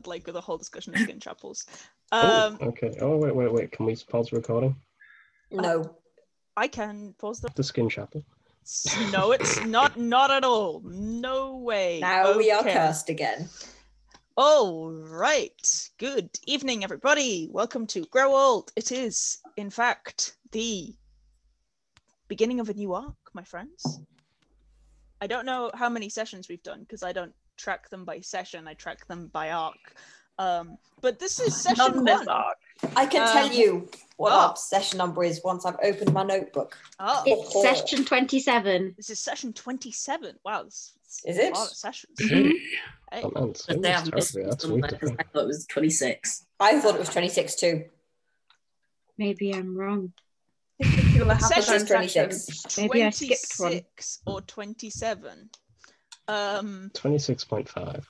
like the whole discussion of skin chapels. Okay. Oh, wait. Can we pause the recording? No. I can pause The skin chapel. No, it's not at all. No way. Now we are cursed again. All right. Good evening, everybody. Welcome to Grow Old. It is, in fact, the beginning of a new arc, my friends. I don't know how many sessions we've done because I don't track them by session. I track them by arc. But this is session one. Arc. I can tell you what our session number is once I've opened my notebook. It's session 27. This is session 27. Wow, is it? A lot of sessions. Mm-hmm. Hey. Oh, man, But they have missed some because I thought it was 26. I thought it was 26 too. Maybe I'm wrong. Session 26. Maybe I skipped one. 26 or 27. 26.5.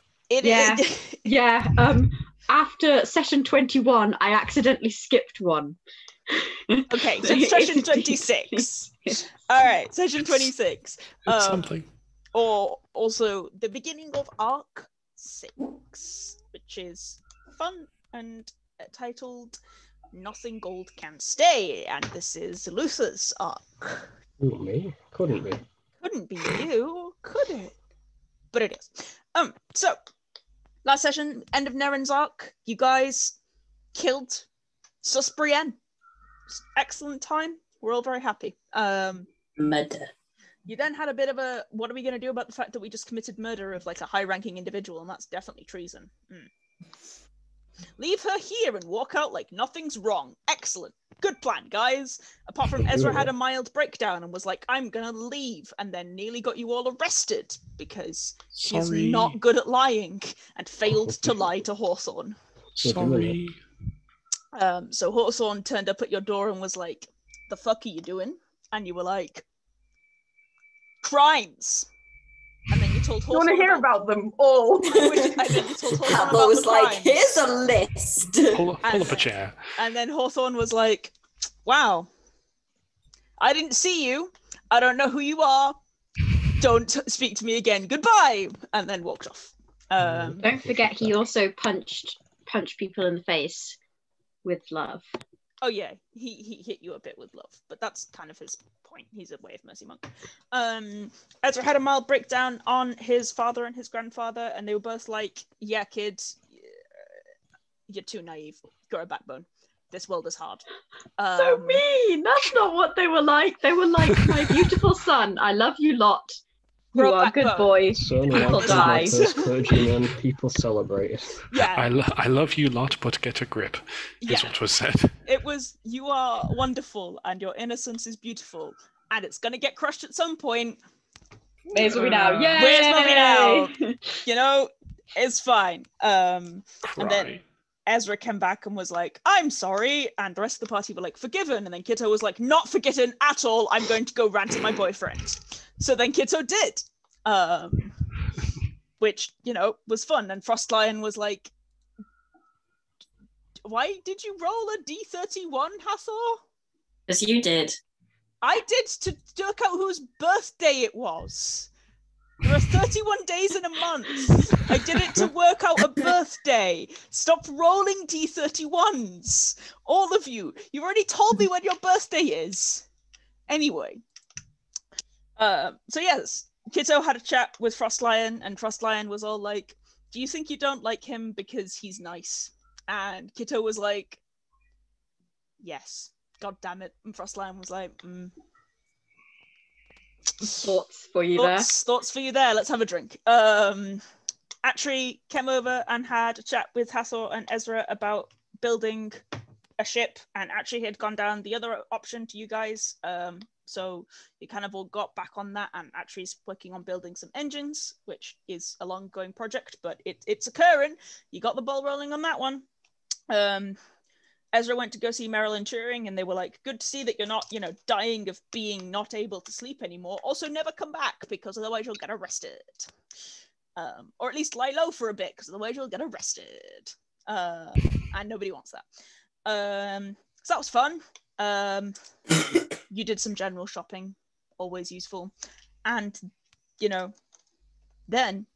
Yeah. After session 21, I accidentally skipped one. Okay, so session 26. All right, session 26. Something. Or also the beginning of arc 6, which is fun and titled Nothing Gold Can Stay, and this is Luther's arc. Ooh, me? Couldn't be. Couldn't be you, could it? But it is. So last session, end of Nerin's arc, you guys killed Susbrienne. Excellent time. We're all very happy. Murder. You then had a bit of a, what are we going to do about the fact that we just committed murder of like a high-ranking individual, and that's definitely treason. Leave her here and walk out like nothing's wrong. Excellent. Good plan, guys. Apart from Ezra had a mild breakdown and was like, I'm gonna leave, and then nearly got you all arrested because he's not good at lying and failed to lie to Hawthorne. Sorry. So Hawthorne turned up at your door and was like, the fuck are you doing? And you were like, crimes. And then you told Hawthorne. You want to hear about them all? And then you told Hawthorne Hathor about was the like, crimes. here's a list. Pull up a chair. And then Hawthorne was like, wow, I didn't see you. I don't know who you are. Don't speak to me again. Goodbye. And then walked off. Don't forget, he also punched people in the face with love. Oh yeah, he hit you a bit with love, but that's kind of his point. He's a way of mercy monk. Ezra had a mild breakdown on his father and his grandfather, and they were both like, yeah, kids, you're too naive. Grow a backbone. This world is hard. So mean. That's not what they were like. They were like, my beautiful son, I love you lot. You are good boys. People die. Clergymen, people celebrate it. Yeah. I love you lot, but get a grip, is what was said. It was, you are wonderful, and your innocence is beautiful, and it's going to get crushed at some point. Where's we now? Yay! Where's we now? You know, it's fine. And then Ezra came back and was like, I'm sorry. And the rest of the party were like, forgiven. And then Kitto was like, not forgiven at all. I'm going to go rant at my boyfriend. So then Kitto did. Which, you know, was fun. And Frostlion was like, why did you roll a D31, Hathor? Because you did. I did, to work out whose birthday it was. There are 31 days in a month. I did it to work out a birthday. Stop rolling D31s. All of you. You've already told me when your birthday is. Anyway. So yes, Kitto had a chat with Frostlion, and Frostlion was all like, do you think you don't like him because he's nice? And Kitto was like, yes. God damn it. And Frostlion was like, Thoughts for you there. Thoughts for you there. Let's have a drink. Atri came over and had a chat with Hathor and Ezra about building a ship, and Atri had gone down the other option to you guys. So you kind of all got back on that, and Atri's working on building some engines, which is a long-going project, but it's occurring. You got the ball rolling on that one. Ezra went to go see Marilyn Turing, and they were like, good to see that you're not, you know, dying of being not able to sleep anymore. Also, never come back, because otherwise you'll get arrested. Or at least lie low for a bit, because otherwise you'll get arrested. And nobody wants that. So that was fun. You did some general shopping, always useful. And, you know, then...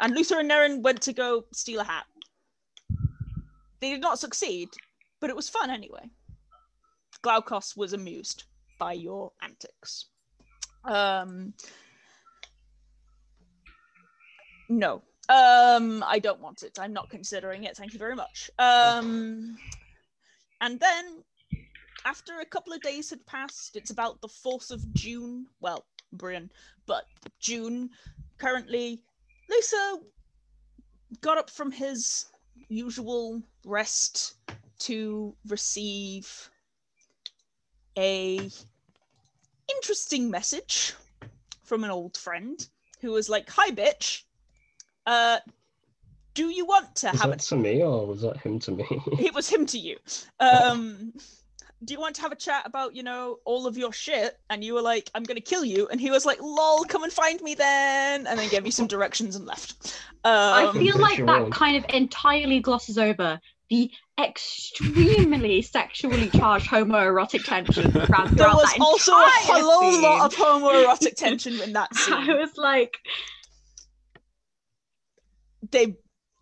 And Luther and Nerin went to go steal a hat. They did not succeed, but it was fun anyway. Glaukos was amused by your antics. No. I don't want it. I'm not considering it. Thank you very much. And then, after a couple of days had passed, it's about the 4th of June. Well, Brian, but June. Currently, Lisa got up from his usual rest to receive a interesting message from an old friend who was like, "Hi, bitch. Do you want to have it to me, or was that him to me? It was him to you. Do you want to have a chat about, all of your shit?" And you were like, "I'm gonna kill you." And he was like, "Lol, come and find me then." And then gave you some directions and left. I feel like that kind of entirely glosses over the extremely sexually charged homoerotic tension. There was also a whole lot of homoerotic tension in that scene. I was like,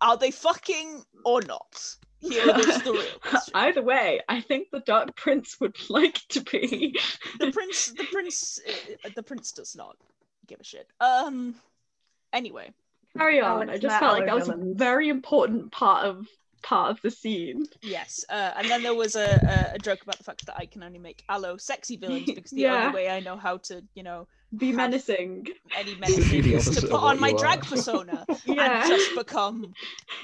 are they fucking or not? Here is the real question. Either way, I think the Dark Prince would like to be. The prince does not give a shit. Anyway, carry on. I just felt like that was a very important part of the scene. Yes, and then there was a joke about the fact that I can only make allo sexy villains because the only way I know how to, be menacing. Any menacing is to put on my drag persona and just become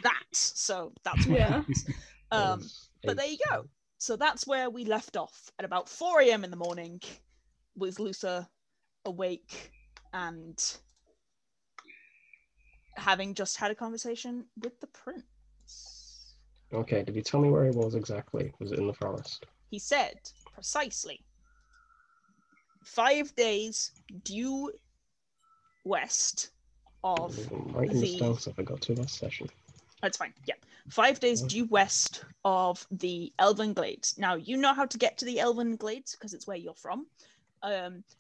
that. So that's what happens. But there you go. So that's where we left off at about 4 a.m. in the morning, with Luther awake and having just had a conversation with the prince. Okay, did he tell me where he was exactly? Was it in the forest? He said precisely 5 days due west of I'm writing this down because I forgot to last session. That's fine. Yeah, 5 days due west of the Elven Glades. Now you know how to get to the Elven Glades because it's where you're from,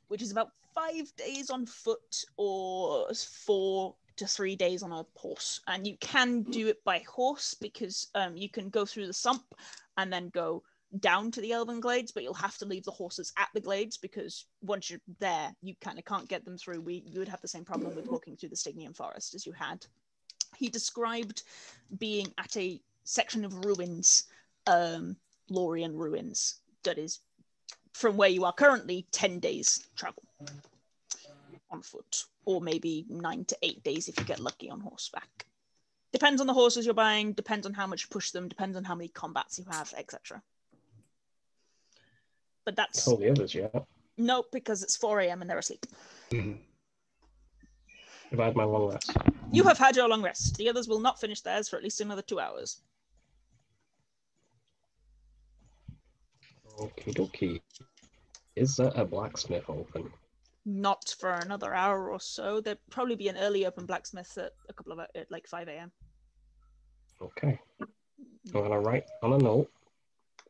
which is about 5 days on foot or 4 to 3 days on a horse. And you can do it by horse because you can go through the sump and then go down to the Elven Glades, but you'll have to leave the horses at the glades because once you're there, you kind of can't get them through. You would have the same problem with walking through the Stygian Forest as you had. He described being at a section of ruins, Lorien ruins, that is from where you are currently 10 days travel on foot, or maybe 9 to 8 days if you get lucky on horseback. Depends on the horses you're buying, depends on how much you push them, depends on how many combats you have, etc. But that's... Told the others yet? Nope, because it's 4 a.m. and they're asleep. Mm-hmm. I've had my long rest. You have had your long rest. The others will not finish theirs for at least another 2 hours. Okie dokie. Is there a blacksmith open? Not for another hour or so. There'd probably be an early open blacksmith at at like 5 a.m. Okay. I'm gonna write on a note.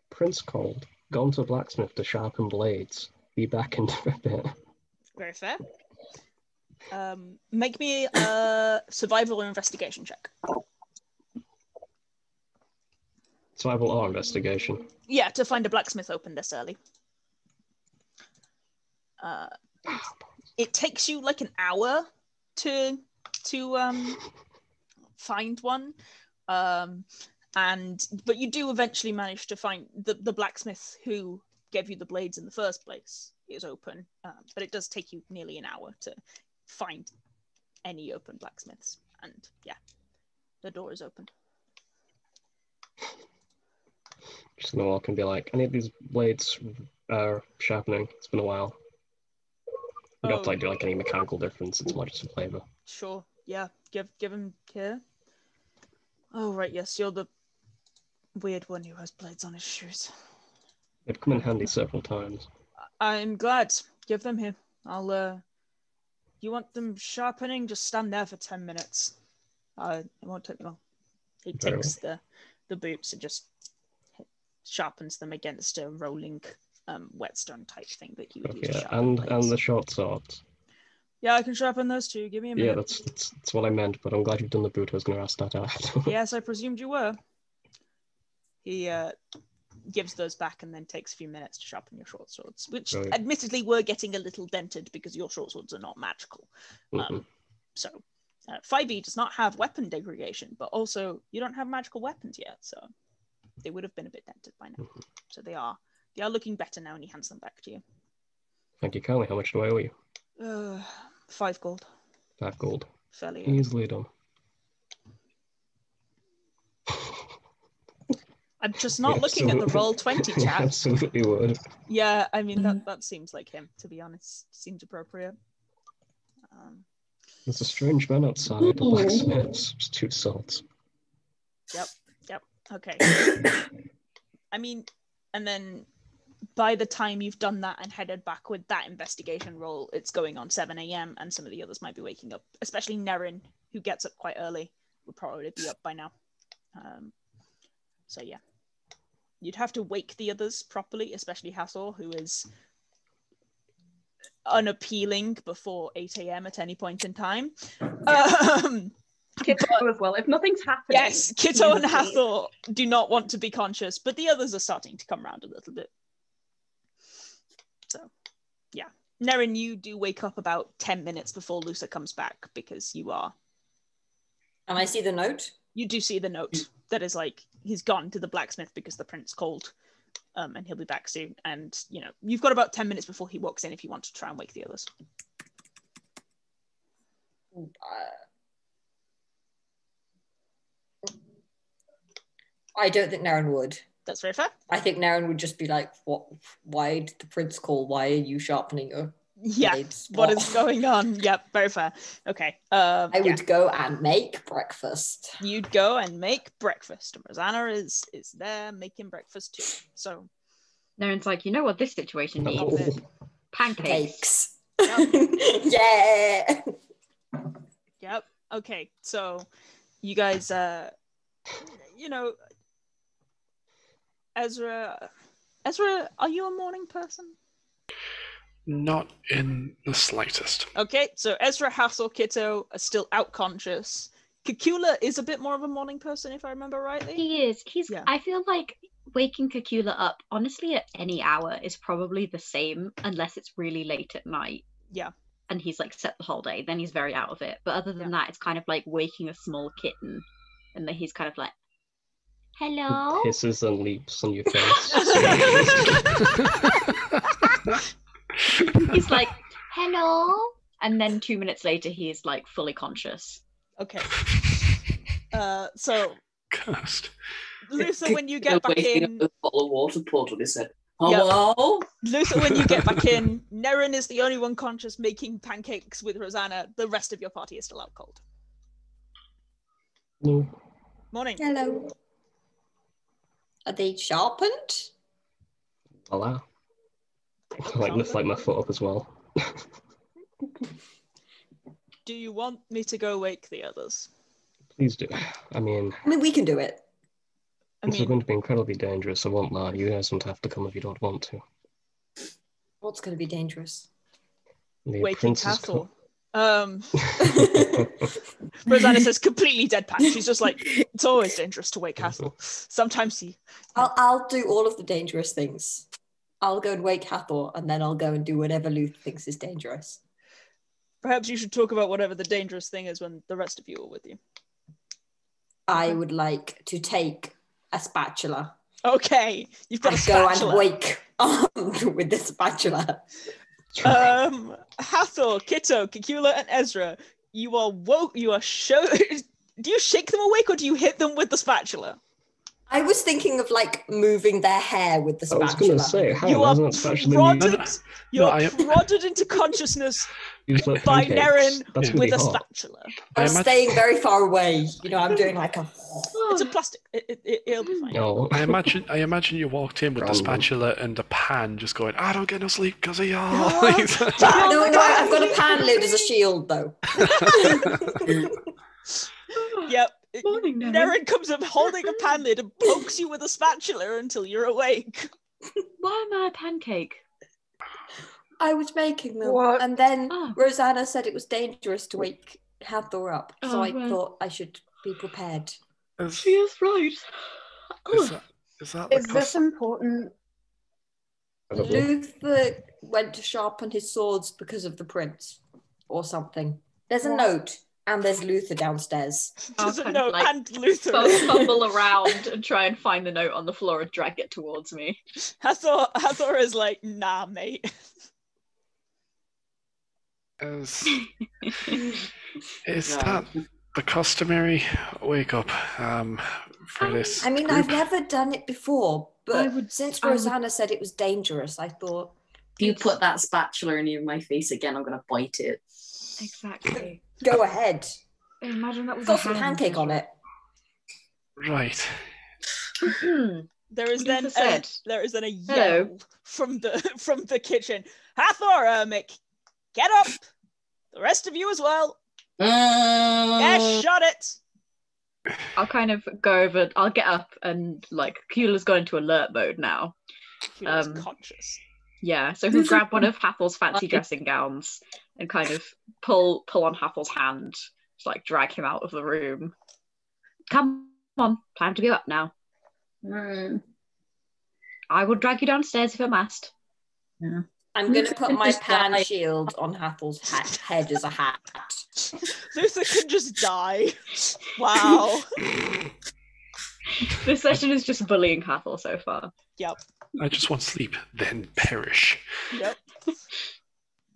Prince called. Gone to blacksmith to sharpen blades. Be back in a bit. Very fair. Make me a survival or investigation check. Survival or investigation? Yeah, to find a blacksmith open this early. It takes you like an hour to find one, but you do eventually manage to find the blacksmith who gave you the blades in the first place is open, but it does take you nearly an hour to find any open blacksmiths, and yeah, the door is open. Just gonna walk and be like, I need these blades sharpening. It's been a while. You don't have to do like any mechanical difference. It's more just a flavor. Sure. Yeah. Give him here. Oh right. Yes, you're the weird one who has blades on his shoes. They've come in handy several times. I'm glad. Give them here. I'll. You want them sharpening? Just stand there for 10 minutes. It won't take long. He takes the boots and just sharpens them against a rolling whetstone type thing that he would use to sharpen blades. And the short swords. Yeah, I can sharpen those too. Give me a minute. Yeah, that's what I meant, but I'm glad you've done the boot. I was going to ask that after. Yes, I presumed you were. He gives those back and then takes a few minutes to sharpen your short swords, which Right. admittedly were getting a little dented because your short swords are not magical. So 5e does not have weapon degradation, but also you don't have magical weapons yet, so they would have been a bit dented by now. So they are looking better now, and he hands them back to you. Thank you kindly. How much do I owe you? 5 gold. 5 gold. Fairly Easily done. I'm just not looking at the roll 20 chat. Absolutely would. Yeah, I mean that seems like him, to be honest. Seems appropriate. There's a strange man outside. The blacksmith's just 2 swords. Yep. Okay. I mean, and then by the time you've done that and headed back with that investigation roll, it's going on 7 a.m. and some of the others might be waking up, especially Nerin, who gets up quite early, would probably be up by now. So yeah, you'd have to wake the others properly, especially Hathor, who is unappealing before 8 a.m. at any point in time. Kitto as well. If nothing's happening. Yes, Kitto and Hathor do not want to be conscious, but the others are starting to come around a little bit. So, yeah. Nerin, you do wake up about 10 minutes before Lusa comes back because you are... And I see the note? You do see the note that is like, he's gone to the blacksmith because the prince called, and he'll be back soon. And, you know, you've got about 10 minutes before he walks in if you want to try and wake the others. I don't think Nerin would. That's very fair. I think Nerin would just be like, "What? Why did the prince call? Why are you sharpening your blades? What is going on?" Yep, very fair. Okay. I would go and make breakfast. You'd go and make breakfast. And Rosanna is there making breakfast too. So Nerin's like, you know what this situation needs? Pancakes. Yep. Yeah. Yep. Okay. So you guys, you know, Ezra, are you a morning person? Not in the slightest. Okay, so Ezra, Hathor, Kitto are still out conscious. Cacula is a bit more of a morning person, if I remember rightly. He is. Yeah. I feel like waking Cacula up, honestly, at any hour is probably the same, unless it's really late at night. Yeah. And he's like set the whole day, then he's very out of it. But other than that, it's kind of like waking a small kitten, and then he's kind of like, hello? Hisses and leaps on your face. He's like, hello? And then 2 minutes later, he's like fully conscious. Okay. So, Cursed. Luther, when you get back in... A bottle of water poured on his head. Hello? Yep. Luther, when you get back in, Nerin is the only one conscious making pancakes with Rosanna. The rest of your party is still out cold. No. Morning. Hello. Are they sharpened? Voila. I lift like my foot up as well. Do you want me to go wake the others? Please do. I mean, we can do it. It's going to be incredibly dangerous. I won't lie. You guys don't have to come if you don't want to. What's going to be dangerous? Waking Hathor. Rosanna says completely deadpan. She's just like, it's always dangerous to wake Hathor. Sometimes he... I'll do all of the dangerous things. I'll go and wake Hathor, and then I'll go and do whatever Luth thinks is dangerous. Perhaps you should talk about whatever the dangerous thing is when the rest of you are with you. I would like to take a spatula. Okay, you've got a spatula. Go and wake armed with the spatula. Hathor, Kitto, Cacula, and Ezra, you are woke. You are Do you shake them awake or do you hit them with the spatula? I was thinking of like moving their hair with the spatula. I was going to say, you are prodded into consciousness by Nerin with a spatula. I'm staying very far away. You know, I'm doing like a... It's a plastic. It'll be fine. No. I imagine you walked in with the spatula and a pan just going, I don't get no sleep because of y'all. No, I've got a pan lid as a shield though. Yep. Morning, Nerin comes up holding a pan lid and pokes you with a spatula until you're awake. Why am I a pancake? I was making them. What? And then Rosanna said it was dangerous to wake Hathor up. So I thought I should be prepared. Is she is right. Is Is that Is this important? Luther went to sharpen his swords because of the prince, or something. There's a note, and the's Luther downstairs. There's a kind of note like and Luther. fumble around and try and find the note on the floor and drag it towards me. Hathor is like, nah, mate. Is that the customary wake up for this? I mean, group? I've never done it before, but since Rosanna said it was dangerous, I thought... If you put that spatula near my face again, I'm going to bite it. Exactly. Go ahead. Imagine that was Got some pancake on it. Right. There is then a yell Hello. from the kitchen. Hathor, Ermik, get up! The rest of you as well. Yeah, shut it. I'll kind of go over. I'll get up and like Cacula's gone into alert mode now. Cacula's conscious. Yeah, so he'll grab one of Hathor's fancy dressing gowns and kind of pull on Hathor's hand to like drag him out of the room. Come on, time to go up now. I will drag you downstairs if I must. Yeah. I'm going to put my pan shield on Hathor's head as a hat. Luther can just die. Wow. This session is just bullying Hathor so far. Yep. I just want sleep, then perish. Yep.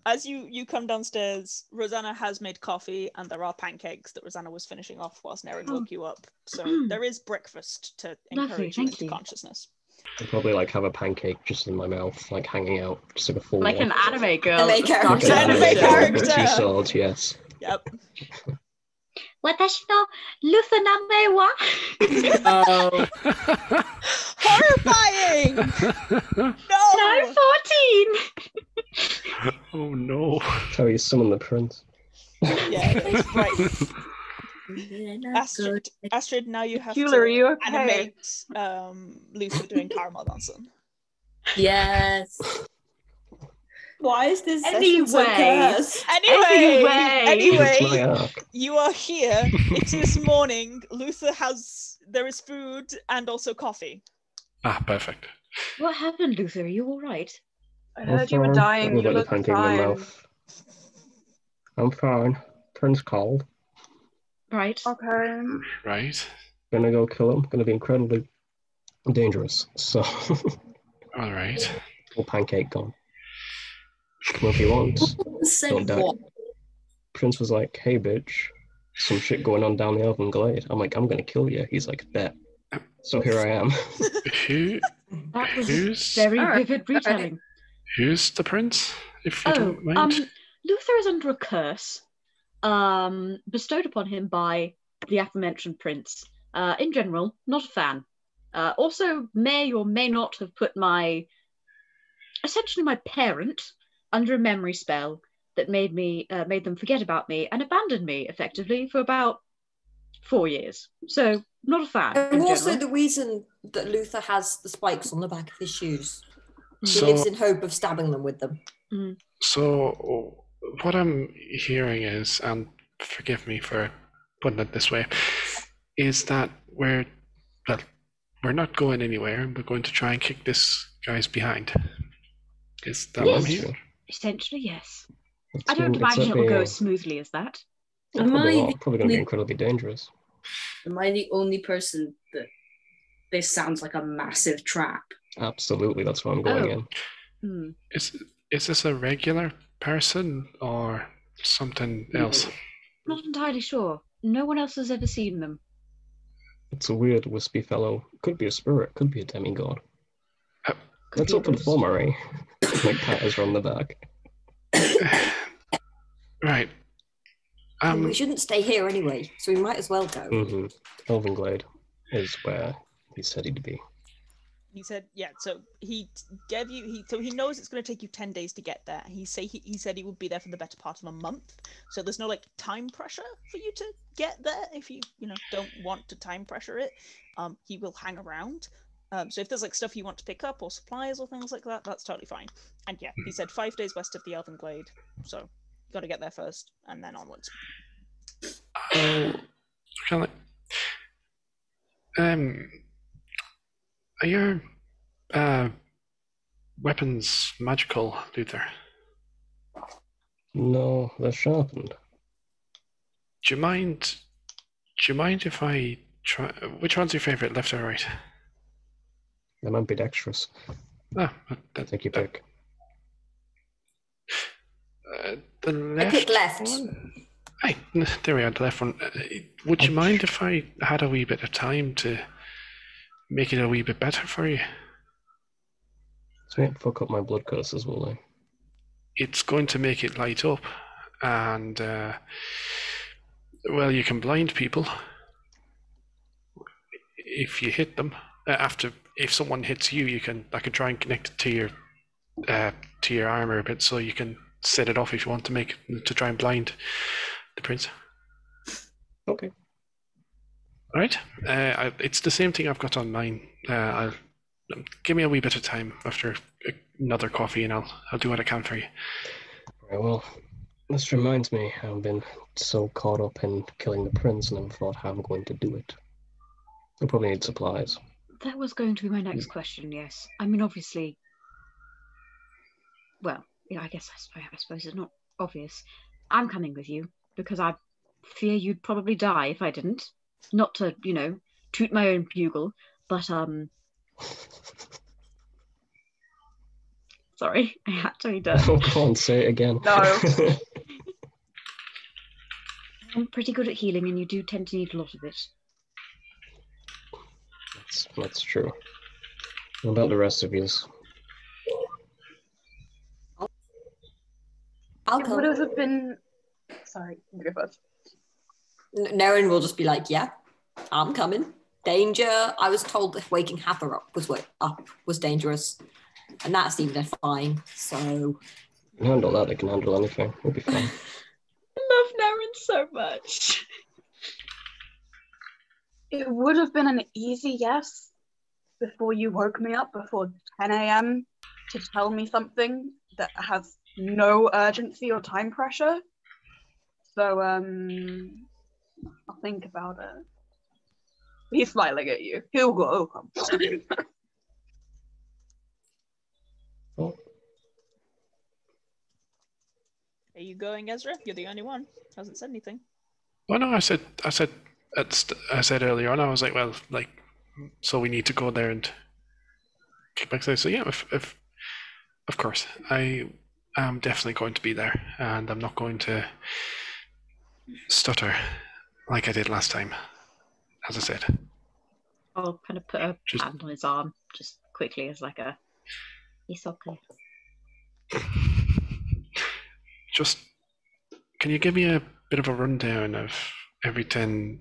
As you come downstairs, Rosanna has made coffee and there are pancakes that Rosanna was finishing off whilst Nerin woke you up. So there is breakfast to encourage you into consciousness. I'd probably like have a pancake just in my mouth, like hanging out, just like a full Like one. an anime girl. Anime character. Like an Anime character. with 2 swords, yes. Yep. Watashi no Luther name wa? Oh. Horrifying! No! 14! Oh no. That's how you summon the prince. Yeah, that's right. Astrid, now you have Cacula, to are you okay? animate Luther doing caramel dancing. Yes. Why is this Anyway. session so cursed? Anyway, you are here. It's this morning. Luther there is food and also coffee. Ah, perfect. What happened, Luther? Are you all right? I heard you were dying. You look fine. I'm fine. Prince called. Right. Okay. Right. Gonna go kill him. Gonna be incredibly dangerous. So, All right. full pancake gone. Well, if he wants, Say don't die. what? Prince was like, "Hey, bitch, some shit going on down the Elven Glade." I'm like, "I'm gonna kill you." He's like, "Bet." So here I am. That was Who's very vivid retelling. who's the prince? If you don't mind. Luther is under a curse bestowed upon him by the aforementioned prince. In general, not a fan. Also, may or may not have put essentially my parent under a memory spell that made them forget about me and abandoned me effectively for about 4 years. So not a fan. And also the reason that Luther has the spikes on the back of his shoes. So- He lives in hope of stabbing them with them. So what I'm hearing is, and forgive me for putting it this way, is that we're not going anywhere. We're going to try and kick this guy's behind. Is that what I'm hearing? Essentially, yes. It's I don't imagine it will go as smoothly as that. Probably going to be incredibly dangerous. Am I the only person that this sounds like a massive trap? Absolutely, that's why I'm going in. Is this a regular person or something else? Not entirely sure. No one else has ever seen them. It's a weird, wispy fellow. Could be a spirit, could be a demigod. Let's be open the former, eh? Like pat Ezra on the back. Right. We shouldn't stay here anyway, so we might as well go. Mm-hmm. Elven Glade is where he said he'd be. He said, yeah, so he gave you, so he knows it's going to take you 10 days to get there. He said he would be there for the better part of a month. So there's no like time pressure for you to get there if you don't want to time pressure it. He will hang around. So if there's like stuff you want to pick up or supplies or things like that, that's totally fine. And yeah, he said 5 days west of the Elven Glade. So you got to get there first and then onwards. Are your weapons magical, Luther? No, they're sharpened. Do you mind if I try? Which one's your favorite, left or right? They're ambidextrous. Ah, Take your pick. The left. I pick left. One? Hey, there we are, the left one. Would you mind if I had a wee bit of time to make it a wee bit better for you? It's going to fuck up my blood curses, will they? It's going to make it light up, and well, you can blind people if you hit them. If someone hits you, I can try and connect it to your armor a bit, so you can set it off if you want to try and blind the prince. Okay. All right. It's the same thing I've got on mine. Give me a wee bit of time after another coffee, and I'll do what I can for you. Right, well, this reminds me, I've been so caught up in killing the prince, and never thought how I'm going to do it. I'll probably need supplies. That was going to be my next question, yes. I mean, obviously, well, yeah, I suppose it's not obvious. I'm coming with you because I fear you'd probably die if I didn't. Not to, toot my own bugle, but, sorry, I had to read that. Oh, go on, say it again. No. I'm pretty good at healing, and you do tend to need a lot of it. That's true. What about the rest of yous? I'll It come. would have been. Sorry, go first. Nerin will just be like, yeah, I'm coming. Danger. I was told that waking Hathor up was dangerous. And that seemed fine, so... You can handle that, they can handle anything. We'll be fine. I love Nerin so much. It would have been an easy yes before you woke me up before 10 a.m. to tell me something that has no urgency or time pressure. So, I'll think about it. He's smiling at you. He'll come. Oh, Are you going, Ezra? You're the only one. Hasn't said anything. Well, no, I said earlier on, I was like, well, so we need to go there and kick back. So yeah, if of course, I am definitely going to be there, and I'm not going to stutter like I did last time, as I said. I'll kind of put a hand on his arm, just quickly as like a, it's okay. Just, can you give me a bit of a rundown of everything?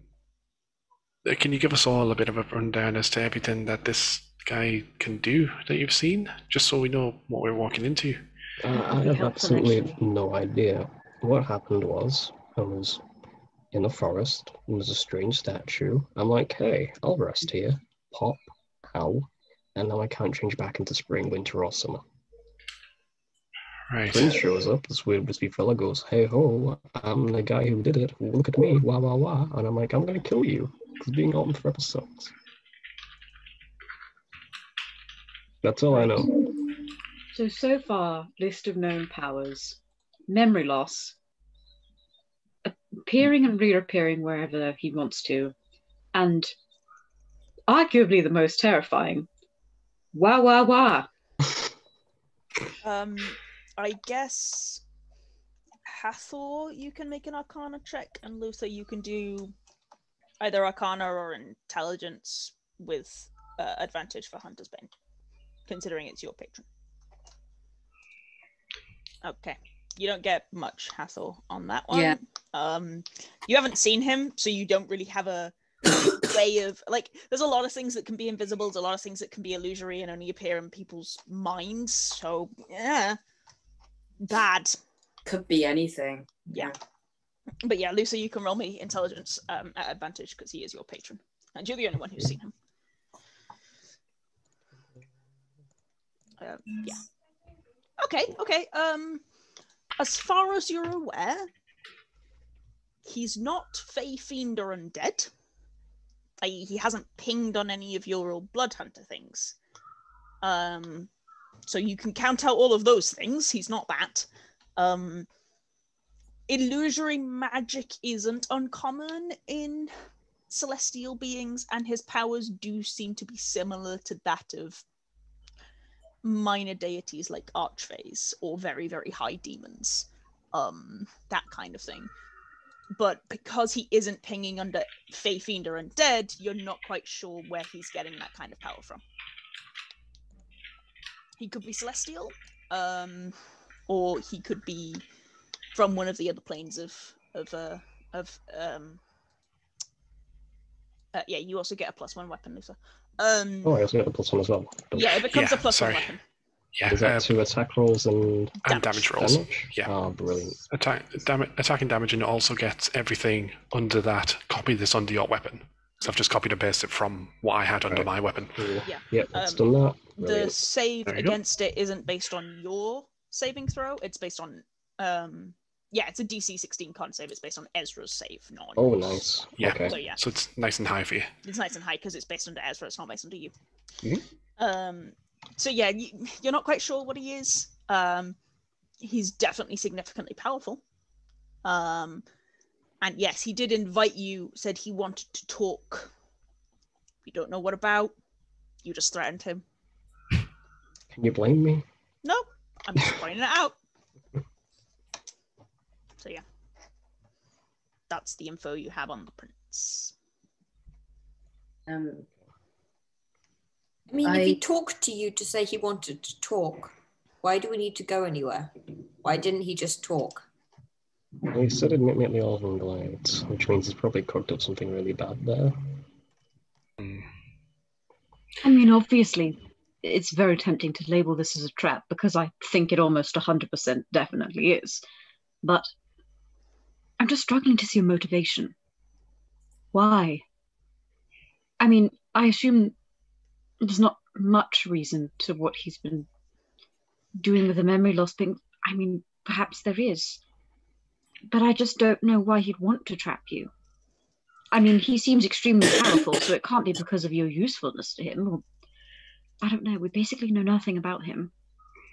Can you give us all a bit of a rundown as to everything that this guy can do that you've seen, just so we know what we're walking into? I have absolutely no idea. What happened was, I was in the forest, and there's a strange statue. I'm like, hey, I'll rest here. Pop, ow, and now I can't change back into spring, winter, or summer. Right. Prince shows up, this weird wispy fella goes, hey ho, I'm the guy who did it, look at me, wah wah wah, and I'm like, I'm gonna kill you, because being on for episodes. That's all I know. So far, list of known powers: memory loss, appearing and reappearing wherever he wants to, and arguably the most terrifying, wah wah wah. I guess Hathor, you can make an Arcana check, and Luther, you can do either Arcana or Intelligence with advantage for Hunter's Bane, considering it's your patron. Okay, you don't get much Hathor on that one. Yeah. You haven't seen him, so you don't really have a way of, there's a lot of things that can be invisible, there's a lot of things that can be illusory and only appear in people's minds, so yeah. Bad. Could be anything. Yeah. But yeah, Lucy, you can roll me intelligence at advantage because he is your patron. And you're the only one who's seen him. Yeah. Okay. As far as you're aware, he's not Fey, Fiend, or Undead. i.e. he hasn't pinged on any of your old blood hunter things. So you can count out all of those things. He's not that. Illusory magic isn't uncommon in celestial beings, and his powers do seem to be similar to that of minor deities like archfays or very, very high demons. That kind of thing. But because he isn't pinging under Fey, Fiend, or Undead, you're not quite sure where he's getting that kind of power from. He could be celestial, or he could be from one of the other planes yeah, you also get a +1 weapon, Luther. I also get a +1 as well. Yeah, it becomes a +1 weapon. Yeah, Is that 2 attack rolls and damage rolls? Damage? Yeah. Oh, brilliant. Attacking damage, and it also gets everything under that. Copy this under your weapon. So I've just copied and pasted it from what I had under my weapon. Cool. Yeah. Yep, it's done that. The Brilliant. save against it isn't based on your saving throw. It's based on it's a DC 16 con save. It's based on Ezra's save, not on Oh, yours. nice. Yeah. Okay. So yeah, So it's nice and high for you. it's nice and high because it's based under Ezra. It's not based under you. Mhm. So yeah, you're not quite sure what he is. He's definitely significantly powerful. And yes, he did invite you, said he wanted to talk. You don't know what about. You just threatened him. Can you blame me? No, I'm just pointing it out. So yeah, that's the info you have on the prince. I mean, if he talked to you to say he wanted to talk, why do we need to go anywhere? Why didn't he just talk? Well, he said admit me at the Elven Glades, which means he's probably cooked up something really bad there. I mean, obviously, it's very tempting to label this as a trap because I think it almost 100% definitely is. But I'm just struggling to see a motivation. Why? I mean, I assume there's not much reason to what he's been doing with the memory loss thing. I mean, perhaps there is. But I just don't know why he'd want to trap you. I mean, he seems extremely powerful, so it can't be because of your usefulness to him. Or, I don't know. We basically know nothing about him.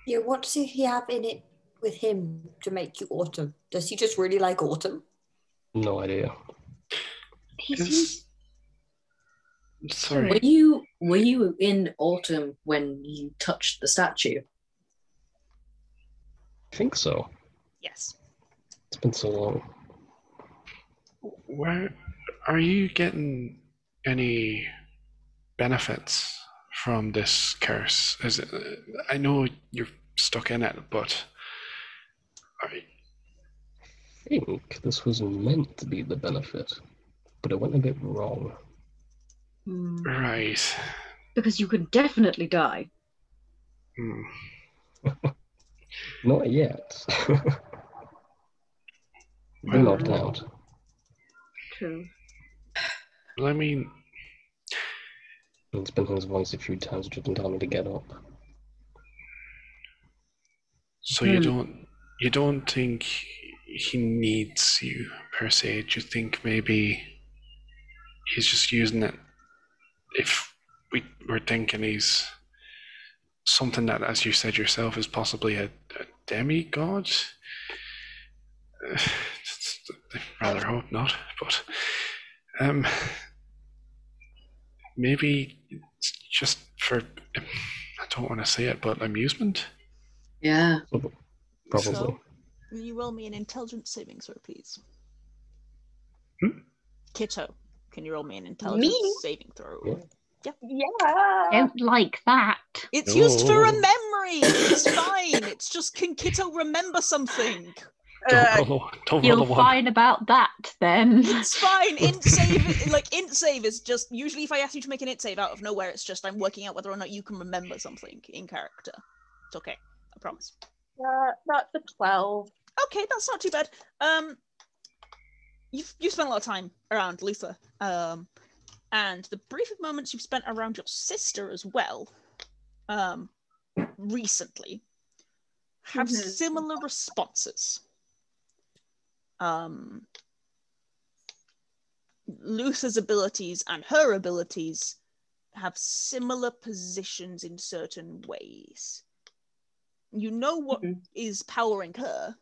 Yeah, what does he have in it with him to make you autumn? Does he just really like autumn? No idea. He seems... Sorry. Were you in autumn when you touched the statue? I think so. Yes. It's been so long. Where are you getting any benefits from this curse? Is it, I know you're stuck in it, but I think this was meant to be the benefit, but it went a bit wrong. Right. Because you could definitely die. Not yet. Been knocked out. True. Well, I mean, It's been his voice a few times, which didn't tell me to get up. so you don't think he needs you per se? Do you think maybe he's just using it? If we're thinking he's something that, as you said yourself, is possibly a demigod. I'd rather hope not, but maybe it's just for, I don't want to say it, but amusement. Yeah. Probably. So, will you roll me an intelligence saving throw, please? Kitto, can you roll me an intelligence saving throw? Yeah. Yeah. Don't like that. It's used for a memory. It's fine. It's just, can Kitto remember something? Don't roll a You're one. fine about that, then. It's fine. Int save is just, usually if I ask you to make an int save out of nowhere, it's just I'm working out whether or not you can remember something in character. It's okay. I promise. That's a 12. Okay, that's not too bad. You've spent a lot of time around Luther. And the brief moments you've spent around your sister as well, recently, have similar responses. Luther's abilities and her abilities have similar positions in certain ways. You know what is powering her.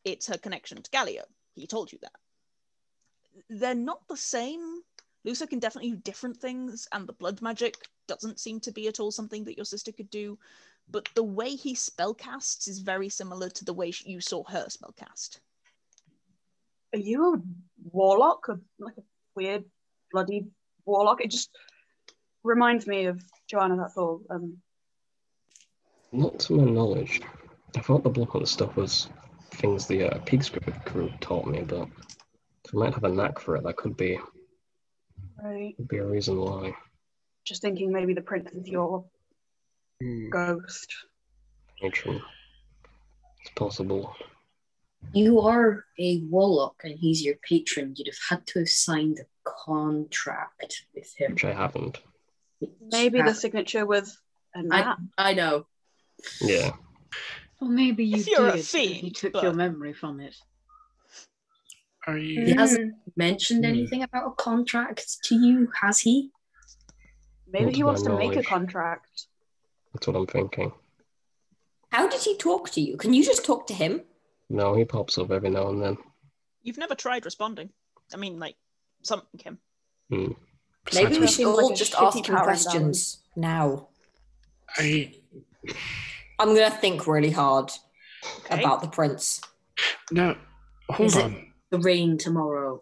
It's her connection to Gallia. He told you that. They're not the same. Luther can definitely do different things, and the blood magic doesn't seem to be at all something that your sister could do. But the way he spellcasts is very similar to the way you saw her spellcast. Are you a warlock? Like a weird, bloody warlock? It just reminds me of Joanna, that's all. Not to my knowledge. I thought the blood hunter stuff was things the Peakscript crew taught me, but if I might have a knack for it, that could be a reason why. Just thinking maybe the prince is your ghost. Patron. It's possible. You are a warlock and he's your patron. You'd have had to have signed a contract with him. Which I haven't. Maybe the signature was a map. I know. Yeah. Or maybe you If you're a did, fiend, and he took but- your memory from it. Are you? He hasn't mentioned anything about a contract to you, has he? Maybe Not he to wants my to make a knowledge. contract. That's what I'm thinking. How did he talk to you? Can you just talk to him? No, he pops up every now and then. You've never tried responding. I mean, like, something him. Maybe Besides we which, should seems all like a just shitty ask him power questions now. I I'm gonna think really hard Okay. about the prince. no. Hold Is it- on. The rain tomorrow.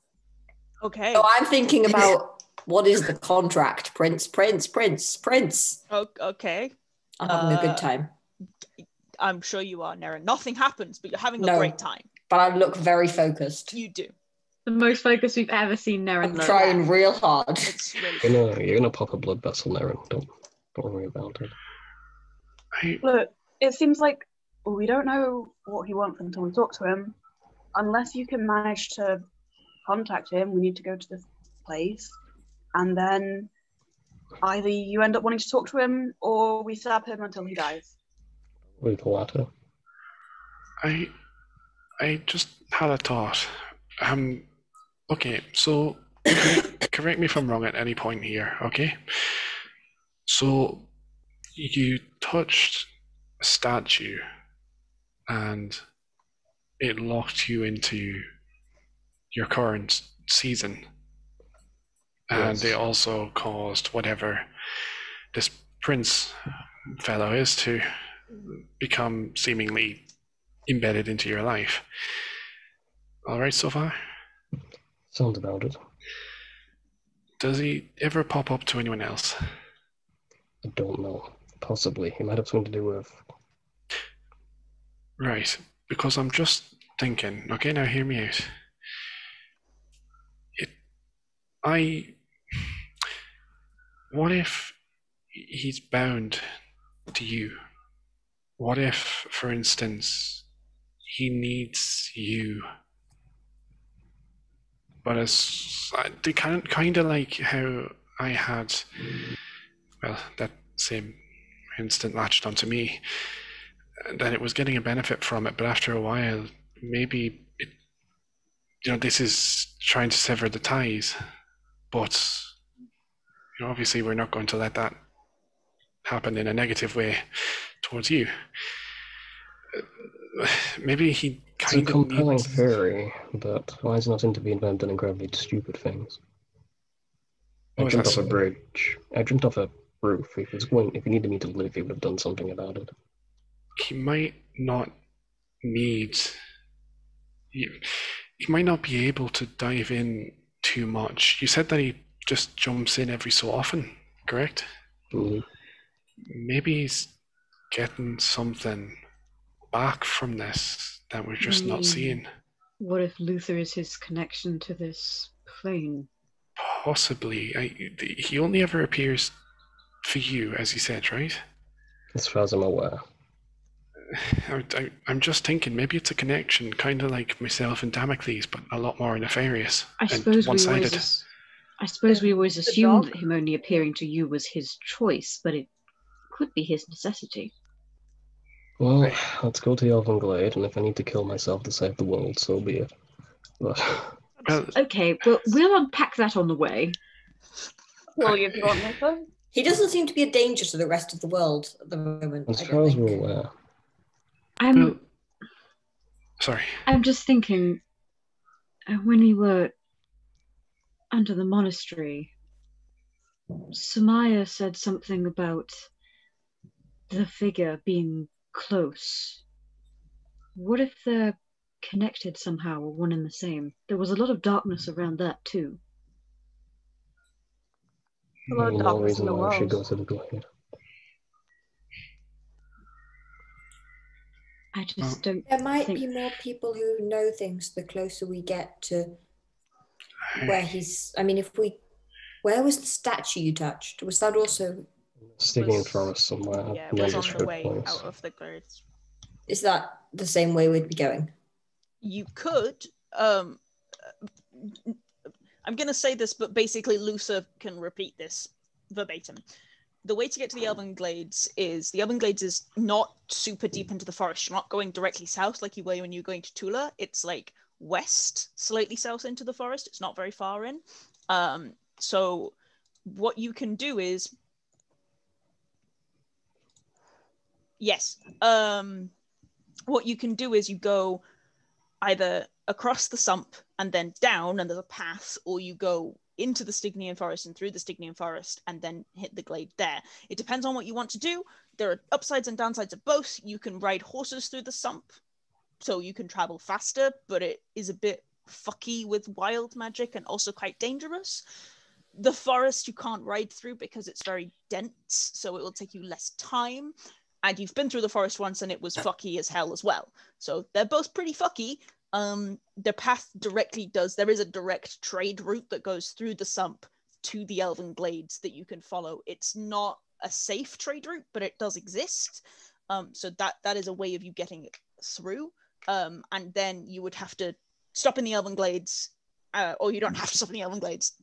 Okay. So I'm thinking about what is the contract, prince. Okay. I'm having a good time, I'm sure you are, Nerin. Nothing happens, but you're having a No. great time. but I look very focused. You do. The most focus we've ever seen Nerin I'm look. trying real hard. It's really You're gonna pop a blood vessel, Nerin. Don't worry about it. Look, it seems like we don't know what he wants until we talk to him. Unless you can manage to contact him, we need to go to this place. And then either you end up wanting to talk to him or we stab him until he dies. With the latter. I just had a thought. Okay, so correct me if I'm wrong at any point here, okay? So you touched a statue and it locked you into your current season. And Yes. it also caused whatever this prince fellow is to become seemingly embedded into your life. All right so far? Sounds about it. Does he ever pop up to anyone else? I don't know. Possibly. It might have something to do with... Right, because I'm just thinking, okay, now hear me out. What if he's bound to you? What if, for instance, he needs you? But they kind of like how I had, well, that same instant latched onto me, that it was getting a benefit from it, but after a while, maybe this is trying to sever the ties, but obviously we're not going to let that happen in a negative way towards you. Maybe he It's a kind of compelling needs... theory, but why is it not intervened when I've done incredibly stupid things? I Oh, jumped that's- off a bridge. I jumped off a roof. If he needed me to live, he would have done something about it. He might not need... He might not be able to dive in too much. You said that he just jumps in every so often, correct? Mm. Maybe he's getting something back from this that we're just not seeing. What if Luther is his connection to this plane? Possibly. He only ever appears for you, as you said, right? As far as I'm aware. I'm just thinking maybe it's a connection, kind of like myself and Damocles, but a lot more nefarious I and suppose one-sided. we always The assumed dog? that him only appearing to you was his choice, but it could be his necessity. Well, let's go to the Elven Glade, and if I need to kill myself to save the world, so be it. But Well, Okay, well, we'll unpack that on the way. Will you go on with them? He doesn't seem to be a danger to the rest of the world at the moment. As I far don't as think. we're aware. well, sorry. I'm just thinking, when we were under the monastery, Samaya said something about the figure being close. What if they're connected somehow or one and the same? There was a lot of darkness around that too. A lot of No darkness in reason the why we should go world. to the glade. I just don't There might think... be more people who know things the closer we get to where he's. I mean, where was the statue you touched? Was that also? Stygian Was- Forest somewhere. Yeah, it was on the nondescript way place. out of the glades. Is that the same way we'd be going? You could. I'm going to say this, but basically Lusa can repeat this verbatim. The way to get to the Elven Glades is not super deep into the forest. You're not going directly south like you were when you were going to Tula. It's like west, slightly south into the forest. It's not very far in. So what you can do is... Yes. What you can do is you go either across the sump and then down, and there's a path, or you go into the Stygian Forest and through the Stygian Forest and then hit the glade there. It depends on what you want to do. There are upsides and downsides of both. You can ride horses through the sump, so you can travel faster, but it is a bit fucky with wild magic and also quite dangerous. The forest you can't ride through because it's very dense, so it will take you less time. And you've been through the forest once and it was fucky as hell as well. So they're both pretty fucky. The path there is a direct trade route that goes through the sump to the Elven Glades that you can follow. It's not a safe trade route, but it does exist. So that is a way of you getting through. And then you would have to stop in the Elven Glades, or you don't have to stop in the Elven Glades.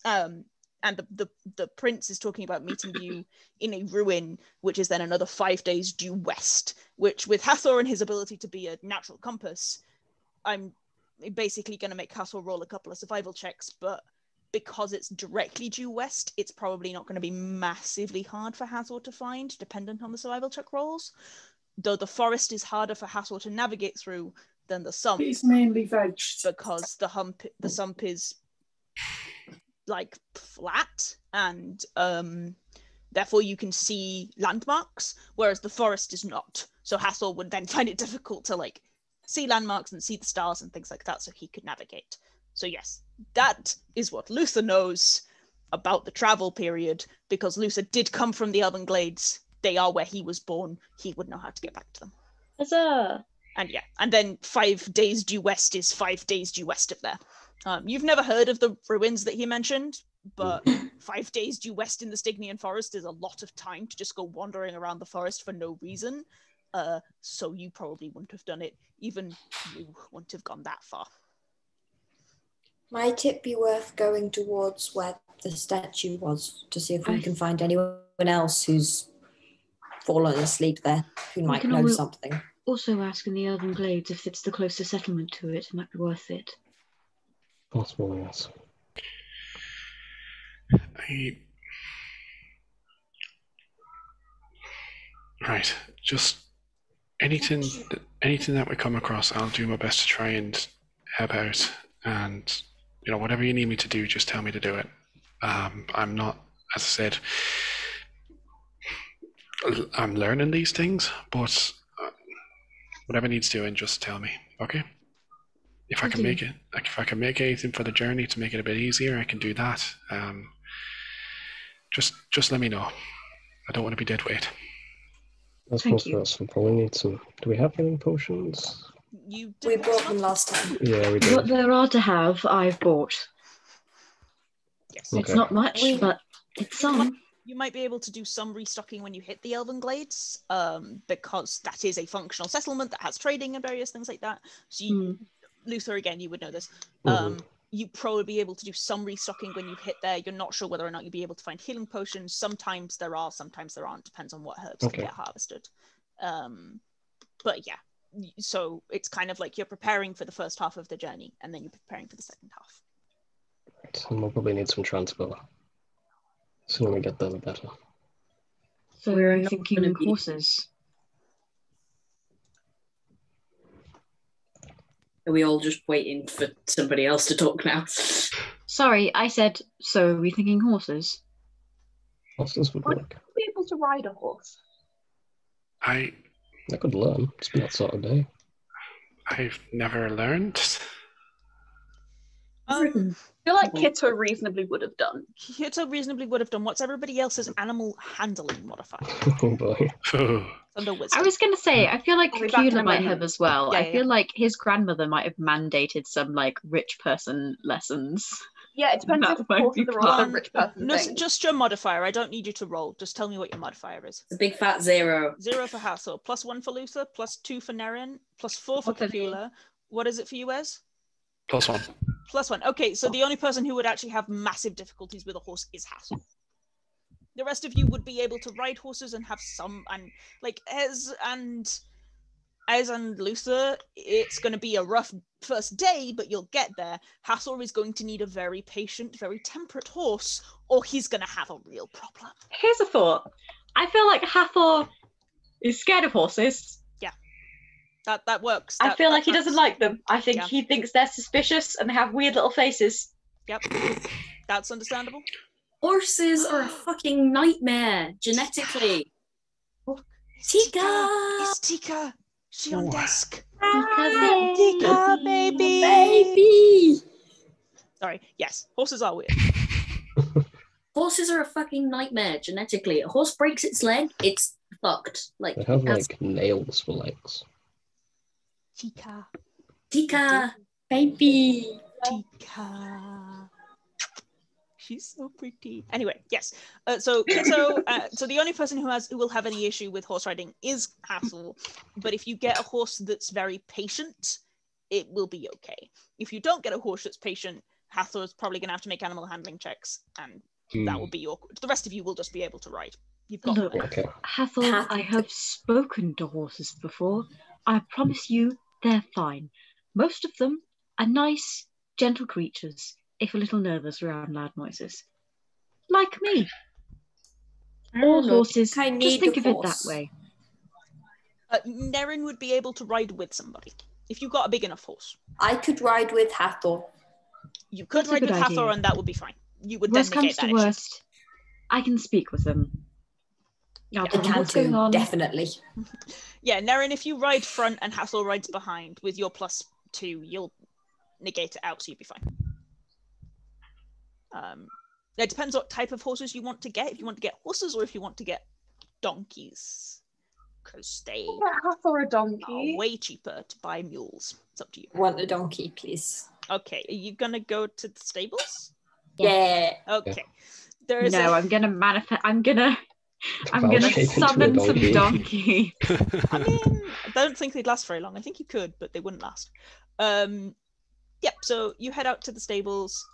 And the prince is talking about meeting you in a ruin, which is then another 5 days due west, which with Hathor and his ability to be a natural compass, I'm basically going to make Hathor roll a couple of survival checks, but because it's directly due west, it's probably not going to be massively hard for Hathor to find, dependent on the survival check rolls. Though the forest is harder for Hathor to navigate through than the sump. It's mainly veg. Because the sump is like flat, and therefore you can see landmarks, whereas the forest is not. So Hathor would then find it difficult to like see landmarks and see the stars and things like that, so he could navigate. So yes, that is what Luther knows about the travel period, because Luther did come from the Elven Glades. They are where he was born. He would know how to get back to them. Huzzah! And yeah, and then 5 days due west is 5 days due west of there. You've never heard of the ruins that he mentioned, but 5 days due west in the Stygian Forest is a lot of time to just go wandering around the forest for no reason. So you probably wouldn't have done it. Even you wouldn't have gone that far. Might it be worth going towards where the statue was to see if we can find anyone else who's fallen asleep there, who might know something? Also ask in the Elven Glades if it's the closest settlement to it. It might be worth it. Possible, yes. Right, just anything that we come across, I'll do my best to try and help out. And whatever you need me to do, just tell me to do it. I'm not, as I said, I'm learning these things, but whatever needs doing, just tell me, okay? If I can make it, if I can make anything for the journey to make it a bit easier, I can do that. Just let me know. I don't want to be dead weight. I suppose for us, we'll probably need some. Do we have healing potions? We brought them last time. Yeah, we did. What there are to have, I've bought. Yes. It's not much, but it's some. You might be able to do some restocking when you hit the Elven Glades, because that is a functional settlement that has trading and various things like that. So Luther, again, you would know this. You probably be able to do some restocking when you hit there. You're not sure whether or not you'll be able to find healing potions. Sometimes there are, sometimes there aren't. Depends on what herbs can get harvested. But yeah, So it's kind of like you're preparing for the first half of the journey, and then you're preparing for the second half. Right, and we'll probably need some transport. The sooner we get there, the better. So We're I'm not thinking gonna be- horses. Are we all just waiting for somebody else to talk now? Sorry, I said, so are we thinking horses? Horses would work. Be able to ride a horse. I I could learn. It's been that sort of day. I've never learned. I feel like Kitto reasonably would have done. Kitto reasonably would have done. What's everybody else's animal handling modifier? Oh boy. Oh, Under wisdom. I was going to say, I feel like I'll be back in a Cacula might moment. have as well. Yeah, I feel like his grandmother might have mandated some like rich person lessons. Yeah, it depends That if might horses be are also a fun. rich person No, thing. just your modifier. I don't need you to roll. Just tell me what your modifier is. It's a big fat 0. 0 for Hathor, +1 for Luther, +2 for Nerin, +4 for Okay. Cacula. What is it for you, Ez? +1. +1. Okay, so the only person who would actually have massive difficulties with a horse is Hathor. The rest of you would be able to ride horses and have some, and like Ez and Luther, it's going to be a rough first day, but you'll get there. Hathor is going to need a very patient, very temperate horse, or he's going to have a real problem. Here's a thought. I feel like Hathor is scared of horses. That works. I feel that like he doesn't tracks. like them. I think Yeah. he thinks they're suspicious and they have weird little faces. Yep, that's understandable. Horses are a fucking nightmare, genetically. Tika! It's Tika. She on Oh. desk. Tika, Tika, baby. Baby! Sorry. Yes, horses are weird. Horses are a fucking nightmare, genetically. A horse breaks its leg, it's fucked. Like, They have that's like nails for legs. Tika. Tika! Baby! Tika. She's so pretty. Anyway, yes. So Kitto. So the only person who will have any issue with horse riding is Hathor. But if you get a horse that's very patient, it will be okay. If you don't get a horse that's patient, Hathor is probably going to have to make animal handling checks, and that will be awkward. The rest of you will just be able to ride. You've got Look, them. Okay. Hathor, I have spoken to horses before. I promise you, they're fine. Most of them are nice, gentle creatures, if a little nervous around loud noises. Like me. All horses, I just need think a of it horse. that way. Nerin would be able to ride with somebody if you got a big enough horse. I could ride with Hathor. You could That's a ride with good Hathor, idea. and that would be fine. You would Worst then negate comes that to issue. worst, I can speak with them. I'll I tell them can what's going too, on. definitely. Yeah, Nerin, if you ride front and Hathor rides behind with your +2, you'll negate it out, so you'll be fine. It depends what type of horses you want to get. If you want to get horses or if you want to get donkeys, because they Hathor a are donkey. way cheaper to buy mules. It's up to you. Want a donkey, please. Okay, are you gonna go to the stables? Yeah. Okay. There is No, a... I'm gonna manifest. I'm gonna Vouch shape into a summon some donkey. donkey. I mean, I don't think they'd last very long. I think you could, but they wouldn't last. Yep, so you head out to the stables.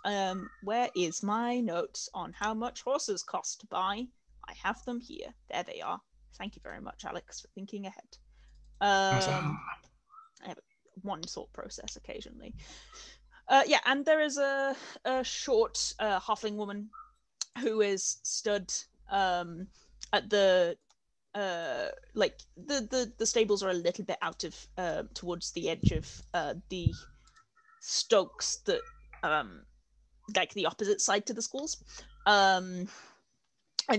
Where is my notes on how much horses cost to buy? I have them here. There they are. Thank you very much, Aleks, for thinking ahead. I have one thought process occasionally. Yeah, and there is a short halfling woman who is stood at the like the stables are a little bit out of towards the edge of the stokes that like the opposite side to the schools, and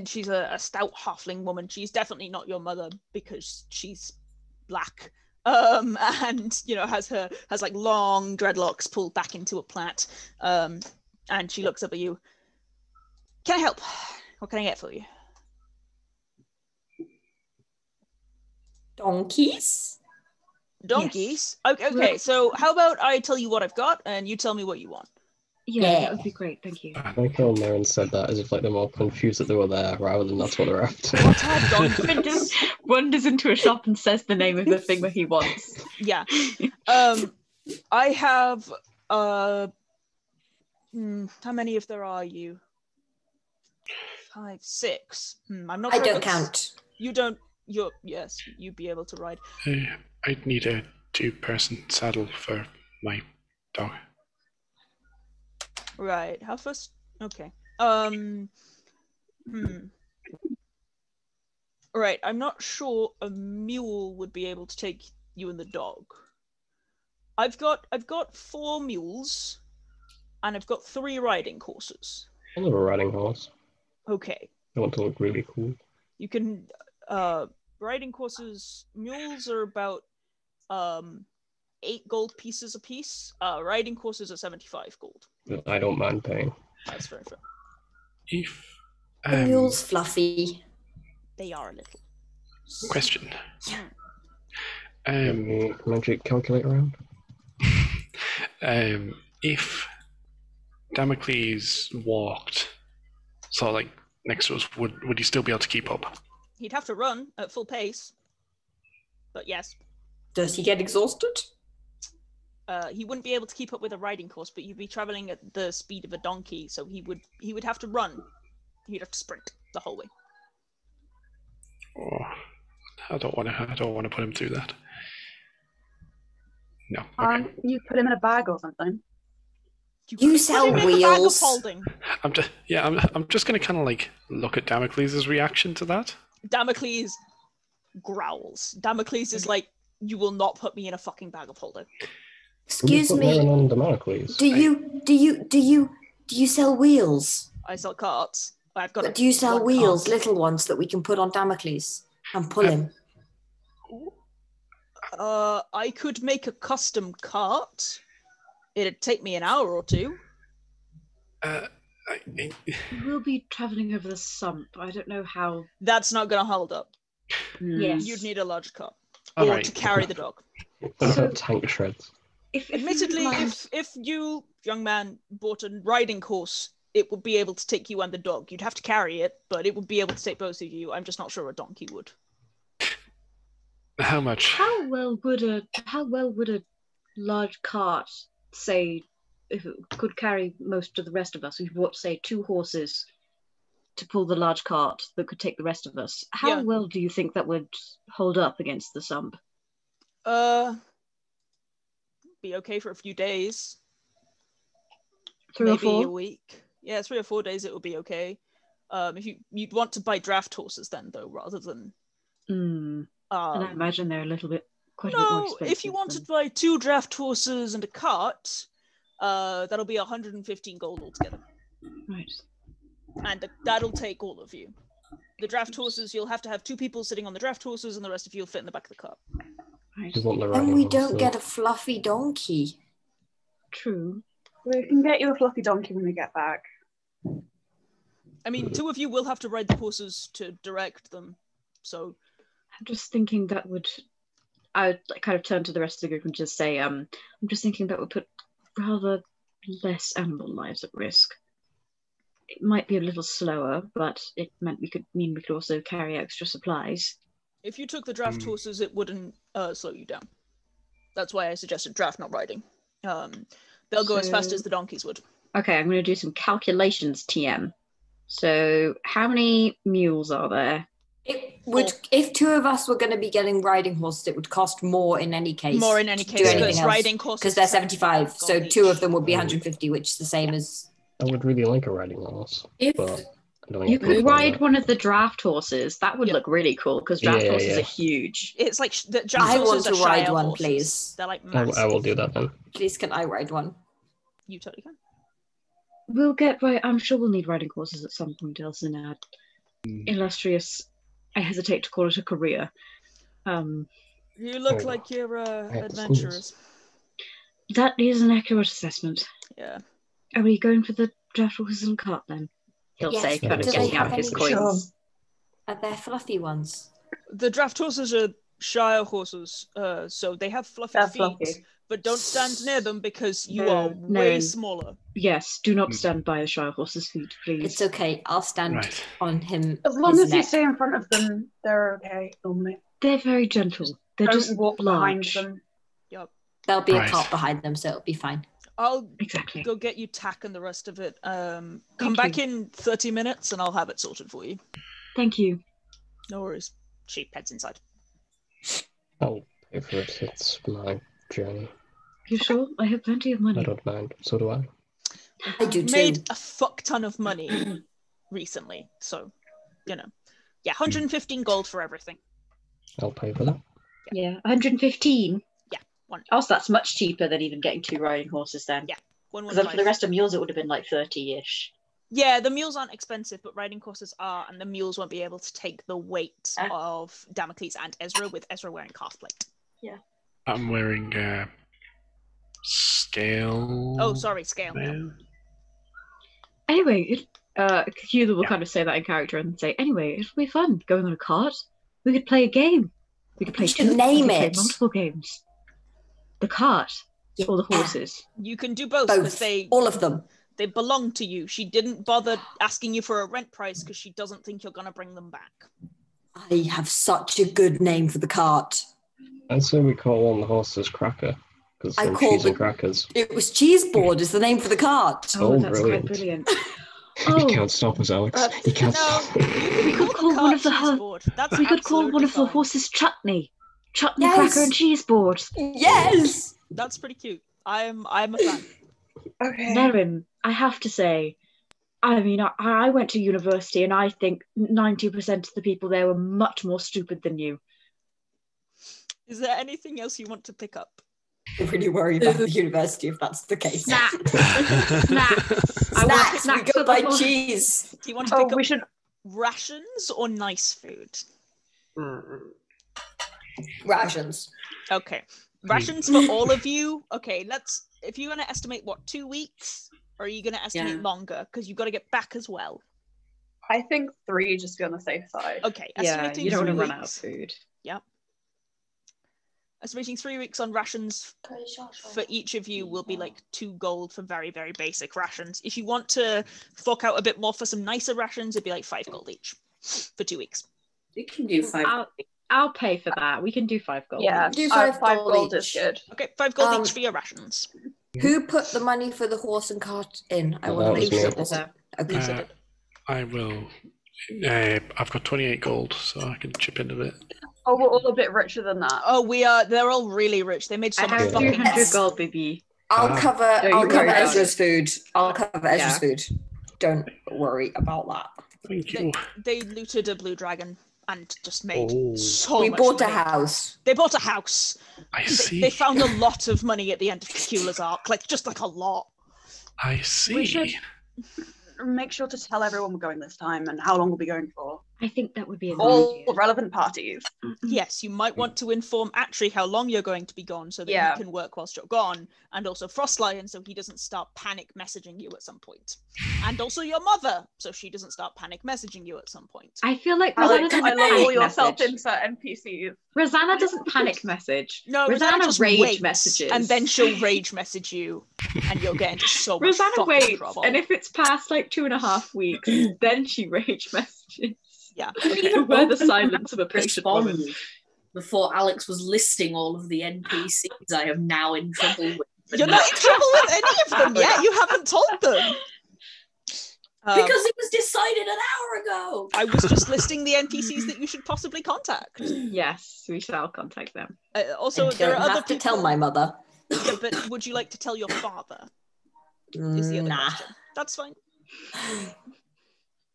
she's a stout halfling woman. She's definitely not your mother because she's black, and you know has like long dreadlocks pulled back into a plait, and she looks up at you. Can I help? What can I get for you? Donkeys? Donkeys? Okay, so how about I tell you what I've got and you tell me what you want? Yeah, that would be great. Thank you. I like how Nerin said that as if like they're more confused that they were there rather than that's what they're after. What are donkeys? Wanders into a shop and says the name of the thing that he wants. Yeah. I have how many of there are you? 5, 6. I'm not I sure if don't it's- count. You don't Yes, you'd be able to ride. I'd need a 2-person saddle for my dog. Right. How fast? Okay. Right. I'm not sure a mule would be able to take you and the dog. I've got 4 mules, and I've got 3 riding horses. I love a riding horse. Okay. I want to look really cool. You can riding horses. Mules are about 8 gold pieces a piece. Riding horses are 75 gold. I don't mind paying. That's very fair. If The mule's fluffy. They are a little. question. Magic calculator around. If Damocles walked, so like next to us, would he still be able to keep up? He'd have to run at full pace. But yes. Does he get exhausted? He wouldn't be able to keep up with a riding horse, but you'd be traveling at the speed of a donkey, so he would have to run. He'd have to sprint the whole way. Oh, I don't want to put him through that. No. Okay. You put him in a bag or something. You sell Put him in the bag of wheels. holding. I'm just gonna kind of like look at Damocles' reaction to that. Damocles growls. Damocles is like, you will not put me in a fucking bag of holding. Excuse me. On Damocles. Do you sell wheels? I sell carts. I've got. But do you sell one wheels, cart. little ones that we can put on Damocles and pull him? I could make a custom cart. It'd take me an hour or 2. We'll be traveling over the sump. I don't know how. That's not going to hold up. Yes. You'd need a large cart. All Or right. to carry the dog. What about tank shreds? Admittedly, if you, young man, bought a riding horse, it would be able to take you and the dog. You'd have to carry it, but it would be able to take both of you. I'm just not sure a donkey would. How much? How well would a large cart, say, if it could carry most of the rest of us? We've bought, say, 2 horses to pull the large cart that could take the rest of us. How well do you think that would hold up against the sump? Be okay for a few days. 3 or Maybe 4? a week. Yeah, 3 or 4 days it will be okay. If you'd want to buy draft horses then though, rather than And I imagine they're quite a bit more no, expensive. if you wanted to buy 2 draft horses and a cart, that'll be 115 gold altogether. Right. And that'll take all of you. The draft horses, you'll have to have 2 people sitting on the draft horses, and the rest of you will fit in the back of the cart. Right. You want the And riding we horse, don't so- get a fluffy donkey. True. We can get you a fluffy donkey when we get back. I mean, 2 of you will have to ride the horses to direct them. So I'm just thinking that would. I would kind of turn to the rest of the group and just say, I'm just thinking that would put rather less animal lives at risk. It might be a little slower, but it meant we could also carry extra supplies. if you took the draft horses, it wouldn't slow you down. That's why I suggested draft, not riding. They'll go as fast as the donkeys would. Okay, I'm going to do some calculations, TM. So, how many mules are there? It would, if 2 of us were going to be getting riding horses, it would cost more in any case. More in any to case, do anything because else, riding horses because they're are 75. So gold 2 each. of them would be 150, which is the same as. I would really like a riding horse, If but I don't think You I can could afford ride that. one of the draft horses. That would Yeah. look really cool because draft Yeah, horses yeah. are huge. It's like the draft I horses want are to ride Shire one, horses. please. They're like I massive. will do that then. Please, can I ride one? You totally can. We'll get right. I'm sure we'll need riding horses at some point else in our illustrious. I hesitate to call it a career. You look Oh, like you're have to adventurers. That is an accurate assessment. Yeah. Are we going for the draft horses and cart then? He'll Yes, say, but kind of do they getting out have his any- coins. Are there fluffy ones? The draft horses are Shire horses, so they have fluffy They're feet, fluffy. but don't stand near them because you No, are no. way smaller. Yes, do not stand by a Shire horse's feet, please. It's okay. I'll stand Right. on him. As long his as you neck. stay in front of them, they're okay normally. They're very gentle. They're Don't just walk behind large. them. There'll be Right. a cart behind them, so it'll be fine. I'll Exactly. go get you tack and the rest of it. Come Thank back you. in 30 minutes and I'll have it sorted for you. Thank you. No worries. she heads inside. I'll pay for it. It's my journey. You sure? I have plenty of money. I don't mind. So do I. I do too. Made a fuck ton of money recently, so yeah, 115 gold for everything. I'll pay for that. Yeah, 115. Yeah, one. Also, that's much cheaper than even getting 2 riding horses then. Yeah, Because then for the rest of mules, it would have been like 30-ish. Yeah, the mules aren't expensive, but riding horses are, and the mules won't be able to take the weight of Damocles and Ezra, with Ezra wearing calf plate. Yeah. I'm wearing scale. Oh, sorry, scale. mail. Anyway, Cacula will kind of say that in character and say, anyway, it'll be fun going on a cart. We could play a game. We could play should name it. multiple games. The cart. Yeah. Or the horses. You can do both, because Both. All of them. they belong to you. She didn't bother asking you for a rent price because she doesn't think you're going to bring them back. I have such a good name for the cart. I'd say we call one of the horses Cracker, because I some called cheese and it- crackers. It was Cheese Board is the name for the cart. Oh, that's brilliant. quite brilliant. You can't stop us, Alex. You can't No, stop. we could call one of the That's We could call one of the absolutely fine. horses Chutney. Chutney, Yes. Cracker, and Cheese Board. Yes! That's pretty cute. I'm a fan. Okay. Nerin, I have to say, I mean, I went to university and I think 90% of the people there were much more stupid than you. Is there anything else you want to pick up? I'm really worried about the university if that's the case. Snacks. Snacks. I want Snacks, snacks we go for the buy horse- cheese. Do you want to Oh, pick up we should. rations or nice food? Rations. Okay. Rations for all of you. Okay, if you're going to estimate, 2 weeks? Or are you going to estimate Yeah. longer? Because you've got to get back as well. I think 3 just to be on the safe side. Okay, Yeah, estimating you don't want 3 to run out of weeks. food. Estimating 3 weeks on rations for each of you will be like 2 gold for very, very basic rations. If you want to fork out a bit more for some nicer rations, it'd be like 5 gold each for 2 weeks. You can do 5. I'll pay for that. We can do 5 gold. Yeah, Do 5 5 gold, gold is each. good. Okay, 5 gold each Um, for your rations. Who put the money for the horse and cart in? I Well, want that to make was sure. me. Okay. Uh, I will. I've got 28 gold, so I can chip in a bit. Oh, we're all a bit richer than that. Oh, they're all really rich. They made so I much have fucking 200 Yes. gold, baby. I'll Ah. cover. Don't I'll you cover worry about Ezra's food. I'll cover Ezra's Yeah. food. Don't worry about that. Thank you. They looted a blue dragon and just made Oh. so We much bought a money. house. They bought a house. I They, see. they found a lot of money at the end of Cacula's arc, like a lot. I see. We should make sure to tell everyone we're going this time and how long we'll be going for. I think that would be a good All idea. relevant parties. Yes, you might want to inform Atri how long you're going to be gone so that Yeah. he can work whilst you're gone, and also Frostlion so he doesn't start panic messaging you at some point. And also your mother so she doesn't start panic messaging you at some point. I feel like I Rosanna love doesn't all panic your message. self-insert NPCs. Rosanna doesn't panic message. No, Rosanna just rage waits, messages. and then she'll rage message you, and you'll get into so much Rosanna fucking waits, trouble. and if it's past like 2.5 weeks, then she rage messages. Yeah. To wear the silence of a patient woman. Respond before Alex was listing all of the NPCs I am now in trouble with. You're not in trouble with any of them yet. You haven't told them. Because it was decided an hour ago. I was just listing the NPCs that you should possibly contact. Yes, we shall contact them. Also, I there don't are other have to people. tell my mother. Yeah, but would you like to tell your father? Is the other Nah. question. That's fine.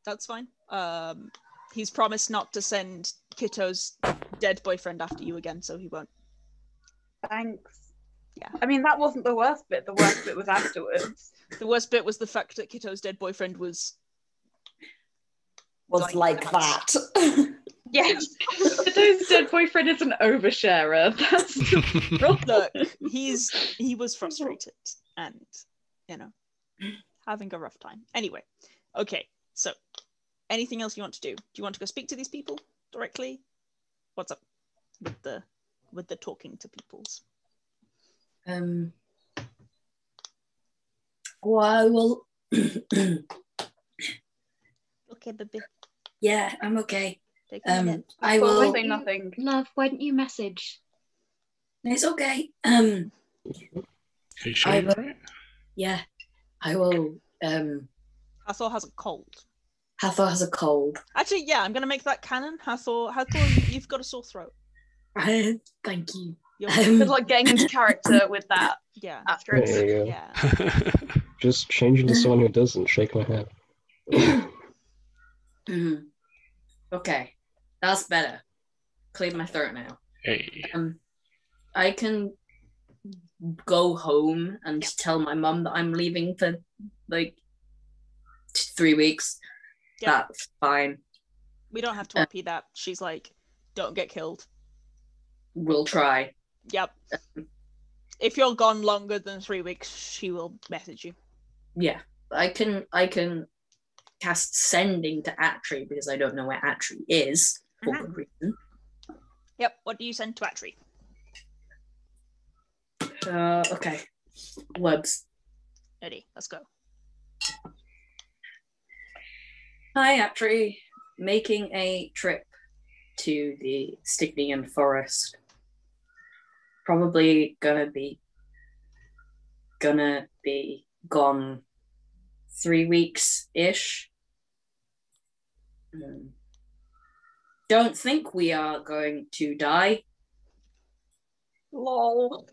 That's fine. He's promised not to send Kitto's dead boyfriend after you again, so he won't. Thanks. Yeah. I mean, that wasn't the worst bit. The worst bit was afterwards. The worst bit was the fact that Kitto's dead boyfriend was. Like that. Yes. Kitto's dead boyfriend is an oversharer. That's Look, he was frustrated and, having a rough time. Anyway, okay, so anything else you want to do? Do you want to go speak to these people directly? What's up with the talking to peoples? Well, I will. Okay, baby. Yeah, I'm okay. Take a minute. I Well, will. say nothing. love. Why don't you message? It's okay. Are you sure I you're will- right? Yeah, I will. Hathor has a cold. Hathor has a cold. Actually, yeah, I'm gonna make that canon. Hathor, you've got a sore throat. Thank you. It's like getting into character with that. Yeah. Astrid. There you go. Yeah. Just change into someone who doesn't. Shake my head. Okay, that's better. Cleared my throat now. Hey. I can go home and tell my mum that I'm leaving for like 3 weeks. Yeah. That's fine. We don't have to repeat that. She's like, don't get killed. We'll try. Yep. If you're gone longer than 3 weeks, she will message you. Yeah, I can cast sending to Atri because I don't know where Atri is for good reason. Yep. What do you send to Atri? Okay. Words. Ready. Let's go. Hi, Atri. Making a trip to the Stygian Forest. Probably gonna be gone 3 weeks-ish. Don't think we are going to die. Lol.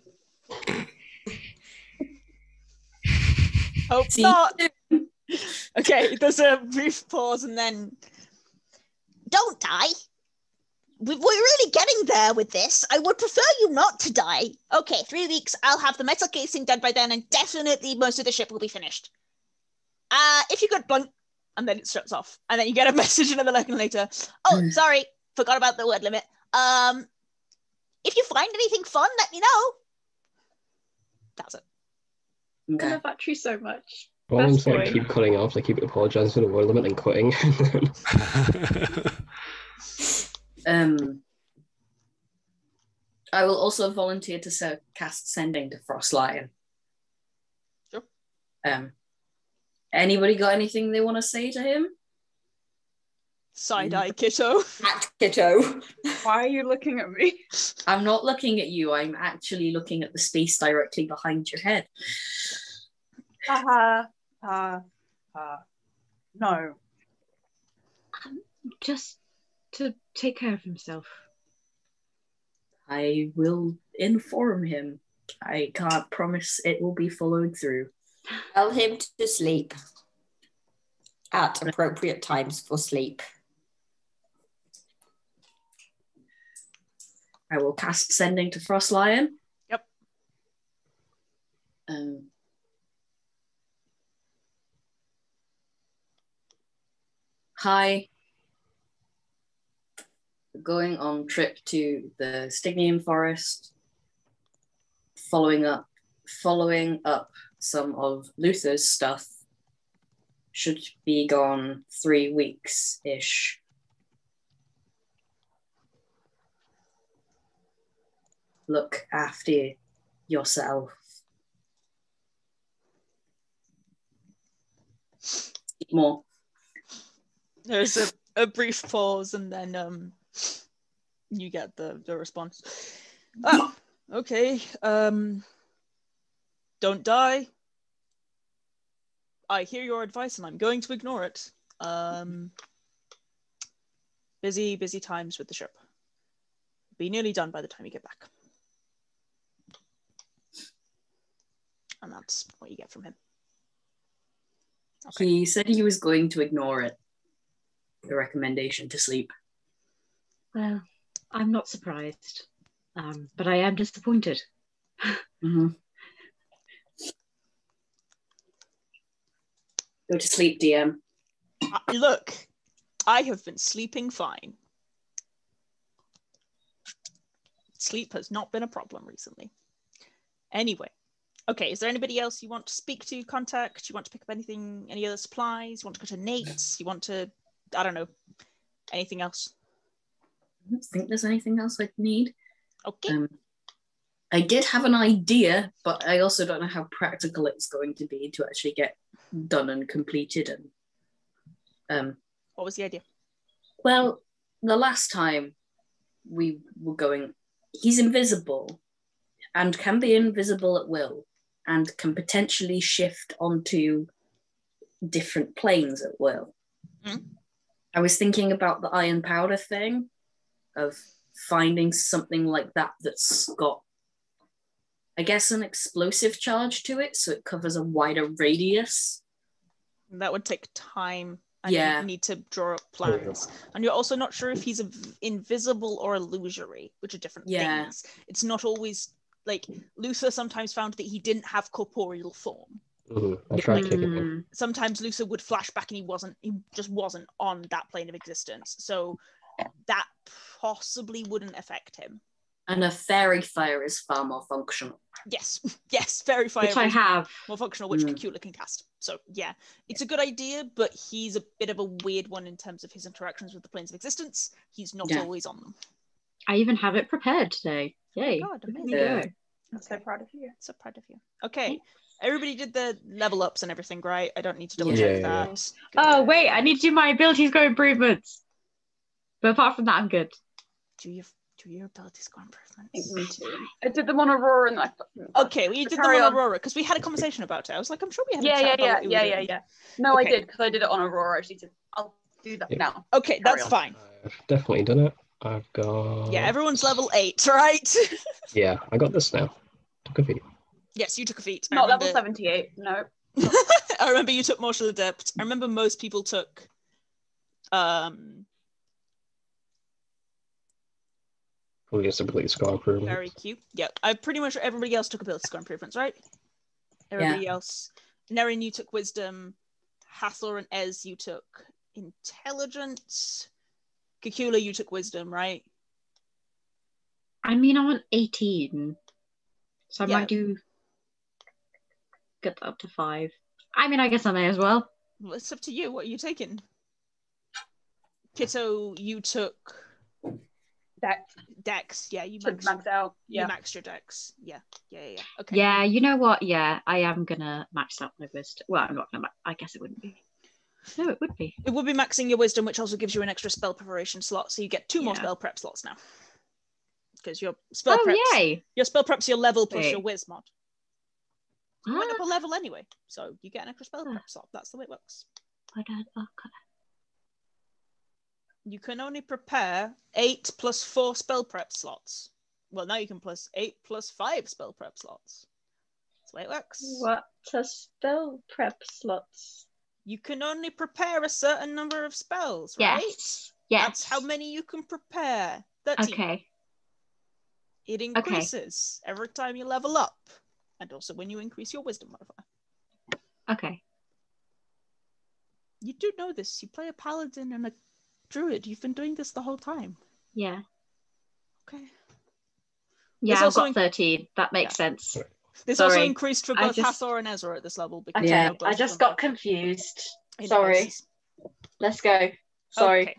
Hope See not. you soon. Okay, there's a brief pause and then... Don't die. We're really getting there with this. I would prefer you not to die. Okay, 3 weeks. I'll have the metal casing done by then and definitely most of the ship will be finished. If you could blunt... And then it shuts off. And then you get a message another second later. Oh, sorry. Forgot about the word limit. If you find anything fun, let me know. That's it. I Okay. love Atri so much. While I'm Best like boy. keep cutting off, I keep apologizing for the word limit and quitting. I will also volunteer to cast sending to Frost Lion. Sure. Anybody got anything they want to say to him? Side-eye Kitto. At Kitto. Why are you looking at me? I'm not looking at you. I'm actually looking at the space directly behind your head. No. Just to take care of himself. I will inform him. I can't promise it will be followed through. Tell him to sleep at appropriate times for sleep. I will cast sending to Frost Lion. Yep. Hi. Going on trip to the Stygian Forest. Following up some of Luther's stuff. Should be gone 3 weeks-ish. Look after yourself. More. There's a brief pause and then you get the response. Oh, okay. Don't die. I hear your advice and I'm going to ignore it. Busy times with the ship. Be nearly done by the time you get back. And that's what you get from him. Okay. He said he was going to ignore it. The recommendation to sleep. Well, I'm not surprised, but I am disappointed. Mm-hmm. Go to sleep, DM. Look, I have been sleeping fine. Sleep has not been a problem recently. Anyway, okay, is there anybody else you want to speak to, contact? You want to pick up anything, any other supplies? You want to go to Nate's? You want to, I don't know, anything else? I don't think there's anything else I'd need. Okay. I did have an idea, but I also don't know how practical it's going to be to actually get done and completed. And what was the idea? well, the last time we were going, he's invisible and can be invisible at will and can potentially shift onto different planes at will. I was thinking about the iron powder thing, of finding something like that that's got, I guess, an explosive charge to it, so it covers a wider radius. That would take time. And Yeah. you need to draw up plans. And you're also not sure if he's invisible or illusory, which are different things. It's not always, like, Luther sometimes found that he didn't have corporeal form. I tried kicking him. Sometimes Luther would flash back and he just wasn't on that plane of existence. So that possibly wouldn't affect him. And a fairy fire is far more functional. Yes, fairy fire Which I is have. more functional, which Cacula can cast. So yeah, it's a good idea, but he's a bit of a weird one in terms of his interactions with the planes of existence. He's not always on them. I even have it prepared today. Yay. Oh God, amazing. Yeah. I'm so proud of you. So proud of you. Okay, everybody did the level ups and everything, right? I don't need to double check Yeah. that. Oh, wait, I need to do my abilities go improvements. But apart from that, I'm good. Do your abilities go improvements? Me too. I did them on Aurora and I Okay, well, you did them Carry on on. Aurora because we had a conversation about it. I was like, I'm sure we had a chat about what you were doing. yeah. No, Okay. I did because I did it on Aurora. I'll do that now. Okay, that's on. fine. I've definitely done it. I've got... Yeah, everyone's level 8, right? Yeah, I got this now. Took a feat. Yes, you took a feat. I Not remember- level 78. No. I remember you took Martial Adept. I remember most people took Previous ability score improvement. very cute. Yeah, pretty much everybody else took ability score improvements, right? Everybody else. Nerin, you took Wisdom. Hathor and Ez, you took Intelligence. Cacula, you took Wisdom, right? I mean, I'm on 18. So I Yeah. might get that up to 5. I mean, I guess I may as well. Well, it's up to you. What are you taking? Kitto, you took Dex. Yeah, you Should maxed, max out. you Yeah. maxed your Dex. Yeah. Okay. Yeah, you know what? Yeah, I am going to max out my wisdom. Well, I'm not going to I guess it wouldn't be. No, it would be. It would be maxing your Wisdom, which also gives you an extra spell preparation slot, so you get 2 more Yeah. spell prep slots now. Because your spell Oh, prep's yay! your spell prep's your level plus Wait. your Wiz mod. You went up a Ah, level anyway, so you get an extra spell prep slot. That's the way it works. okay. You can only prepare 8 plus 4 spell prep slots. Well, now you can plus 8 plus 5 spell prep slots. That's the way it works. What are spell prep slots? You can only prepare a certain number of spells, right? Yes. That's how many you can prepare. 13. Okay. It increases every time you level up, and also when you increase your Wisdom modifier. Okay. You do know this. You play a paladin and a druid. You've been doing this the whole time. Yeah. Okay. Yeah, There's I've also got 13. That makes sense. This also Sorry. increased for I both just- Hathor and Ezra at this level. Because Okay, now both I of just them got confused. are in Sorry. places. Let's go. Sorry. Okay.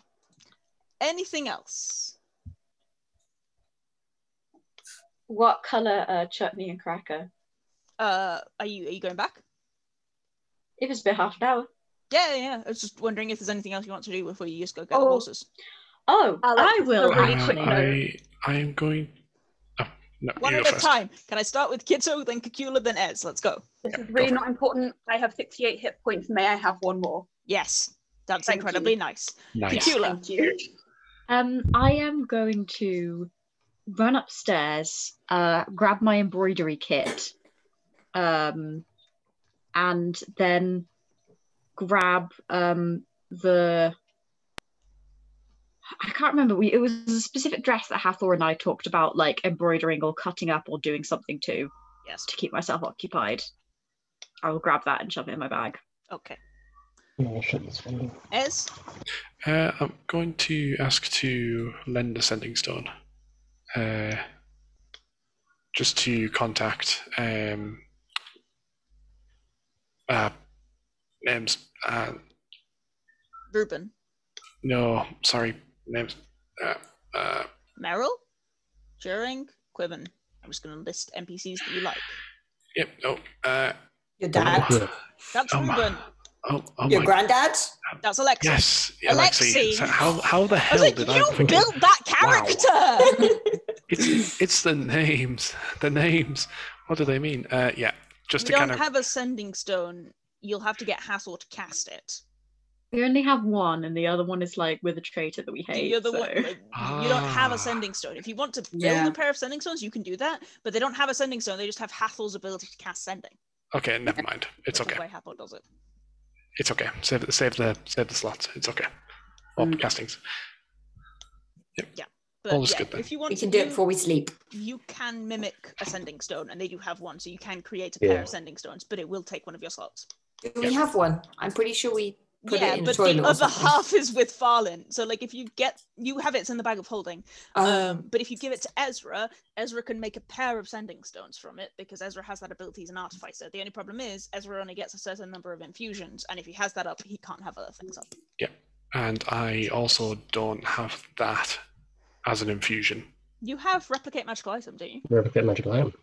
Anything else? What colour chutney and cracker? Are you going back? If it's been half an hour. Yeah. I was just wondering if there's anything else you want to do before you just go get the Oh. horses. Oh, Alex, I will a really quick actually. I am going. Oh, no, One you at go a first. time. Can I start with Kitto, then Cacula, then Ez? Let's go. This Yeah, is go really for not important. I have 68 hit points. May I have one more? Yes, that's Thank incredibly you. nice. Nice. Cacula. Thank you. I am going to run upstairs, grab my embroidery kit, and then grab the. I can't remember. It was a specific dress that Hathor and I talked about, like embroidering or cutting up or doing something to Yes. keep myself occupied. I will grab that and shove it in my bag. Okay. I'll shut this one. Ez? I'm going to ask to lend a sending stone. Just to contact names. Ruben? No, sorry, names. Meryl? Turing? Quibbin? I'm just going to list NPCs that you like. Yep. No. Your dad? Yeah. That's Oh my- Ruben. Oh Your my. granddad? That's Alexi. Yes, Alexi. Alexi. So how the I hell was like, did you I forget? built that character! It's the names. The names. What do they mean? Yeah, just You to don't kind of. have a sending stone. You'll have to get Hathor to cast it. We only have one, and the other one is like with a traitor that we hate. The other so. one, like, you don't have a sending stone. If you want to build Yeah. a pair of sending stones, you can do that. But they don't have a sending stone. They just have Hathor's ability to cast sending. Okay, never mind. It's That's okay. the way Hathor does it. It's okay. Save the slots. It's okay. Oh, castings. Yep. But All is good then. if you want, We can do it before we sleep. You can mimic a sending stone, and they do have one, so you can create a pair of sending stones. But it will take one of your slots. We have one. I'm pretty sure we put it in but the toilet the or other something. half is with Farlin. So like if you have it's in the bag of holding. But if you give it to Ezra can make a pair of sending stones from it because Ezra has that ability as an artificer. The only problem is Ezra only gets a certain number of infusions, and if he has that up, he can't have other things up. Yeah. And I also don't have that as an infusion. You have replicate magical item, don't you? Replicate magical item.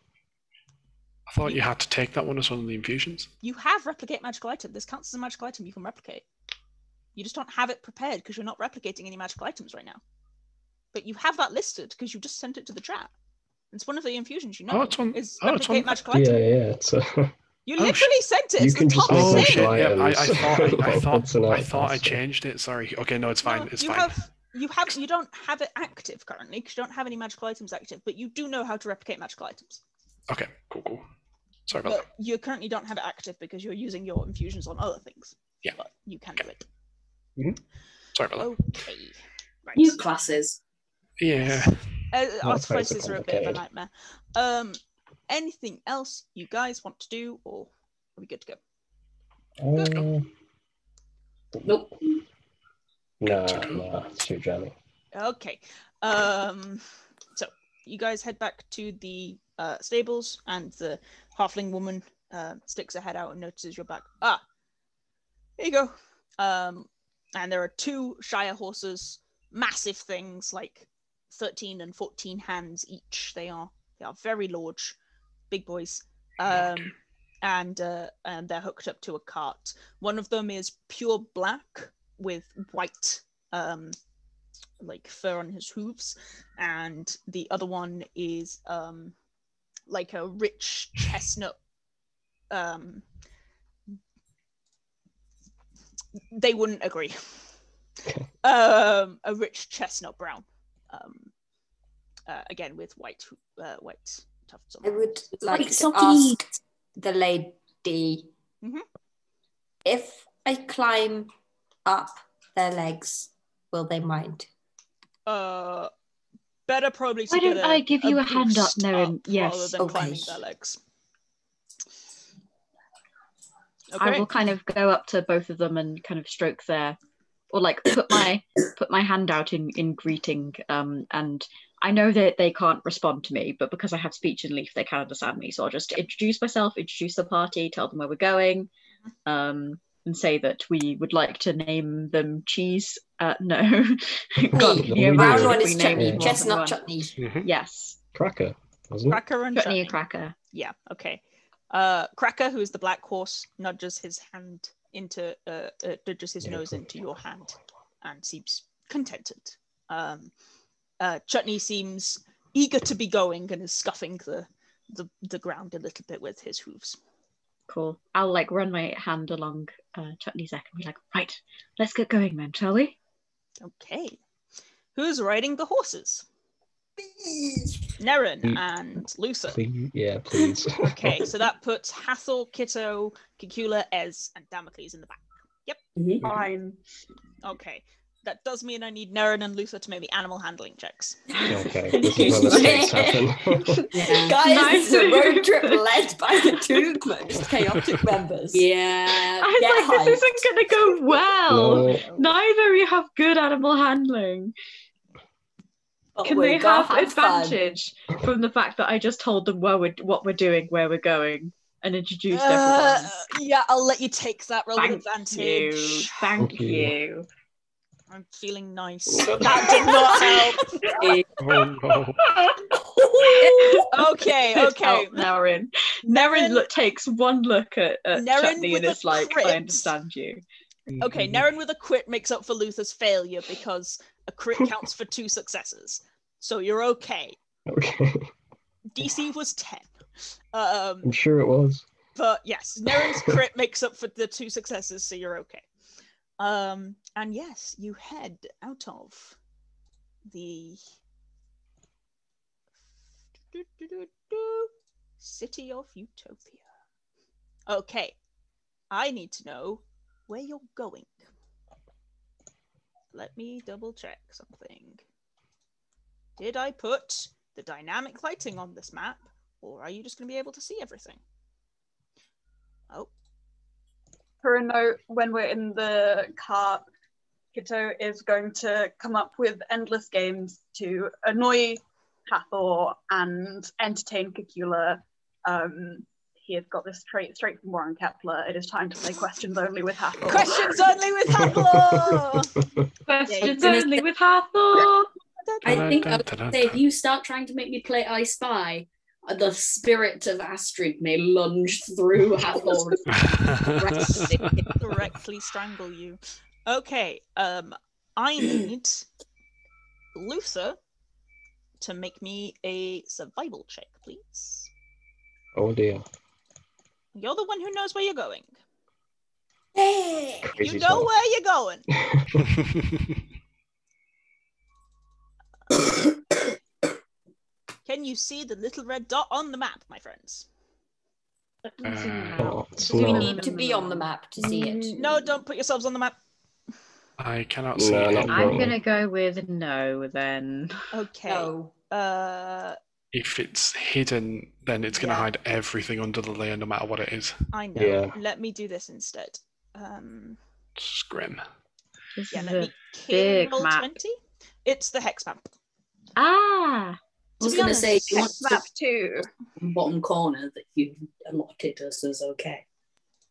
I thought you had to take that one as one of the infusions. You have replicate magical item. This counts as a magical item you can replicate. You just don't have it prepared because you're not replicating any magical items right now. But you have that listed because you just sent it to the chat. It's one of the infusions you know. Oh, it's one. Is Oh, it's replicate one. magical item. Yeah. It's You literally sent it. You It's can the just top make Oh thing. shit! magical Yeah, I items. thought I changed it. Sorry. Okay, no, it's fine. No, It's you fine. you don't have it active currently because you don't have any magical items active, but you do know how to replicate magical items. Okay, cool. Sorry about But you currently don't have it active because you're using your infusions on other things. Yeah. But you can do it. that. Sorry about Okay. Right. New classes. that. Yeah. Artificers are a bit of a complicated. nightmare. Anything else you guys want to do, or are we good to go? Nope. Nah, it's too jammy. Okay. So you guys head back to the stables, and the halfling woman sticks her head out and notices you're back. Here you go. And there are 2 Shire horses, massive things, like 13 and 14 hands each. They are very large, big boys. And they're hooked up to a cart. One of them is pure black with white like fur on his hooves, and the other one is like a rich chestnut. They wouldn't agree. A rich chestnut brown, again with white tufts on I them. would like to Socky. ask the lady Mhm. if I climb up their legs, will they mind? Better probably to Why don't get I give you a hand up, boost Nerin? Yes. rather than Okay. climbing their legs. I will kind of go up to both of them and kind of stroke their, or like put my hand out in greeting. And I know that they can't respond to me, but because I have speech and leaf, they can understand me. So I'll just introduce myself, introduce the party, tell them where we're going, and say that we would like to name them cheese. No, God, can you Brown imagine one if we is named chutney, more than chestnut one? chutney. Mhm. Yes, Cracker, wasn't it? Cracker and chutney chutney. and cracker. Yeah, okay. Cracker, who is the black horse, nudges his hand into nudges his nose into your hand and seems contented. Chutney seems eager to be going and is scuffing the ground a little bit with his hooves. Cool. I'll like run my hand along Chutney's neck and be like, right, let's get going then, shall we? Okay. Who's riding the horses? Nerin and Luther. Please. Okay, so that puts Hathor, Kitto, Cacula, Ez, and Damocles in the back. Yep. Fine. Okay. That does mean I need Nerin and Luther to make the animal handling checks. Okay, this is when mistakes happen. Guys, this is a road trip led by the 2 most chaotic members. Yeah. I Get was like, this isn't going to go well. No. Neither of you have good animal handling. But Can we're they gonna have fun. advantage from the fact that I just told them what we're doing, where we're going, and introduced everyone? Yeah, I'll let you take that roll with Thank you. advantage. Thank you. I'm feeling nice. That did not help. Oh no. Okay. Nerin. Nerin Takes one look at Nerin Chutney with and a is like, crit. I understand you. Okay, Nerin with a crit makes up for Luther's failure because a crit counts for 2 successes. So you're okay. Okay, DC was 10. I'm sure it was. But yes, Nerin's crit makes up for the 2 successes, so you're okay. And yes, you head out of the city of Utopia. Okay, I need to know where you're going. Let me double check something. Did I put the dynamic lighting on this map, or are you just going to be able to see everything? Oh. For a note, when we're in the car, Kitto is going to come up with endless games to annoy Hathor and entertain Cacula. He has got this trait straight from Warren Kepler. It is time to play questions only with Hathor. Questions only with Hathor! Questions only with Hathor. I think I would say if you start trying to make me play I Spy, the spirit of Astrid may lunge through Hathor and directly strangle you. Okay, I need Luther to make me a survival check, please. Oh dear. You're the one who knows where you're going. Hey! Crazy You know talk. where you're going. Can you see the little red dot on the map, my friends? Oh, it's Do we not. need to be on the map to see it? No, don't put yourselves on the map. I cannot see No, it. not I'm currently. gonna go with no then. Okay. No. If it's hidden, then it's going to Yeah. hide everything under the layer, no matter what it is. I know. Yeah. Let me do this instead. It's grim. This Yeah, is let a me big roll map. 20. It's the hex map. Ah! I was be going to honest, say, you want Next map too. the bottom corner that you allotted us as okay.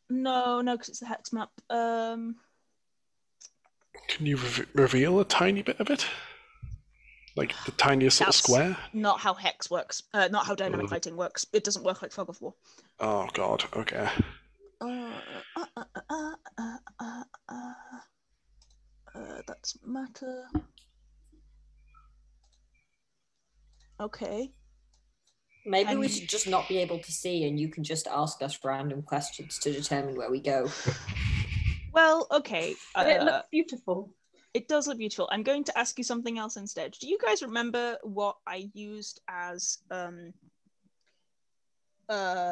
No, because it's the hex map. Can you reveal a tiny bit of it? Like the tiniest little That's square? not how hex works. Not how dynamic lighting works. It doesn't work like fog of war. Oh god, okay. That's matter. Okay. Maybe we And- should just not be able to see and you can just ask us random questions to determine where we go. Well, okay. It looks beautiful. It does look beautiful. I'm going to ask you something else instead. Do you guys remember what I used as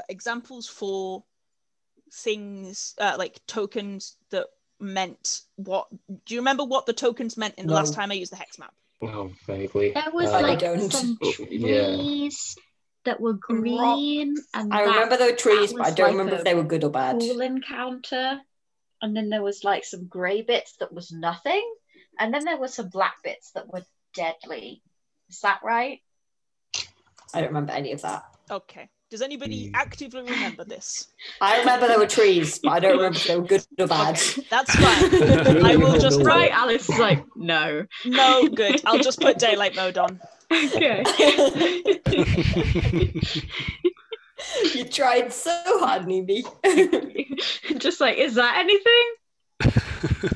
examples for things like tokens that meant what? Do you remember what the tokens meant in the last No. time I used the hex map? Oh, vaguely. There was I like don't. some Yeah. trees that were green, and I remember that there were trees, but I was don't like remember a if they were good or bad. cool encounter. And then there was like some grey bits that was nothing, and then there were some black bits that were deadly. Is that right? I don't remember any of that. Okay. Does anybody actively remember this? I remember there were trees, but I don't remember if they were good or bad. Okay, that's fine. I will just Right, Alice is like, no. No, good. I'll just put daylight mode on. Okay. You tried so hard, Niimi. Just like, is that anything?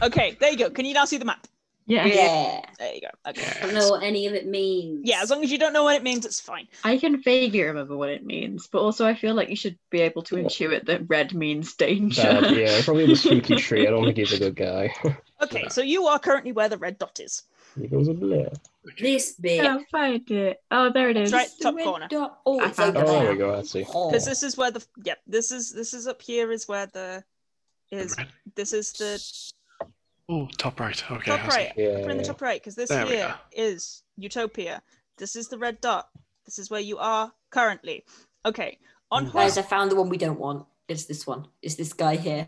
Okay, there you go. Can you now see the map? Yeah. Yeah. There you go. Okay. I don't know what any of it means. Yeah, as long as you don't know what it means, it's fine. I can vaguely remember what it means, but also I feel like you should be able to intuit that red means danger. Bad, yeah, probably the spooky tree. I don't think he's a good guy. Okay, so you are currently where the red dot is. He goes over there. This bit. I'll find it. Oh, there it is. Right, The top red corner. dot. Oh, I it's found over Oh, there there. we go. I see. Oh. Because this is where the this is up here is where the is Red. this is the Oh, top right. Okay. top I see. right. Yeah, Put in the yeah. top right because this There we here go. is Utopia. This is the red dot. This is where you are currently. Okay. On Guys, horse. I found the one we don't want. It's this one. It's this guy here.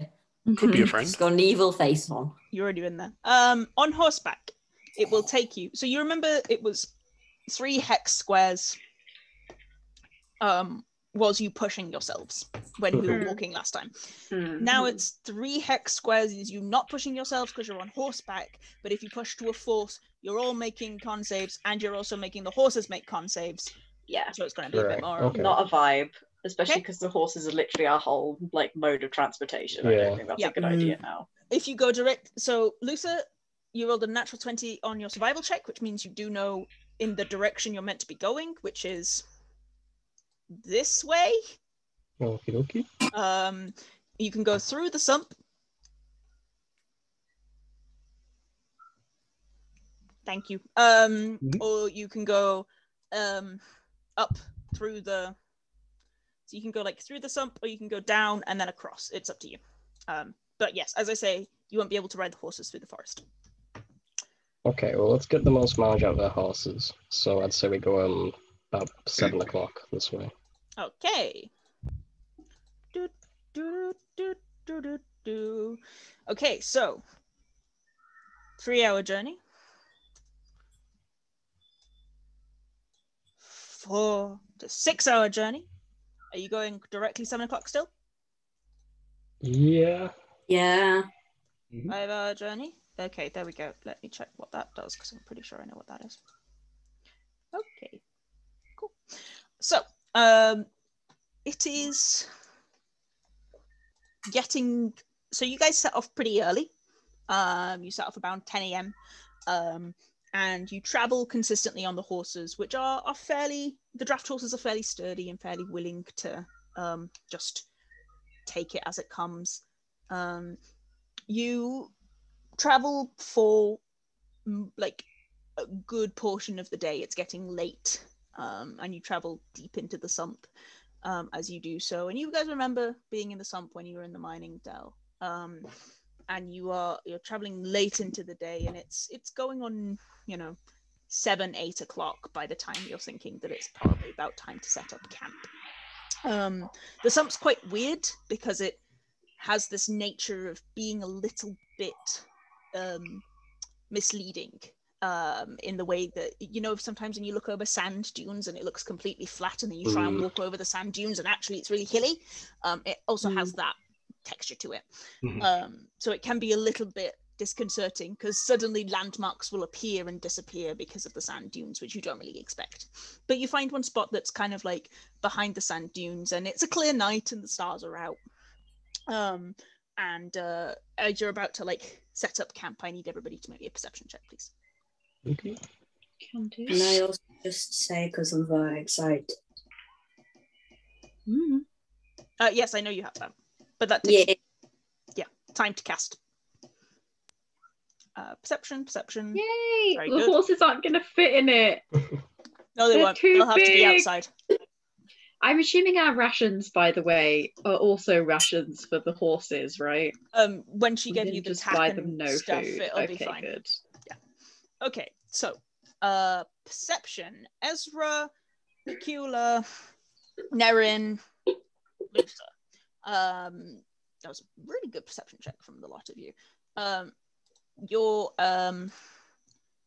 Could be a It's friend. got an evil face on. You're already in there. On horseback, it will take you. So you remember it was 3 hex squares. Was you pushing yourselves when we were walking last time? Now it's 3 hex squares is you not pushing yourselves because you're on horseback, but if you push to a 4th, you're all making con saves and you're also making the horses make con saves. Yeah, So it's going to be a bit Right, more. okay. not a vibe, especially Okay. because the horses are literally our whole like mode of transportation. I Yeah. don't think that's Yeah. a good idea now. If you go direct, so Luther, you rolled a natural 20 on your survival check, which means you do know in the direction you're meant to be going, which is this way. Okie dokie. You can go through the sump. Thank you. Or you can go up through the. So you can go like through the sump, or you can go down and then across. It's up to you. But yes, as I say, you won't be able to ride the horses through the forest. Okay, well, let's get the most mileage out of their horses. So I'd say we go about 7 o'clock this way. Okay. Do, do, do, do, do, do. Okay, so 3-hour journey. 4 to 6-hour journey. Are you going directly 7 o'clock still? Yeah. Yeah. 5-hour journey. Okay, there we go. Let me check what that does, because I'm pretty sure I know what that is. Okay, cool. So, it is getting... So you guys set off pretty early. You set off about 10 a.m. And you travel consistently on the horses, which are fairly... The draft horses are fairly sturdy and fairly willing to just take it as it comes. You travel for like a good portion of the day. It's getting late, and you travel deep into the sump as you do so. And you guys remember being in the sump when you were in the mining dell. And you're traveling late into the day, and it's going on, 7-8 o'clock by the time you're thinking that it's probably about time to set up camp. The sump's quite weird because it has this nature of being a little bit misleading in the way that, sometimes when you look over sand dunes and it looks completely flat, and then you try and walk over the sand dunes and actually it's really hilly. It also has that texture to it. So it can be a little bit disconcerting because suddenly landmarks will appear and disappear because of the sand dunes, which you don't really expect. But you find one spot that's kind of like behind the sand dunes, and it's a clear night and the stars are out. And as you're about to set up camp, I need everybody to make me a perception check, please. Okay. Can do. Can I also just say, because I'm very excited? Yes, I know you have that, but that takes time to cast. Perception. Yay! Very The good. horses aren't going to fit in it. No, they They're won't. too They'll have to be big. outside. I'm assuming our rations, by the way, are also rations for the horses, right? When she We gave didn't you the just tack buy and them no stuff, food. it'll be Okay, fine. good. Yeah. Okay, so perception. Ezra, Cacula, Nerin, Ruth. That was a really good perception check from the lot of you. You're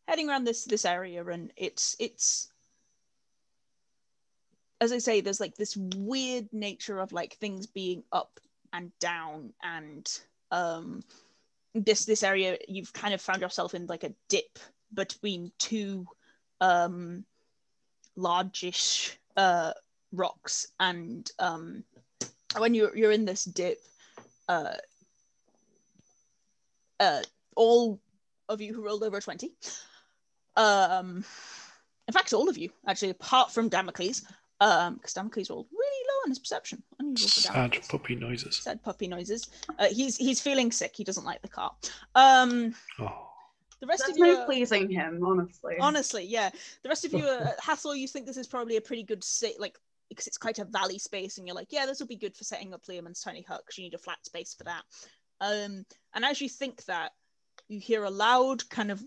heading around this area, and it's as I say, there's this weird nature of things being up and down, and this area, you've kind of found yourself in a dip between two largish rocks, and when you're in this dip, all of you who rolled over 20, in fact all of you actually, apart from Damocles, because Damocles rolled really low on his perception. Unusual for Damocles. Sad puppy noises. Sad puppy noises. He's feeling sick. He doesn't like the car. Oh. The rest There's of you no pleasing him, honestly. honestly, yeah. The rest of you are Hathor. You think this is probably a pretty good because it's quite a valley space, and you're like, yeah, this will be good for setting up Liam's tiny hut because you need a flat space for that. And as you think that, you hear a loud kind of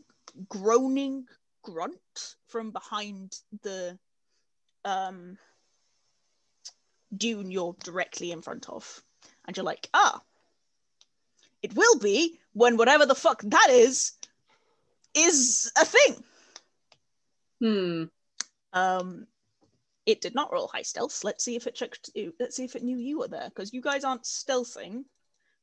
groaning grunt from behind the dune you're directly in front of, and you're like, it will be when whatever the fuck that is a thing. It did not roll high stealth. Let's see if it knew you were there, because you guys aren't stealthing.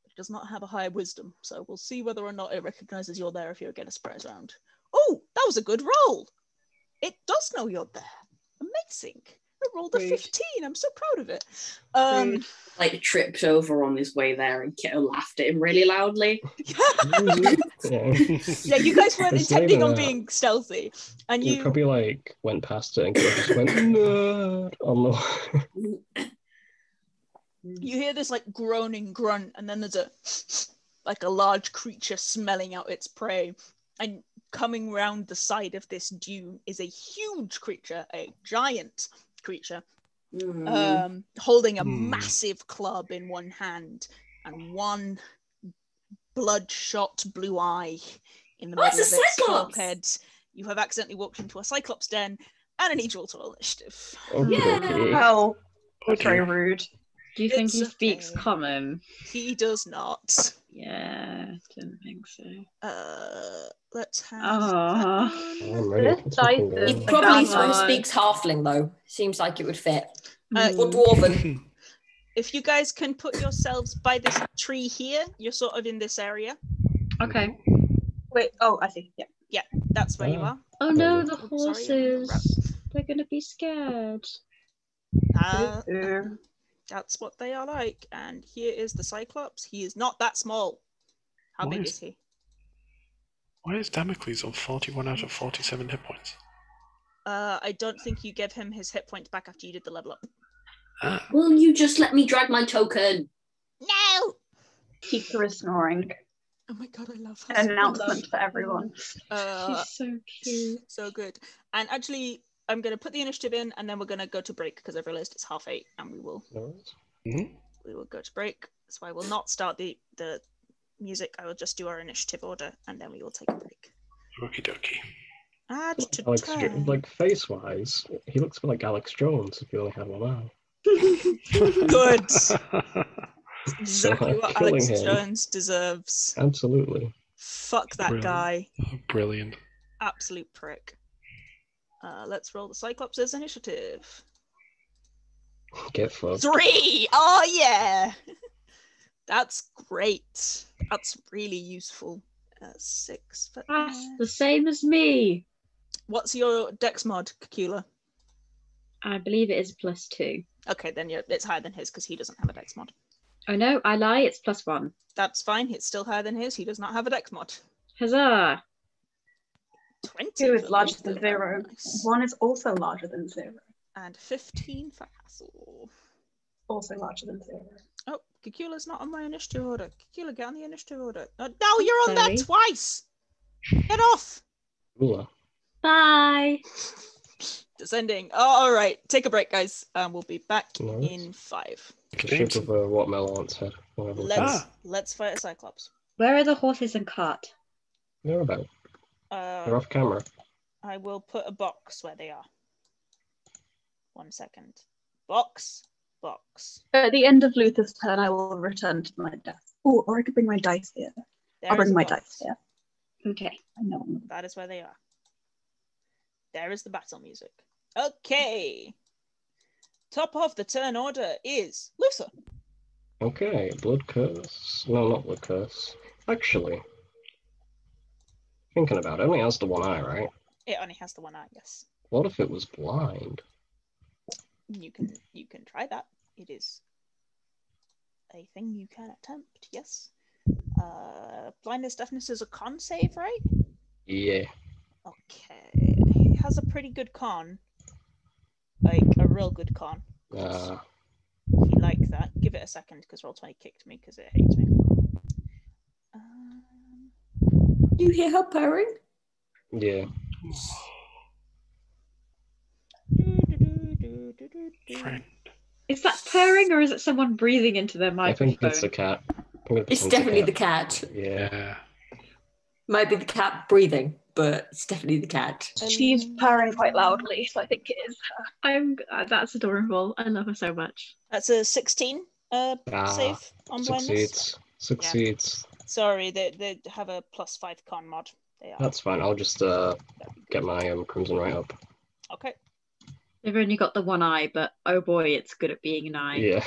It does not have a high wisdom, so we'll see whether or not it recognizes you're there if you're going to spread around. Oh, that was a good roll. It does know you're there. Amazing. It rolled a 15. I'm so proud of it. Tripped over on his way there, and Kitto laughed at him really loudly. Yeah, you guys weren't intending on being stealthy, and you probably went past it and just went nerd on the. You hear this groaning grunt, and then there's a large creature smelling out its prey, and coming round the side of this dune is a huge creature, a giant creature, holding a massive club in one hand and one bloodshot blue eye in the middle of its forehead. You have accidentally walked into a Cyclops den, and I need you all to roll initiative. Okay. Oh, that's dear. very rude. Do you think It's he speaks okay. common? He does not. Yeah, didn't think so. Let's have Aw. that one. I'm ready. This Let's dice fucking go. is He probably Come sort of on. speaks halfling though. Seems like it would fit. Uh, Or dwarven. If you guys can put yourselves by this tree here, you're sort of in this area. Okay. Wait, oh, I see. Yeah. That's where you Ah. are. Oh no, the Oh, sorry, horses. They're gonna be scared. That's what they are like. And here is the Cyclops. He is not that small. How Why big is- is he? Why is Damocles on 41 out of 47 hit points? I don't think you gave him his hit points back after you did the level up. Ah, Will you just let me drag my token? No! Kitto is snoring. Oh my god, I love her. An announcement for everyone. She's so cute. So good. And actually, I'm going to put the initiative in, and then we're going to go to break because I've realized it's 8:30, and we will go to break. So I will not start the music. I will just do our initiative order, and then we will take a break. okie dokie. Add to Alex, turn. like face-wise, he looks a bit like Alex Jones if he only had one eye. Good. Exactly So, what killing Alex him. Jones deserves. Absolutely. Fuck that Brilliant. guy. Brilliant. Absolute prick. Let's roll the Cyclops' initiative. Get fucked. 3! Oh yeah! That's great. That's really useful. 6 for That's the same as me. What's your dex mod, Cacula? I believe it is +2. Okay, then it's higher than his because he doesn't have a dex mod. Oh no, I lie, it's +1. That's fine. It's still higher than his. He does not have a dex mod. Huzzah! 20. 2 is for larger Luther, than 0. nice. 1 is also larger than 0. And 15 for Hathor. Also larger than 0. Oh, Cacula's not on my initiative order. Cacula, get on the initiative order. No, you're on Sorry. there twice. Get off. Cooler. Bye! Descending. Oh, all right. Take a break, guys. We'll be back No. in 5. The shape of a watermelon once head. Whatever. Let's fight a Cyclops. Where are the horses and cart? They're about. They're Uh, off camera. I will put a box where they are. 1 second. Box. At the end of Luther's turn, I will return to my desk. Oh, or I could bring my dice here. There I'll is bring a my box. dice here. Okay. I know. That is where they are. There is the battle music. Okay. Top of the turn order is Luther. Okay, blood curse. No, not blood curse. Actually, thinking about it, only has the one eye, right? It only has the one eye, yes. What if it was blind? You can try that. It is a thing you can attempt, yes. Blindness deafness is a con save, right? Yeah. Okay. He has a pretty good con. Like a real good con. He like that. Give it a second because Roll20 kicked me because it hates me. Do you hear her purring? Yeah. Friend. Is that purring or is it someone breathing into their I microphone? think it's a cat. It's definitely the cat. Yeah. Yeah. Might be the cat breathing, but it's definitely the cat. She's purring quite loudly, so I think it is her. That's adorable. I love her so much. That's a 16 save on blindness. Succeeds. Sorry, they have a +5 con mod. They are. That's fine. I'll just get my Crimson right up. Okay. They've only got the one eye, but oh boy, it's good at being an eye. Yeah.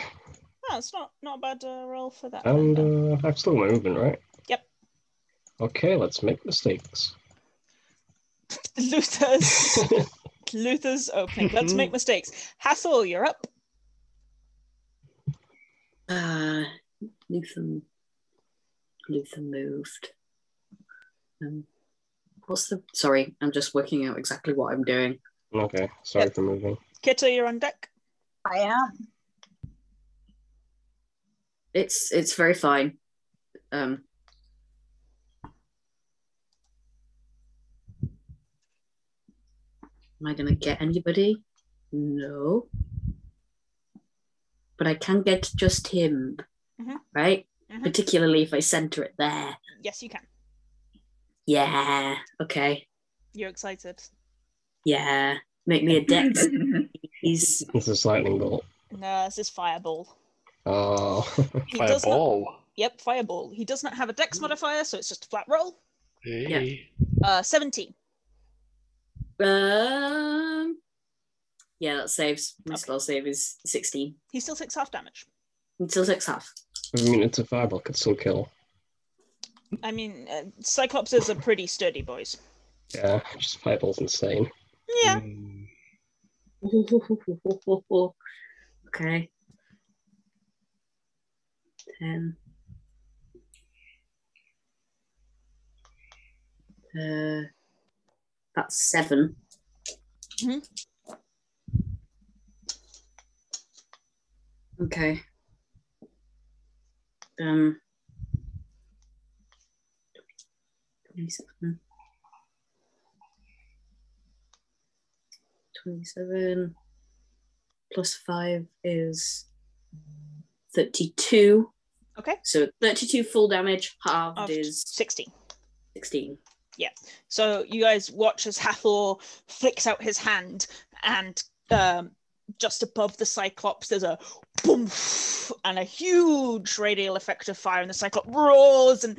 No, it's not a bad roll for that. And then. I've still movement, right? Yep. Okay, let's make mistakes. Luther's opening. Let's make mistakes. Hathor, you're up. Luther moved. Sorry, I'm just working out exactly what I'm doing. Okay, sorry for moving. Kitto, you're on deck. I am. It's very fine. Am I gonna get anybody? No. But I can get just him, right? Particularly if I center it there. Yes, you can. Yeah. Okay. You're excited. Yeah. Make me a dex. He's It's a lightning bolt. No, this is fireball. Oh. He does not. Fireball. Yep, fireball. He does not have a dex modifier, so it's just a flat roll. Hey. 17. Yeah, that saves. My spell save is 16. He still takes half damage. He still takes half. I mean, it's a fireball, could still kill. I mean, Cyclopses are pretty sturdy boys. Yeah, just fireball's insane. Yeah. Okay. 10. That's 7. Okay. 27. 27 plus 5 is 32. Okay. So 32 full damage, halved Of is 16. 16. Yeah. So you guys watch as Hathor flicks out his hand, and just above the Cyclops, there's a boom and a huge radial effect of fire, and the Cyclops roars and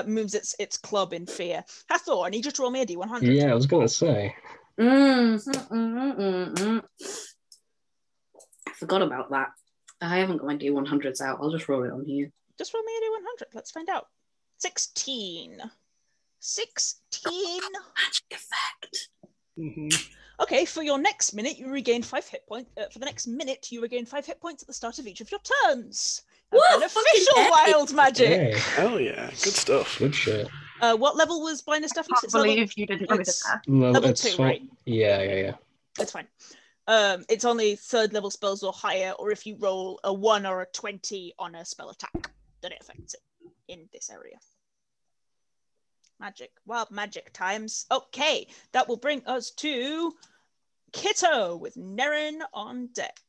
moves its club in fear. Hathor, I need you to roll me a D100. Yeah, I was gonna say. I forgot about that. I haven't got my D100s out. I'll just roll it on here. Just roll me a D100. Let's find out. 16. 16. Magic effect. Okay, for your next minute, you regain 5 hit points. For the next minute, you regain 5 hit points at the start of each of your turns. Beneficial wild magic. Hey, Hell yeah. Good stuff. good shit. What level was blindness stuff? I can't believe you didn't remember it's that. level it's 2, right? Yeah. That's fine. It's only 3rd level spells or higher, or if you roll a 1 or a 20 on a spell attack, that it affects it in this area. Magic. Wild magic times. Okay, that will bring us to Kitto with Nerin on deck.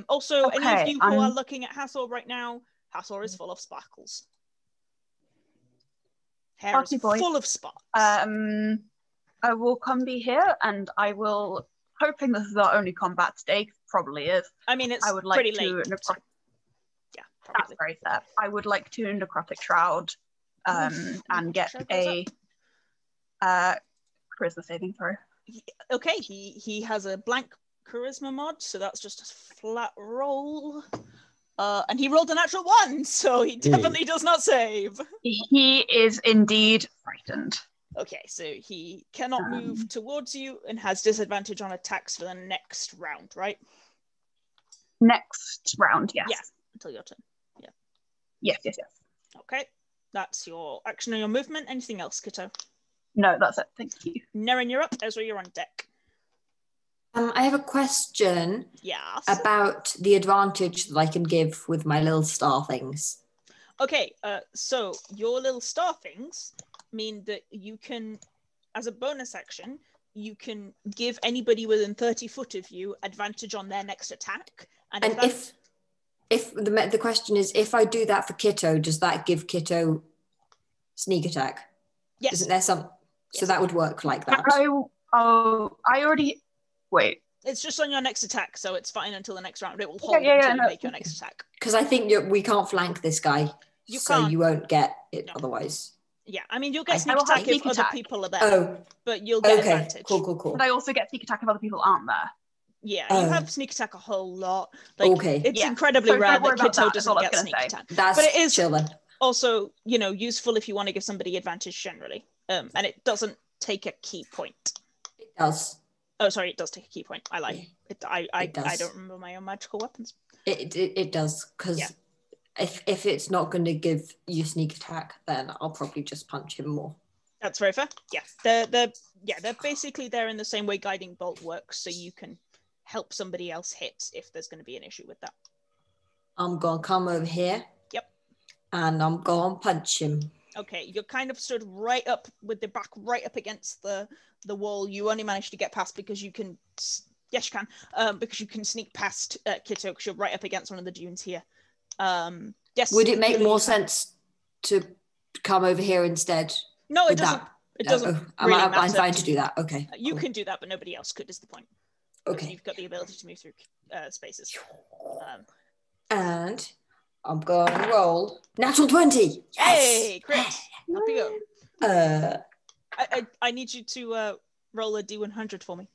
Also, any of you who are looking at Hathor right now, Hathor is full of sparkles. Hair is full of sparks. I will come be here, and I will, hoping this is our only combat today, probably is. I mean, it's I would like pretty to late. So, yeah, That's probably. very fair. I would like to necrotic shroud and get a charisma saving throw. Okay, he has a blank charisma mod, so that's just a flat roll. And he rolled a natural 1, so he definitely does not save. He is indeed frightened. Okay, so he cannot move towards you and has disadvantage on attacks for the next round, right? Next round, yes. Yeah, until your turn. Yes. Okay, that's your action and your movement. Anything else, Kitto? No, that's it. Thank you. Nerin, you're up. Ezra, you're on deck. I have a question Yes. about the advantage that I can give with my little star things. Okay, so your little star things mean that you can, as a bonus action, you can give anybody within 30 foot of you advantage on their next attack. And if the question is, if I do that for Kitto, does that give Kitto sneak attack? Yes. Isn't there some? Yes. So that would work like that. I already. Wait. It's just on your next attack, so it's fine until the next round. It will hold until you make your next attack. Because I think we can't flank this guy, You so can't. you won't get it No. otherwise. Yeah, I mean, you'll get I sneak will have attack if sneak other attack. people are there, Oh, but you'll get okay. advantage. Cool. But I also get sneak attack if other people aren't there. Yeah, Oh. you have sneak attack a whole lot. Like, Okay. It's Yeah. incredibly So rare don't worry that about Kitto that, is all doesn't I was get gonna sneak say. attack. That's But it is chill then. also, useful if you want to give somebody advantage generally. And it doesn't take a key point. It does. Oh, sorry, it does take a key point. I lie. Yeah. I It does. don't remember my own magical weapons. It does, because Yeah. if it's not going to give you sneak attack, then I'll probably just punch him more. That's very fair. Yeah, they're basically there in the same way guiding bolt works, so you can help somebody else hit if there's going to be an issue with that. I'm going to come over here. Yep. And I'm going to punch him. Okay, you're kind of stood right up with the back right up against the wall. You only managed to get past because you can. Yes, you can. Because you can sneak past Kitto because you're right up against one of the dunes here. Yes. Would it make more sense to come over here instead? No, it doesn't. It doesn't. Really I'm matter. fine to do that. Okay. You cool. can do that, but nobody else could. Is the point? Okay. You've got the ability to move through spaces. And I'm going to roll natural 20. Yes! Hey, crit. Up you go. I need you to roll a D100 for me.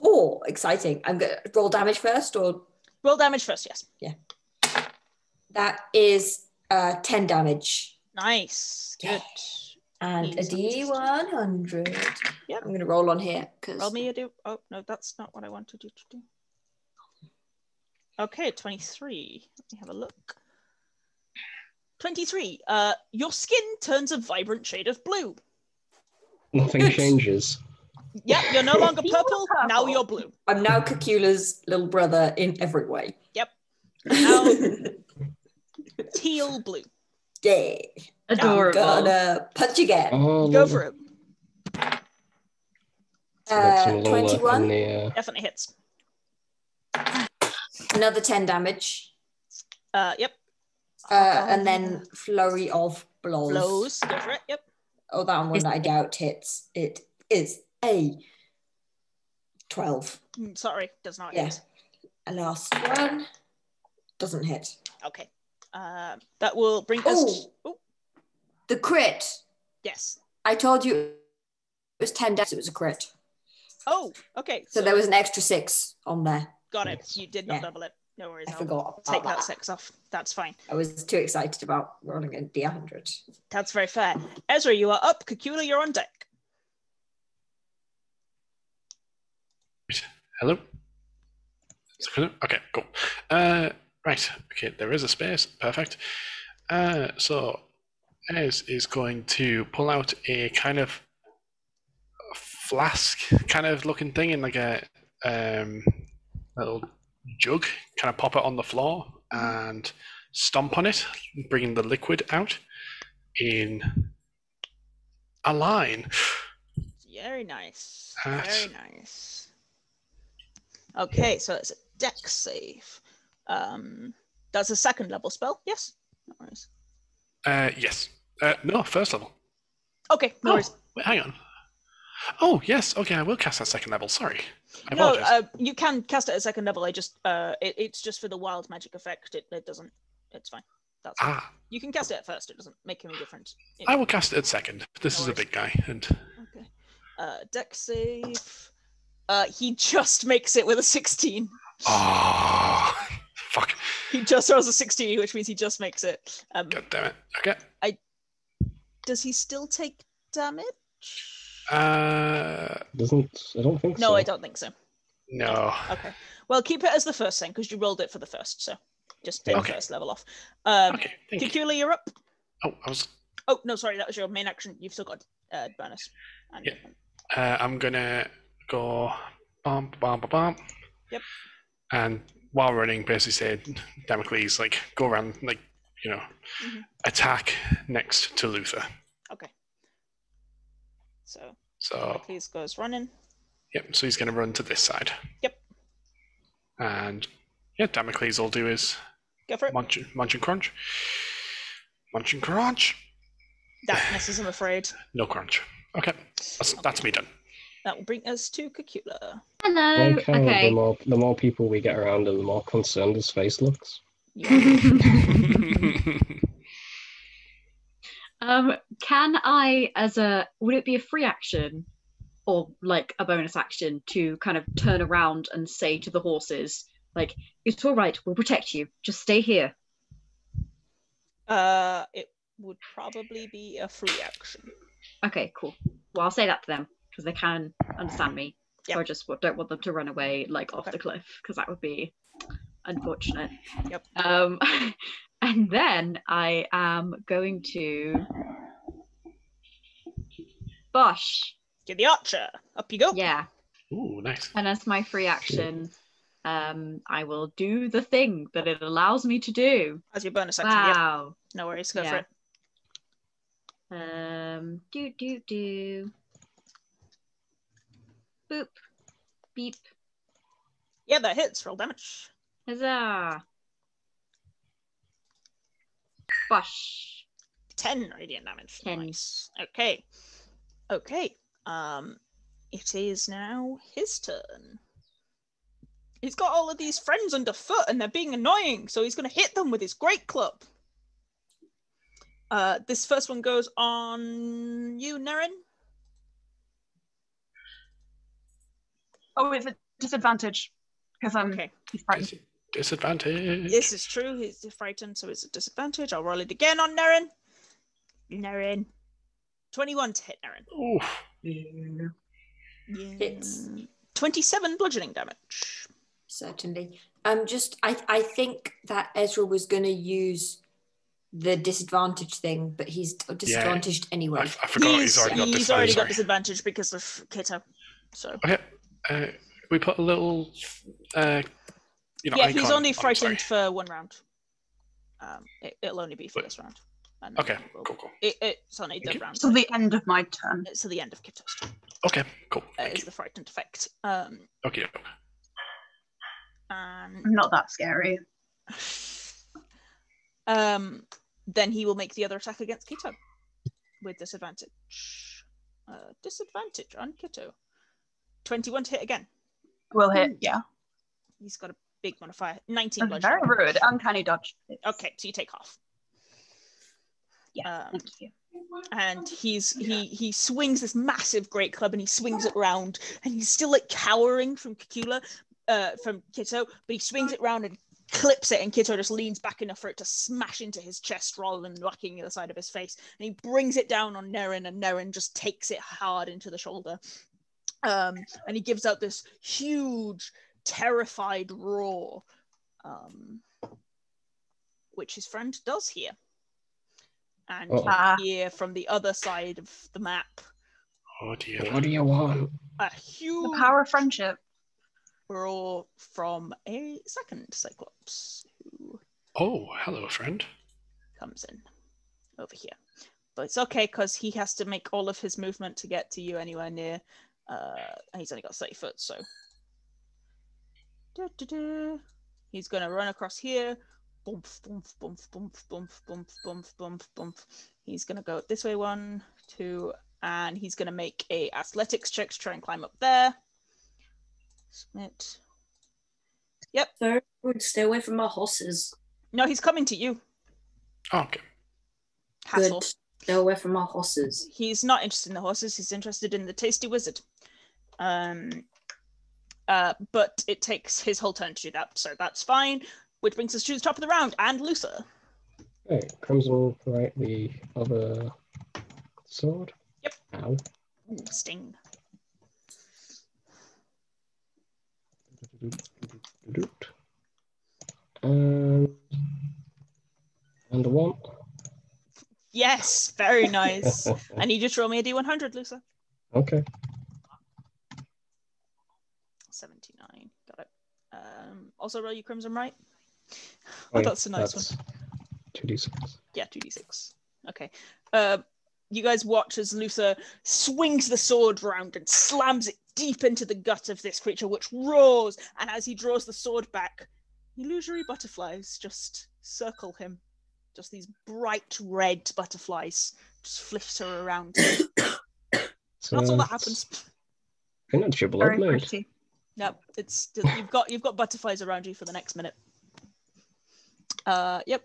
Oh, exciting. I'm going to roll damage first or? Roll damage first, yes. Yeah. That is 10 damage. Nice. Good. And a D100. Yep. I'm going to roll on here. Roll me a D. Oh, no, that's not what I wanted you to do. Okay, 23. Let me have a look. 23. Your skin turns a vibrant shade of blue. Nothing changes. Yep, you're no longer purple, now you're blue. I'm now Cacula's little brother in every way. Yep. Now, teal blue. Yeah. Adorable. I'm gonna punch again. Oh, Go for it. 21. Definitely hits. Another 10 damage. Yep. And then flurry of blows. Blows. Go for it. Yep. Oh, that one I doubt hits. It is a 12. Sorry, does not Yeah. hit. And last one doesn't hit. Okay. That will bring us. The crit. Yes. I told you it was 10 damage. It was a crit. Oh, okay. So there was an extra 6 on there. Got it. You did not double it. No worries. I forgot. Take that 6 off. That's fine. I was too excited about rolling a D100. That's very fair. Ezra, you are up. Cacula, you're on deck. Hello? Okay, cool. Right, okay, there is a space. Perfect. So Ez is going to pull out a kind of flask kind of looking thing in like a little jug, kind of pop it on the floor and stomp on it, bringing the liquid out in a line. Very nice. Very nice. Okay, so it's a dex save. That's a second level spell, yes? No worries. Yes. No, first level. Okay, no worries. Wait, hang on. Oh, yes. Okay, I will cast that second level. Sorry. I No, apologize. you can cast it at second level. I just, it's just for the wild magic effect. It doesn't, it's fine. That's fine. You can cast it at first. It doesn't make any difference. I will cast it at second. This is a big guy. And okay. Dex save. He just makes it with a 16. Oh, fuck. He just rolls a 16, which means he just makes it. God damn it. Okay. Does he still take damage? I don't think so. No, I don't think so. No. Okay. Well, keep it as the first thing because you rolled it for the first, so just take the first level off. Okay. Cacula, you're up. Oh, I was. Oh no, sorry, that was your main action. You've still got bonus. Yeah. I'm gonna go bum bum bum bum. Yep. And while running, basically say, Damocles, like go around, like attack next to Luther. Okay. So So please goes running. Yep. So he's gonna run to this side. Yep. And yeah, Damocles will do his go for it. Munch and crunch. Munch and crunch. That misses, I'm afraid. No crunch. Okay. That's me done. That will bring us to Cacula. Hello. Like how Okay. the more people we get around and the more concerned his face looks. Can I, would it be a free action or like a bonus action to kind of turn around and say to the horses, like, it's all right, we'll protect you, just stay here? It would probably be a free action. Okay, cool. Well, I'll say that to them because they can understand me. Yep. So I just don't want them to run away like off the cliff because that would be unfortunate. Yep. And then I am going to Bosh. Get the archer. Up you go. Yeah. Ooh, nice. And as my free action, I will do the thing that it allows me to do. As your bonus action. Wow. Yep. No worries. Go Yeah. for it. Boop. Beep. Yeah, that hits. Roll damage. Huzzah. Bush. 10 radiant damage. 10. Nice. Okay. Okay. It is now his turn. He's got all of these friends underfoot and they're being annoying, so he's going to hit them with his great club. This first one goes on you, Nerin. Oh, it's a disadvantage because I'm Okay. he's frightened. Disadvantage. This is true. He's frightened, so it's a disadvantage. I'll roll it again on Nerin. Nerin. 21 to hit Nerin. Oof. Yeah. Hits. 27 bludgeoning damage. Certainly. I think that Ezra was going to use the disadvantage thing, but he's disadvantaged anyway. I forgot he's already got He's disadvantage. already got Sorry. disadvantage because of Kitto. So Okay. We put a little. yeah, icon he's only on, frightened sorry. for 1 round. It'll only be for this round. And then Okay. we'll- Cool. It's only the Thank you. round. Till the end of my turn. It's to the end of Kitto's turn. Okay. Cool. Thank Is you. the frightened effect. Okay. And I'm not that scary. then he will make the other attack against Kitto with disadvantage. Disadvantage on Kitto. 21 to hit again. Will hit, yeah. He's got a big modifier. 19 That's very bludgeoning. rude. Uncanny dodge. Okay, so you take half. Yeah, thank you. And he swings this massive great club and he swings it round and he's still like cowering from Cacula, from Kitto, but he swings it round and clips it and Kitto just leans back enough for it to smash into his chest rather than whacking the side of his face. And he brings it down on Nerin and Nerin just takes it hard into the shoulder. And he gives out this huge, terrified roar, which his friend does hear. And you hear from the other side of the map Oh dear. What do you want? a The huge power of friendship. roar from a second Cyclops who Oh, hello, friend. comes in over here. But it's okay because he has to make all of his movement to get to you anywhere near. And he's only got 30 foot, so. He's going to run across here. Bump, bump, bump, bump, bump, bump, bump, bump, bump. He's going to go this way, 1, 2, and he's going to make a athletics check to try and climb up there. Submit. Yep. Third, stay away from my horses. No, he's coming to you. Oh, okay. Hathor. Good. Stay away from my horses. He's not interested in the horses. He's interested in the tasty wizard. But it takes his whole turn to do that, so that's fine. Which brings us to the top of the round, and Luther. Hey, Crimson right the other sword. Yep. Ow. Ooh, sting. And a 1. Yes, very nice. I need you to roll me a D100, Luther. Okay. 79. Got it. Also roll you Crimson right. Wait, that's a nice one. 2d6. Yeah, 2d6. Okay. You guys watch as Luther swings the sword round and slams it deep into the gut of this creature, which roars. And as he draws the sword back, illusory butterflies just circle him. Just these bright red butterflies just flitter around. So That's all that happens. I think that's your blood Very mood. pretty. No, it's you've got butterflies around you for the next minute. Yep.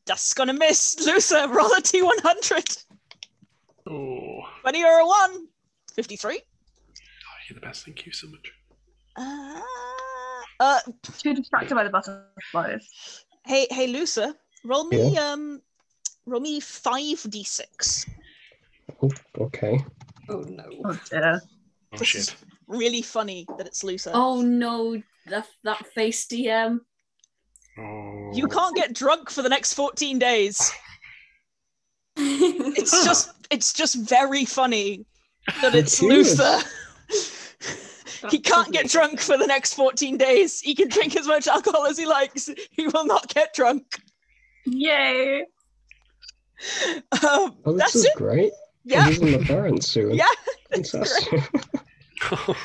That's gonna miss. Luther, roll a T100. Oh, 20 or a 1. 53. you're the best. Thank you so much. Too distracted by the butterflies. Hey, Luther, roll me 5d6. Oh, okay. Oh no. Oh dear. Oh This shit. is really funny that it's Luther. Oh no, that face DM. Oh. You can't get drunk for the next 14 days. It's just very funny that it's Cheers. Luther. He can't get drunk for the next 14 days. He can drink as much alcohol as he likes. He will not get drunk. Yay. Oh, this That's is it. great. Yeah. I'm using my parents soon. Yeah, that's great. Fantastic.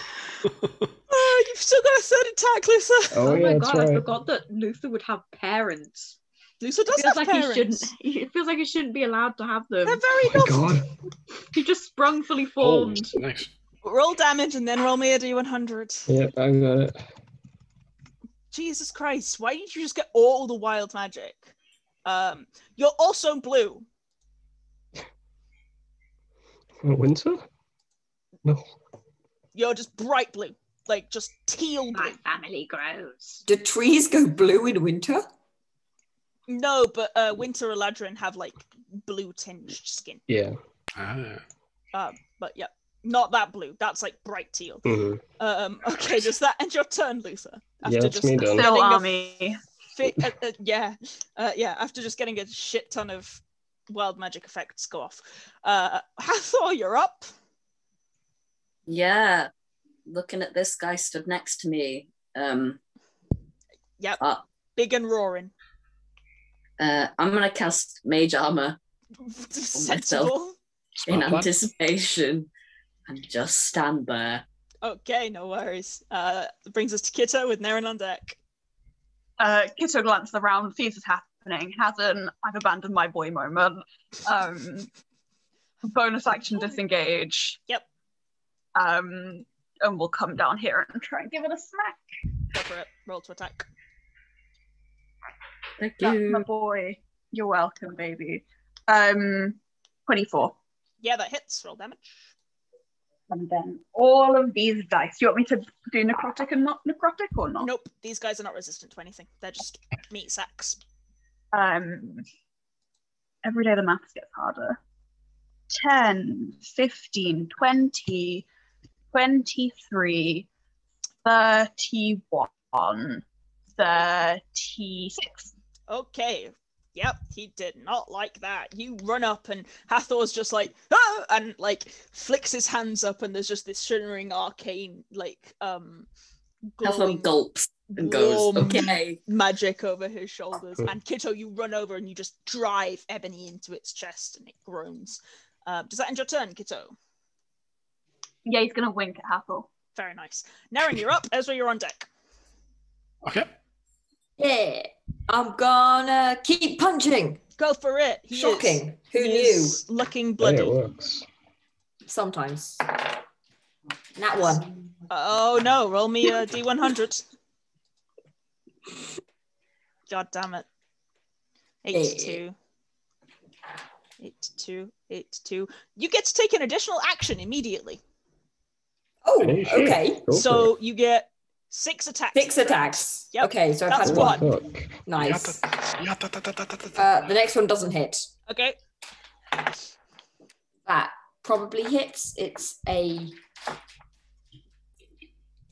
Oh, you've still got a third attack, Luther. Oh, my yeah, that's god, I right. forgot that Luther would have parents. Luther It does feels have like parents. it feels like he shouldn't be allowed to have them. They're very Oh my lovely. god. He just sprung fully Oh, formed. nice. Roll damage and then roll me a d100. Yep, I got it. Jesus Christ, why didn't you just get all the wild magic? You're also blue. Winter? No. You're just bright blue. Like, just teal My blue. family grows. Do trees go blue in winter? No, but Winter Eladrin have, like, blue tinged skin. Yeah. But yeah, not that blue. That's, like, bright teal. Mm-hmm. Okay, does that end your turn, Luther? Yeah, that's me done. Still getting a army. yeah, after just getting a shit ton of wild magic effects go off. Hathor, you're up. Yeah. Looking at this guy stood next to me. Yep. Big and roaring. I'm gonna cast Mage Armor Sensible. in Smart plan. anticipation and just stand there. Okay, no worries. Brings us to Kitto with Nerin on deck. Kitto glances around, sees what's happening, has an I've abandoned my boy moment. Bonus action disengage. Yep. And we'll come down here and try and give it a smack. Go for it. Roll to attack. Thank That's you. my boy. You're welcome, baby. 24. Yeah, that hits. Roll damage. And then all of these dice. You want me to do necrotic and not necrotic or not? Nope, these guys are not resistant to anything. They're just meat sacks. Every day the maths gets harder. 10, 15, 20, 23, 31, 36. Okay. Yep, he did not like that. You run up and Hathor's just like, ah! And like flicks his hands up and there's just this shimmering arcane like Hathor glowing gulps and goes, warm okay. magic over his shoulders. And Kitto, you run over and you just drive Ebony into its chest and it groans. Does that end your turn, Kitto? Yeah, he's going to wink at Hathor. Very nice. Nerin, you're up. Ezra, you're on deck. Okay. Yeah. I'm gonna keep punching. Go for it. He Shocking. Is, Who he knew? is looking Hey, bloody. it works. Sometimes. That one. Oh no, roll me a D100. God damn it. 82. 82. 82. You get to take an additional action immediately. Oh, Hey, shit. okay. Go for So it. you get 6 attacks. 6 attacks. Yep. Okay, so I've That's had one. one. Fuck. Nice. Yeah. The next one doesn't hit. Okay. That probably hits. It's a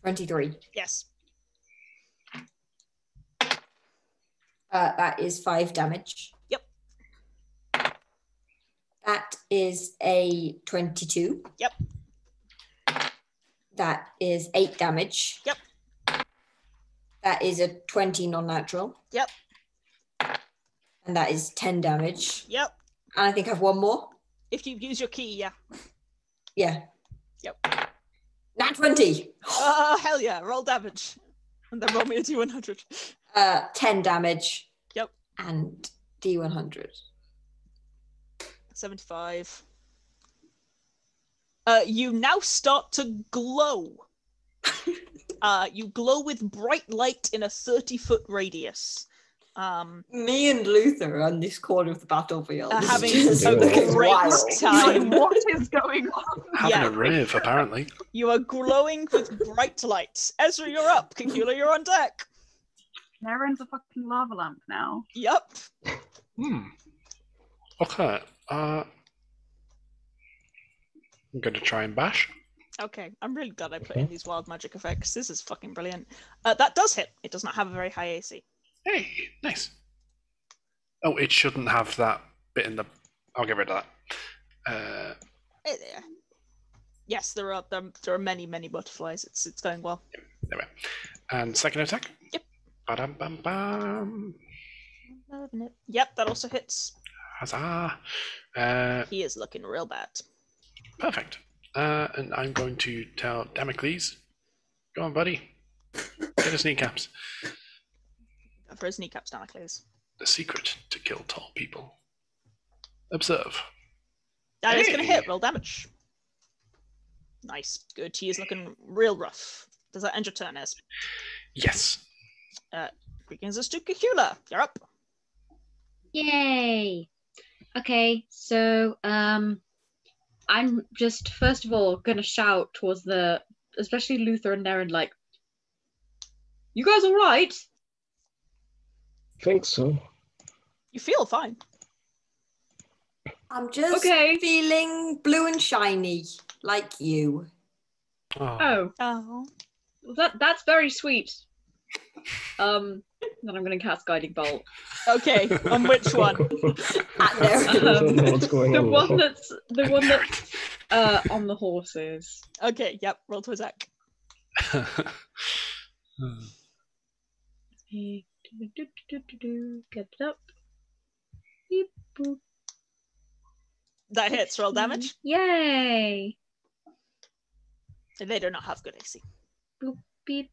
23. Yes. That is 5 damage. Yep. That is a 22. Yep. That is 8 damage. Yep. That is a 20 non-natural. Yep. And that is 10 damage. Yep. And I think I have one more. If you use your key, yeah. Yeah. Yep. Nat 20. Oh, hell yeah. Roll damage. And then roll me a D100. 10 damage. Yep. And D100. 75. You now start to glow. You glow with bright light in a 30-foot radius. Me and Luther are on this corner of the battlefield. This is Having just a looking great wild. time. What is going on? Having Yeah. a rave, apparently. You are glowing with bright light. Ezra, you're up. Cacula, you're on deck. Nerin's a fucking lava lamp now. Yep. Okay. I'm going to try and bash. Okay, I'm really glad I put in these wild magic effects. This is fucking brilliant. That does hit. It does not have a very high AC. Hey, nice. Oh, it shouldn't have that bit in the... I'll get rid of that. Yes, there are many, many butterflies. It's going well. There we go. And second attack? Yep. Ba-dum-bum-bum. Loving it. Yep, that also hits. Huzzah. He is looking real bad. Perfect. And I'm going to tell Damocles, go on, buddy. Get his kneecaps. Go for his kneecaps, Damocles. The secret to kill tall people. Observe. That is going to Hey. hit. Roll damage. Nice. Good. He is looking real rough. Does that end your turn, Ez? Yes. Greetings to Cacula. You're up. Yay! Okay, so I'm just first of all gonna shout towards especially Luther and Nerin, like, you guys all right? Think so. You feel fine. I'm just Okay. feeling blue and shiny, like you. Oh. Oh. That's very sweet. Then I'm gonna cast Guiding Bolt. Okay. On which one? At Nerin. I don't know what's going The on. one that's on the horses. Okay. Yep. Roll to attack. Get it up. Beep, boop. That hits. Roll damage. Yay! They do not have good AC. Boop, beep.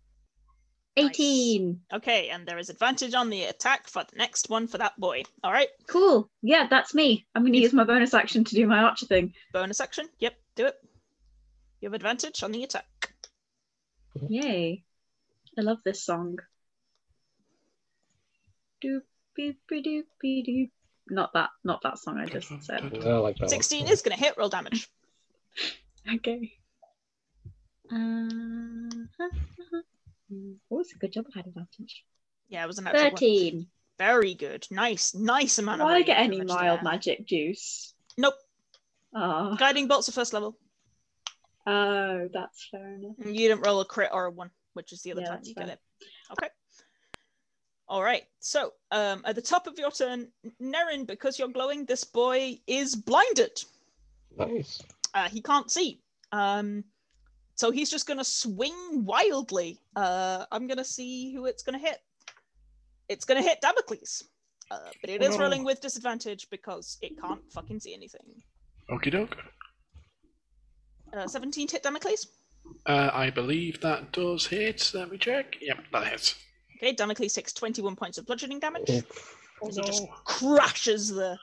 Nice. 18. Okay, and there is advantage on the attack for the next one for that boy. All right. Cool. Yeah, that's me. I'm going to use my bonus action to do my archer thing. Bonus action. Yep. Do it. You have advantage on the attack. Yay. I love this song. Doop, beep, doop, doop. Not that song I just said. I like that 16 one. is going to hit. Roll damage. Okay. Oh, it's a good job I had advantage. Yeah, it was an natural one. 13. Very good. Nice amount Do of I get radiant any damage mild there. magic juice? Nope. Oh, Guiding bolts are first level. That's fair enough. You didn't roll a crit or a 1, which is the other Yeah, time that's you get fair. it. Okay. All right. So, at the top of your turn, Nerin, because you're glowing, this boy is blinded. Nice. He can't see. So he's just going to swing wildly. I'm going to see who it's going to hit. It's going to hit Damocles. But it is No. rolling with disadvantage because it can't fucking see anything. Okie doke. 17 to hit Damocles. I believe that does hit. Let me check. Yep, that hits. Okay, Damocles takes 21 points of bludgeoning damage. Oh, As he just crashes the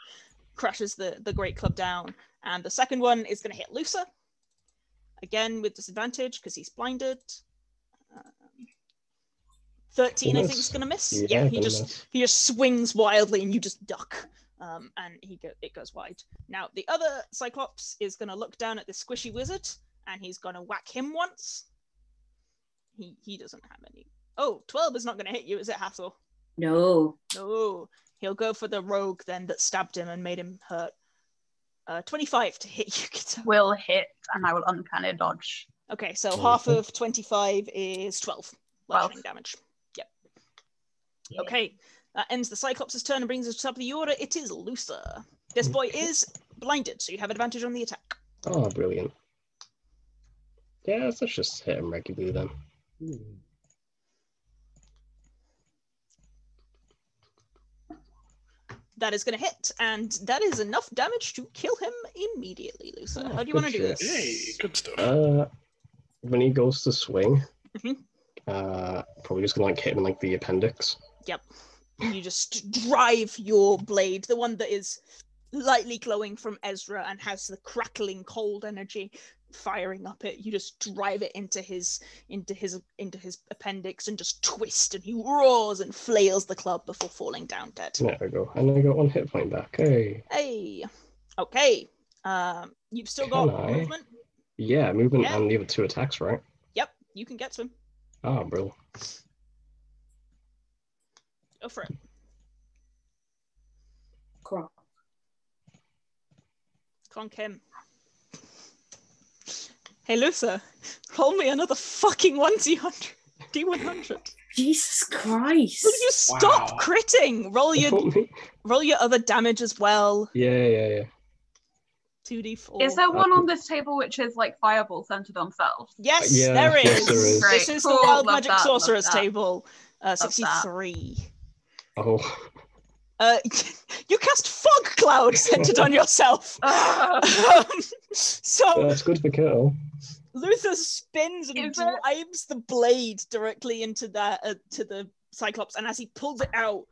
great club down. And the second one is going to hit Lucer. Again with disadvantage because he's blinded. 13 I think is going to miss. Yeah, he just swings wildly and you just duck. And it goes wide. Now the other Cyclops is going to look down at this squishy wizard and he's going to whack him once. He doesn't have any. Oh, 12 is not going to hit you, is it, Hathor? No. No. He'll go for the rogue then that stabbed him and made him hurt. 25 to hit you, Kitto. Will hit, and I will uncanny dodge. Okay, so half of 25 is 12 bludgeoning damage. Yep. Yeah. Okay, that ends the Cyclops' turn and brings us to the top of the order. It is Lucer. This boy is blinded, so you have advantage on the attack. Oh, brilliant. Yeah, let's just hit him regularly then. That is going to hit, and that is enough damage to kill him immediately, Lucer. Oh, How do you want to do good this? Yay, good stuff. When he goes to swing, Mhm. probably just gonna hit him in the appendix. Yep. You just drive your blade, the one that is lightly glowing from Ezra and has the crackling cold energy firing up it. You just drive it into his appendix and just twist, and he roars and flails the club before falling down dead. There we go. And I got 1 hit point back. Hey. Hey. Okay. You've still got Can I? movement. Yeah, movement Yeah. and the other 2 attacks, right? Yep. You can get to him. Ah, bro. Go for it. Crap. Clonk him. Hey, Lucer, roll me another fucking 1d100. D100. Jesus Christ. Will you stop Wow. critting? Roll your other damage as well. Yeah. 2d4. Is there one on this table which is like fireball centered on self? Yes, Yeah, there is. yes, there is. Great. This is Cool, the Wild love Magic that, love Sorcerer's that. table. that. 63. Oh, You cast fog cloud centered on yourself. So That's good for Kitto. Luther spins and drives the blade directly into to the Cyclops, and as he pulls it out,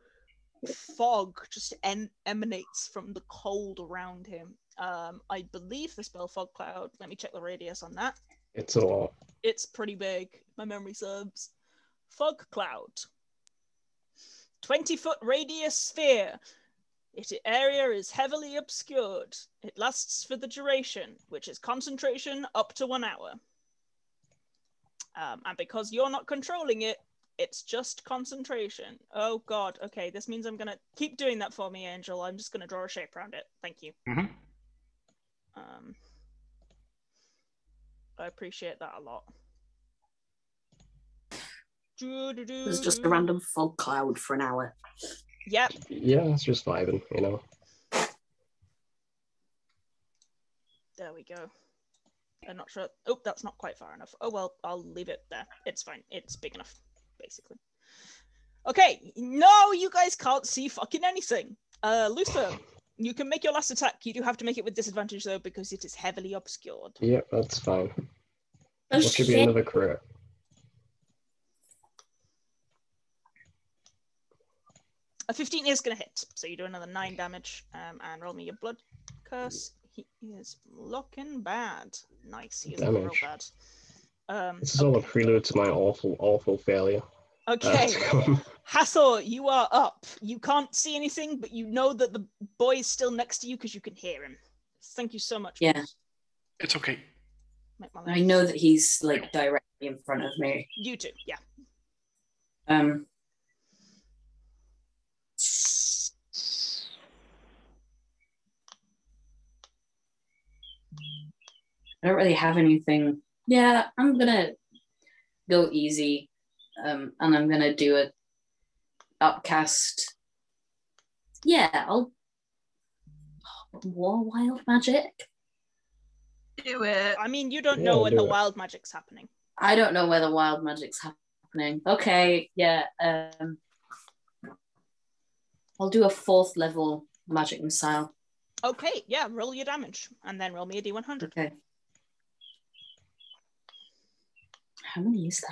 fog just emanates from the cold around him. I believe the spell fog cloud. Let me check the radius on that. It's a lot. It's pretty big. My memory serves. Fog cloud. 20-foot radius sphere. Its area is heavily obscured. It lasts for the duration, which is concentration up to 1 hour. And because you're not controlling it, it's just concentration. Oh god, okay, this means I'm gonna keep doing that for me, Angel. I'm just gonna draw a shape around it. Thank you. Mm-hmm. I appreciate that a lot. There's just a random fog cloud for an hour. Yep. Yeah, it's just vibing, you know. There we go. I'm not sure. Oh, that's not quite far enough. Oh well, I'll leave it there. It's fine. It's big enough, basically. Okay, no, you guys can't see fucking anything. Luther, you can make your last attack. You do have to make it with disadvantage though, because it is heavily obscured. Yep, that's fine. Oh, What should be another crit? A 15 is going to hit, so you do another 9 damage, and roll me your blood curse. He is looking bad. Nice, he is looking real bad. This is all a prelude to my awful failure. Okay, Hathor, you are up. You can't see anything, but you know that the boy is still next to you because you can hear him. Thank you so much. Yeah. It's okay. I know that he's like directly in front of me. You too, yeah. I don't really have anything. Yeah, I'm gonna go easy, and I'm gonna do a upcast. Yeah, I'll war wild magic. Do it. I mean, you don't know when the wild magic's happening. I don't know where the wild magic's happening. Okay, yeah. I'll do a 4th level magic missile. Okay, yeah, roll your damage, and then roll me a d100. Okay. How many is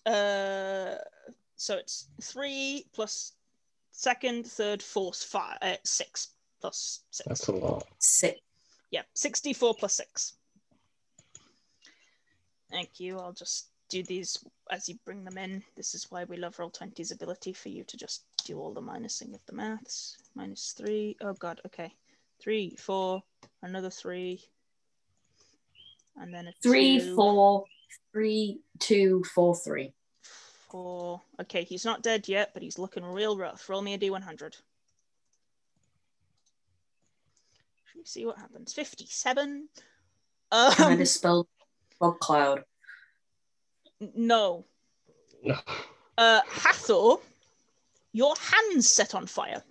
that? So it's 3 plus 2nd, 3rd, 4th, 6 plus 6. That's a lot. 6. Yeah, 64 plus 6. Thank you. I'll just do these as you bring them in. This is why we love Roll20's ability for you to just do all the minusing of the maths. -3. Oh god, okay. 3, 4, another 3. And then a 3, 2. 4, 3, 2, 4, 3. 4. Okay, he's not dead yet, but he's looking real rough. Roll me a d100. Should we see what happens? 57. Can I dispel fog cloud? No. Hathor, your hand's set on fire.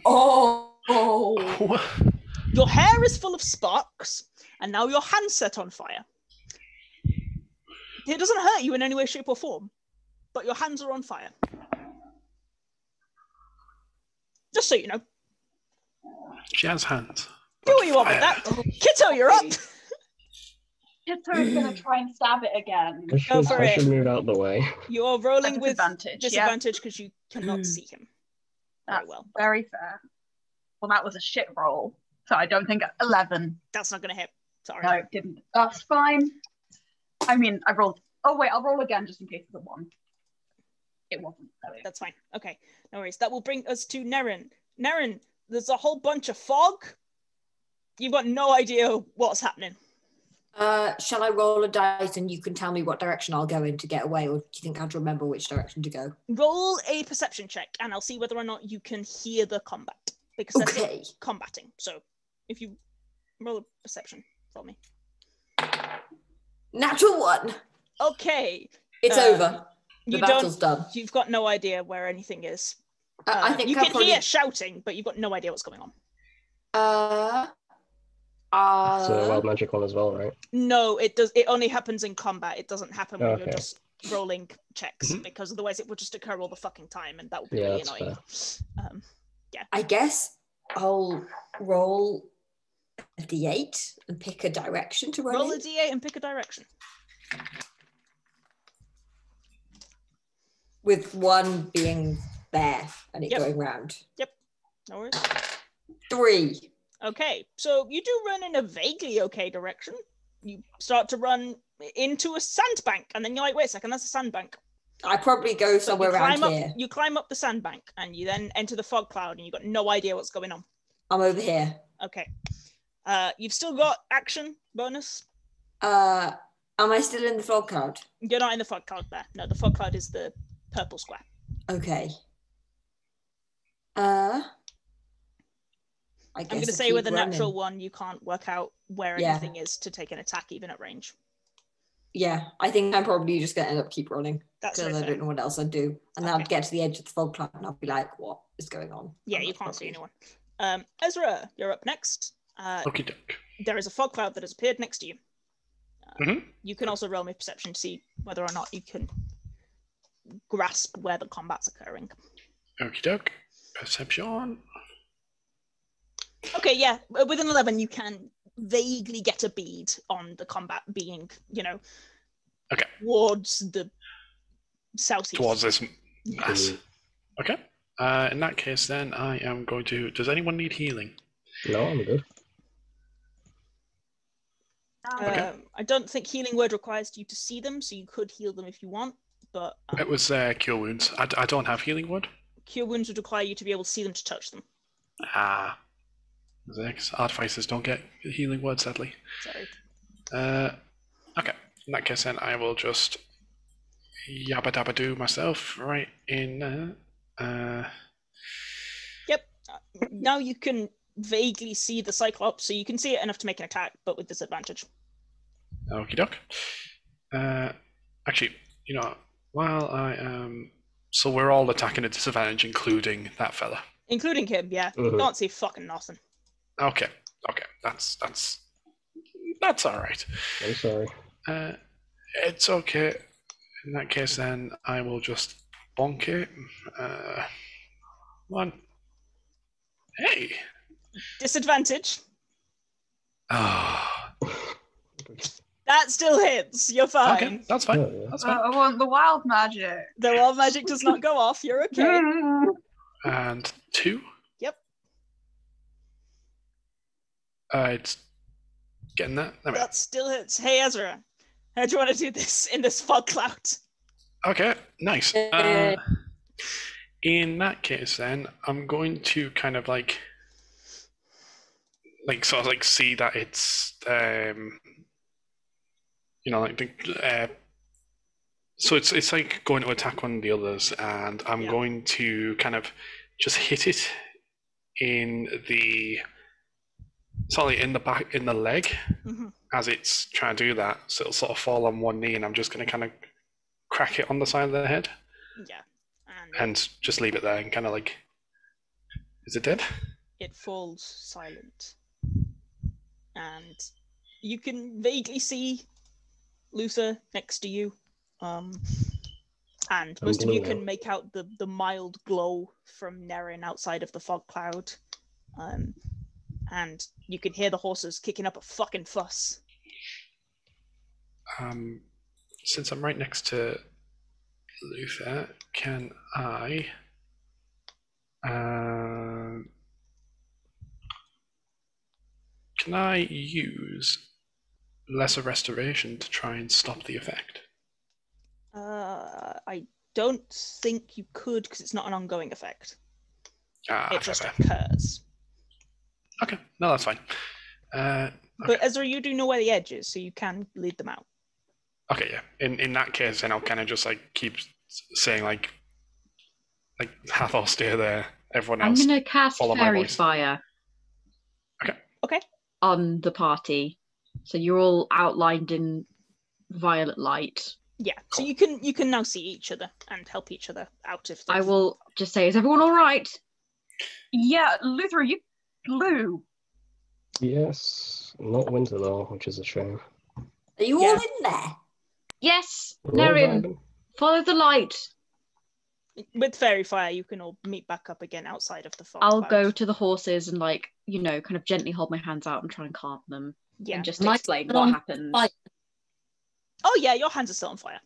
Oh. Your hair is full of sparks, and now your hand's set on fire. It doesn't hurt you in any way, shape, or form, but your hands are on fire. Just so you know. Jazz hands. Do what you want with that. Kitto, you're up. Kitto's gonna try and stab it again. I should move out the way. You're rolling with disadvantage because you cannot see him. That's very fair. Well, that was a shit roll, so I don't think 11. That's not gonna hit. Sorry. No, it didn't. That's fine. I mean, I rolled. Oh wait, I'll roll again just in case it's a 1. It wasn't. That's fine. Okay, no worries. That will bring us to Nerin. Nerin, there's a whole bunch of fog. You've got no idea what's happening. Shall I roll a dice and you can tell me what direction I'll go in to get away, or do you think I'd remember which direction to go? Roll a perception check, and I'll see whether or not you can hear the combat, because that's combating. So, if you roll a perception for me. Natural 1. Okay. It's over. The battle's done. You've got no idea where anything is. I think you can hear shouting, but you've got no idea what's going on. So wild magic one as well, right? No, it does. It only happens in combat. It doesn't happen when you're just rolling checks because otherwise it would just occur all the fucking time and that would be really annoying. I guess I'll roll a d8 and pick a direction to run Roll in. a d8 and pick a direction. With one being there and it going round. Yep. No worries. 3. Okay, so you do run in a vaguely okay direction. You start to run into a sandbank, and then you're like, wait a second, that's a sandbank. I probably go somewhere around here. You climb up the sandbank, and you then enter the fog cloud, and you've got no idea what's going on. I'm over here. Okay. You've still got action bonus. Am I still in the fog cloud? You're not in the fog cloud there. No, the fog cloud is the purple square. Okay. I'm going to say with a natural one, you can't work out where anything is to take an attack even at range. Yeah, I think I'm probably just going to end up keep running. That's because I don't know what else I'd do. And then I'd get to the edge of the fog cloud and I'll be like, what is going on? Yeah, you can't see anyone. Ezra, you're up next. Okie doke. There is a fog cloud that has appeared next to you. You can also roll me perception to see whether or not you can grasp where the combat's occurring. Okie doke. Perception. Okay, yeah. With an 11, you can vaguely get a bead on the combat being, towards the southeast. Towards this mass. Okay. In that case, then, I am going to... Does anyone need healing? No, I'm good. I don't think healing word requires you to see them, so you could heal them if you want, but... it was Cure Wounds. I don't have healing word. Cure Wounds would require you to be able to see them to touch them. Artificers don't get healing word, sadly. Sorry. Okay. In that case, then, I will just yabba dabba do myself right in... Yep. Now you can vaguely see the Cyclops, so you can see it enough to make an attack, but with disadvantage. Okie doke. Actually, while I am... So we're all attacking at disadvantage, including that fella. Including him, yeah. You can't see fucking nothing. Okay. That's all right. I'm sorry. It's okay. In that case, then, I will just bonk it. One. Hey! Disadvantage. Ah. That still hits. You're fine. Okay, that's fine. That's fine. I want the wild magic. The wild magic does not go off. You're okay. And 2. Yep. It's getting that. That still hits. Hey, Ezra. How do you want to do this in this fog cloud? Okay, nice. In that case, then, I'm going to kind of see that it's so it's like going to attack one of the others, and I'm going to kind of just hit it in the back, in the leg, as it's trying to do that. So it'll sort of fall on one knee, and I'm just going to kind of crack it on the side of the head. Yeah. And just leave it there and kind of is it dead? It falls silent. And you can vaguely see Luther next to you. And most of you can make out the mild glow from Nerin outside of the fog cloud. And you can hear the horses kicking up a fucking fuss. Since I'm right next to Luther, can I use Lesser Restoration to try and stop the effect? I don't think you could, because it's not an ongoing effect. It just fair. occurs. Okay, no, that's fine. Okay. But Ezra, you do know where the edge is, so you can lead them out. Okay, yeah. In that case, then I'll kind of just keep saying like Hathor, stay there. Everyone else. I'm gonna cast Fairy Fire. Okay. On the party, so you're all outlined in violet light. Yeah. So you can now see each other and help each other out if. I will just say, is everyone all right? Yeah, Luther, are you blue? Yes, not winter though, which is a shame. Are you all in there? Yes, Nerin. Follow the light. With fairy fire, you can all meet back up again outside of the fog I'll cloud. go to the horses and kind of gently hold my hands out and try and calm them. Yeah. And just Am I explain still what on happened. fire? Oh yeah, your hands are still on fire.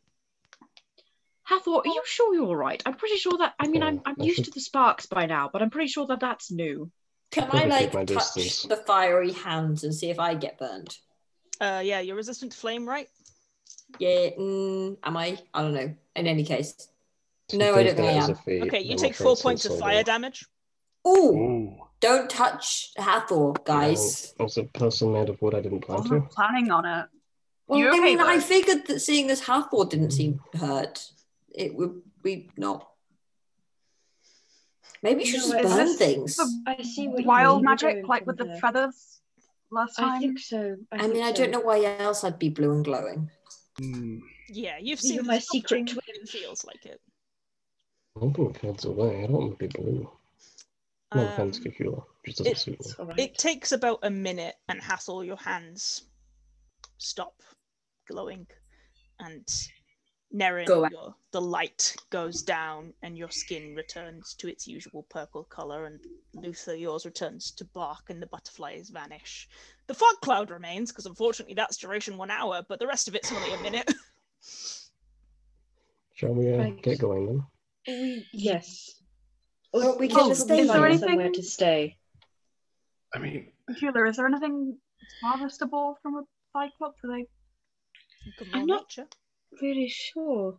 Hathor, are you sure you're all right? I'm pretty sure that. I mean, I'm I used should- to the sparks by now, but I'm pretty sure that that's new. Can I Probably keep my touch distance. the fiery hands and see if I get burned? Yeah, you're resistant to flame, right? Yeah, am I? I don't know. In any case. No, I Tuesday don't think I is a am. feat. Okay, you I'm take afraid 4 since points of I fire will. damage. Ooh, Ooh. don't touch Hathor, guys. I was a person made of wood. I didn't I plan to. wasn't planning on it. Well, You I okay, mean, I though? figured that seeing as Hathor didn't seem hurt, it would be not. Maybe you should No, just is burn this things. I see what Wild you mean. magic, like with the feathers last time. I think so. I mean, I don't know why else I'd be blue and glowing. Hmm. Yeah, you've These seen are the my sculpture. secret It twins. feels like it. I don't think heads away. I don't want to be blue. No offense, Um, Cacula. Just doesn't it- suit me. It's all right. It takes about a minute, and Hathor, your hands stop glowing, and Nerin, Go out. the light goes down, and your skin returns to its usual purple color, and Luther, yours returns to bark, and the butterflies vanish. The fog cloud remains, because unfortunately that's duration 1 hour, but the rest of it's only a minute. Shall we Right. get going then? Yes. Well, we can should just probably stay find there. somewhere to stay. I mean, Cacula, is there anything harvestable from a cyclops? Are they? You can I'm roll not- nature. Really sure.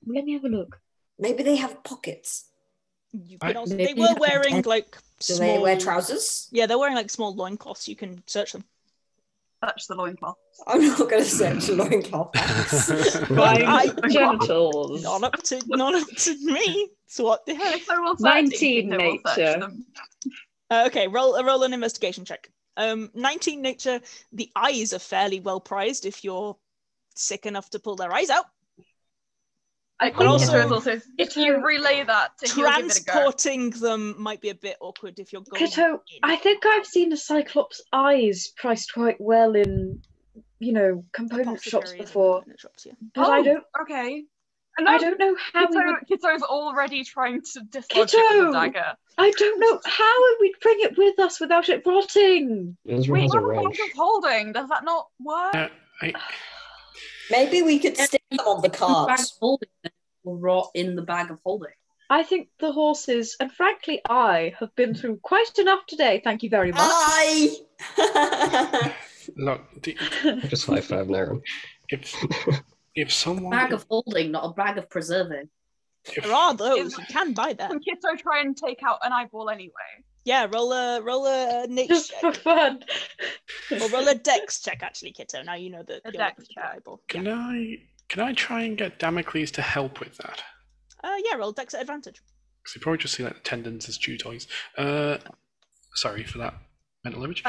Let me have a look. Maybe they have pockets. You can also, Maybe they were have a wearing tent. like Do small. they wear trousers? Yeah, they're wearing like small loincloths. You can search them. Touch the loincloth. I'm not going to search a loincloth. thanks. My I- genitals. Not up to me. So what the heck? So we'll search 19 them, we'll search nature. them. Okay, roll an investigation check. 19 nature. The eyes are fairly well prized if you're sick enough to pull their eyes out. I But think also- Kitto is also, if you relay that to he'll give it a go. Transporting them might be a bit awkward if you're going Kitto, in. I think I've seen a Cyclops' eyes priced quite well in, component shops Apothecaries and before. component shops, yeah. But Okay. I don't know how we would. Kitto's already trying to dislodge it with Kitto! a dagger. I don't know how we'd bring it with us without it rotting. Ezra Wait, has what a the bag wrench. of holding? Does that not work? I Maybe we could stick them on the Bag cart. of holding will rot in the bag of holding. I think the horses, and frankly, I have been through quite enough today. Thank you very much. Aye! look. Just high five Nerin. If someone Bag of holding, not a bag of preserving. There are those. You can buy them. Can Kitto try and take out an eyeball anyway? Yeah, roll a nature Just for check. fun. Or roll a dex check, actually, Kitto. Now you know that A you're dex looking for check. the eyeball. can I try and get Damocles to help with that? Yeah, roll dex at advantage. Because you probably just see like the tendons as chew toys. Sorry for that mental image.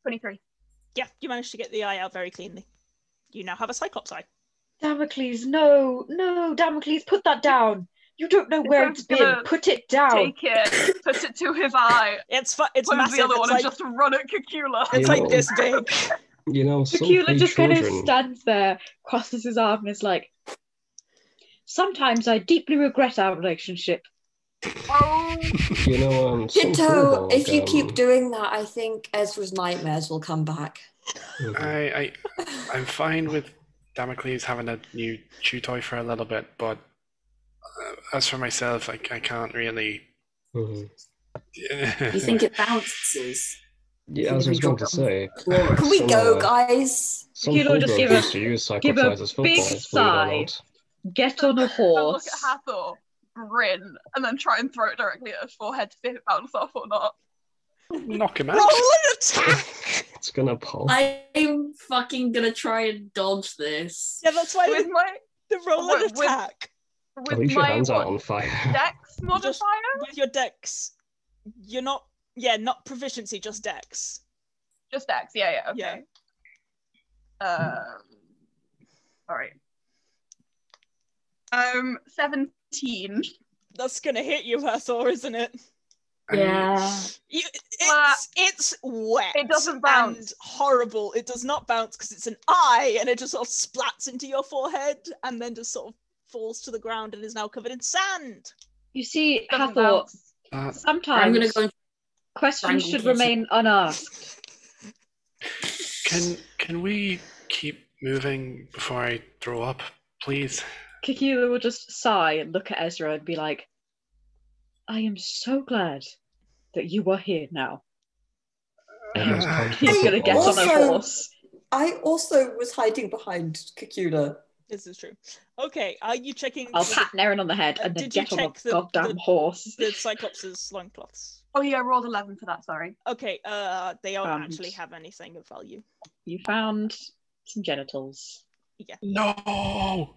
23. Yeah, you managed to get the eye out very cleanly. You now have a Cyclops eye. Damocles, no, Damocles, put that down. You don't know where It's it's been. gonna Put it down. Take it, put it to his eye, It's close massive. the other It's one like, and just run at Cacula. it's You like know- this big. Some Cacula big just kind of children. stands there, crosses his arm, and is like, sometimes I deeply regret our relationship. Oh, Some Kitto, bulldog, if you keep doing that, I think Ezra's nightmares will come back. I'm fine with Damocles having a new chew toy for a little bit, but as for myself, I can't really. Mhm. You think it bounces? Yeah, I was just going to say. Can we Some, go, guys? Some Kilo, just bulldog give a- used to use give a Cyclops as big footballs, believe it or sigh. not. Get on a and look horse. at Hathor, grin, and then try and throw it directly at his forehead to see if it bounces off or not. Knock him out. Roll an attack! It's gonna pop. I'm fucking gonna try and dodge this. Yeah, that's why With my the roll an with- attack. with Leave your my hands out what, on fire. dex modifier? With your dex, you're not. Yeah, not proficiency, just dex. Just dex, yeah, okay. Alright. 17. That's gonna hit you, Hathor, isn't it? Yeah. It's wet. It doesn't bounce. And horrible. It does not bounce because it's an eye, and it just sort of splats into your forehead, and then just sort of falls to the ground and is now covered in sand. You see, Doesn't Hathor, bounce. sometimes I'm gonna go and questions should strangle remain unasked. Can we keep moving before I throw up, please? Cacula will just sigh and look at Ezra and be like, I am so glad that you are here now. He's going to get on a horse. I also was hiding behind Cacula. This is true. Okay, are you checking? I'll pat Nerin on the head and then did you get on a check goddamn horse. The Cyclops' loincloths? Oh yeah, I rolled 11 for that, sorry. Okay, they don't actually have anything of value. You found some genitals. Yeah. No!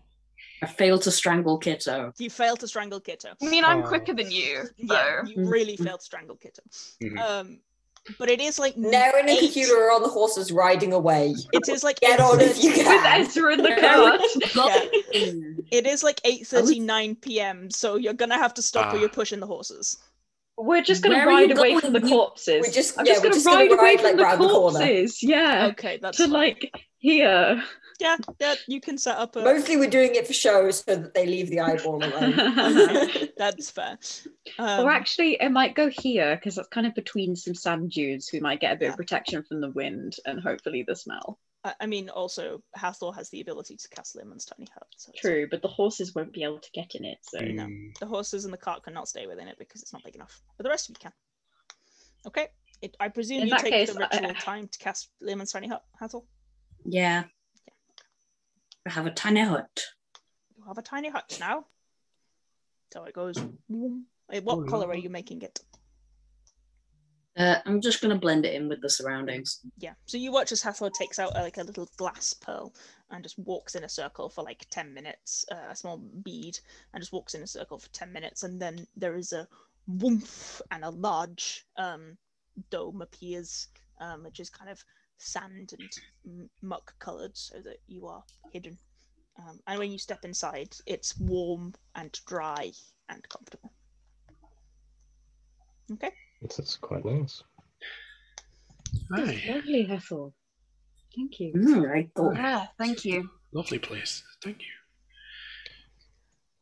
I failed to strangle Kitto. You failed to strangle Kitto. I mean, I'm quicker than you, so. Yeah, you really failed to strangle Kitto. Mhm. But it is like Nerin and Cacula are on the horses riding away. It is like Get on if you With can. Ezra in the cart. It is like 8:39 p.m. So you're gonna have to stop where you're pushing the horses. We're just going to Where are you ride away going? from the corpses. We're just- I'm yeah, just we're going to just gonna ride away ride, from like, the round the corner. corpses. Yeah. Okay, that's To fine. like here. Yeah, you can set up a. Mostly we're doing it for show so that they leave the eyeball alone. Okay, that's fair. Or actually, it might go here because that's kind of between some sand dunes. We might get a bit of protection from the wind and hopefully the smell. I mean, also, Hathor has the ability to cast Leomund's tiny hut. So it's True, but the horses won't be able to get in it. So No, the horses and the cart cannot stay within it because it's not big enough. But the rest of you can. Okay. I presume In you that take case, the ritual time to cast Leomund's tiny hut, Hathor? Yeah. I have a tiny hut. You have a tiny hut now. So it goes. Wait, what colour are you making it? I'm just going to blend it in with the surroundings. Yeah. So you watch as Hathor takes out like a little glass pearl and just walks in a circle for like 10 minutes, a small bead, and just walks in a circle for 10 minutes. And then there is a woomph and a large dome appears, which is kind of sand and muck coloured so that you are hidden. And when you step inside, it's warm and dry and comfortable. Okay. It's quite nice. It's Hi. lovely, Hathor. Thank you. Right, cool. Yeah, thank you. Lovely place. Thank you.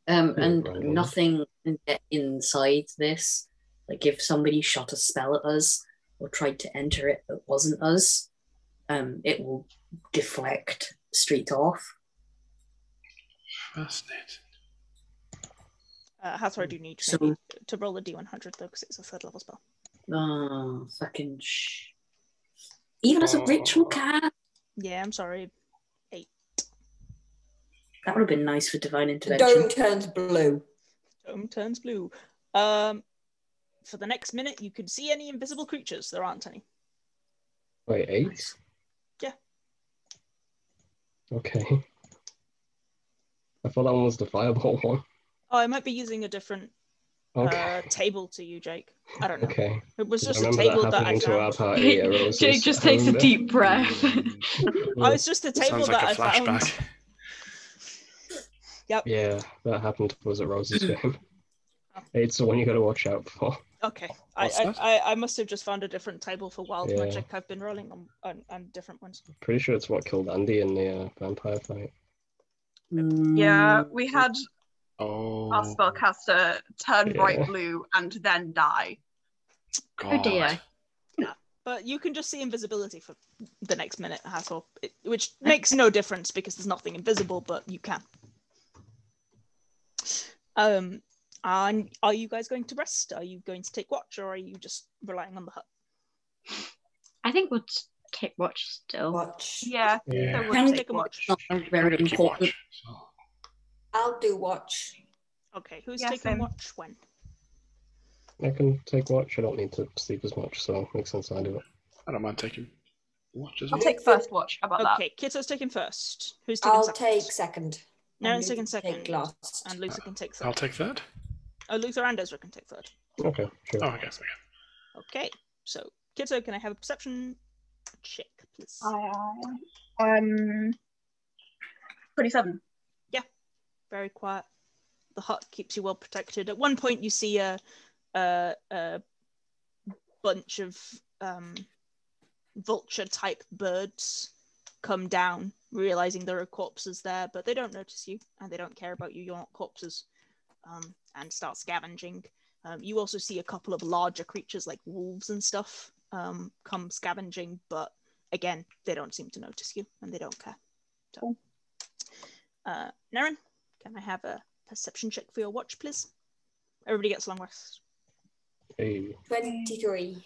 And Right. nothing can get inside this. Like if somebody shot a spell at us or tried to enter it that wasn't us, it will deflect straight off. Fascinating. Hathor, I do need So- maybe to roll a d100 though, because it's a 3rd level spell. Oh, fucking shh. Even as a ritual cast, Yeah, I'm sorry. that would have been nice for divine The intervention. dome turns blue. Dome turns blue. For the next minute, you can see any invisible creatures. There aren't any. Wait, 8? Yeah. Okay. I thought that one was the fireball one. Oh, I might be using a different Okay. table to you, Jake. I don't know. Okay. It was I just a remember table that that I happening to our found. party. It was Jake just takes a deep breath. Oh, it's just a table Sounds like that a I found. flashback. Yeah, that happened to us at Rose's game. It's the one you got to watch out for. Okay, What's that? I must have just found a different table for wild Yeah. magic. I've been rolling on different ones. Pretty sure it's what killed Andy in the vampire fight. Yeah, we had Oh. our spellcaster turn Yeah. bright blue and then die. God. Oh dear. But you can just see invisibility for the next minute, Hathor, which makes no difference because there's nothing invisible, but you can. And are you guys going to rest? Are you going to take watch, or are you just relying on the hut? I think we'll take watch still. Watch. Yeah, Yeah. so Can we'll we take take a watch? Not I'm very gonna keep important. watch. So. I'll do watch. Okay, who's Yeah, taking same. watch when? I can take watch. I don't need to sleep as much, so it makes sense I do it. I don't mind taking watch as I'll well. take first watch. How about that? Okay, Kitto's taking first. Who's taking I'll second? take second. Neren's And taking you second. Take last. And Luther can take I'll third. take that. Oh, Luther and Ezra can take third. Okay, sure. Oh, I guess. Okay, so Kitto, can I have a perception check, please? Aye. 27. Very quiet. The hut keeps you well protected. At one point, you see a bunch of vulture-type birds come down, realizing there are corpses there, but they don't notice you, and they don't care about you. You're not corpses, and start scavenging. You also see a couple of larger creatures like wolves and stuff come scavenging, but again, they don't seem to notice you, and they don't care. So, Nerin, can I have a perception check for your watch, please? Everybody gets a long rest. Hey. 23.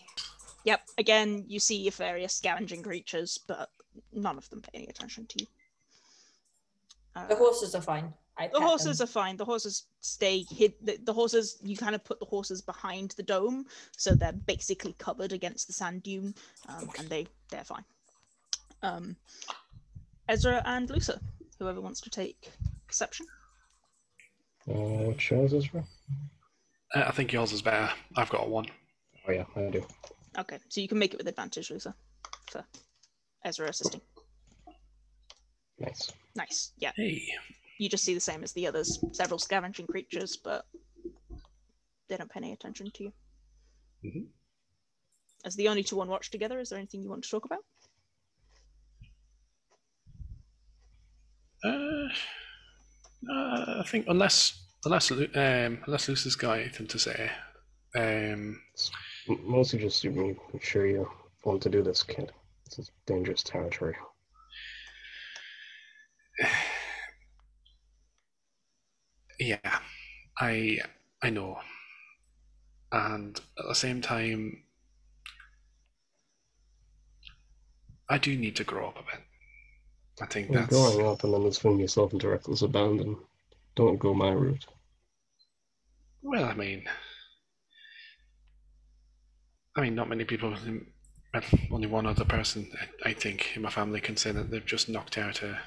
Yep, again, you see various scavenging creatures, but none of them pay any attention to you. The horses are fine. The horses are fine. The horses stay hid. The horses, you kind of put the horses behind the dome, so they're basically covered against the sand dune, and they're fine. Ezra and Lusa, whoever wants to take perception. What shows Ezra? I think yours is better. I've got a 1. Oh yeah, I do. Okay, so you can make it with advantage, Lusa, for Ezra assisting. Nice. Nice, yeah. Hey. You just see the same as the others, several scavenging creatures, but they don't pay any attention to you. Mm-hmm. As the only two on watch together, is there anything you want to talk about? I think unless Lucy's got anything to say. Mostly just make sure you want to do this, kid. It's dangerous territory. Yeah, I know. And at the same time, I do need to grow up a bit. I think You're that's... growing up and then just swing yourself into reckless abandon. Don't go my route. Well, I mean, not many people, well, only one other person, I think, in my family can say that they've just knocked out a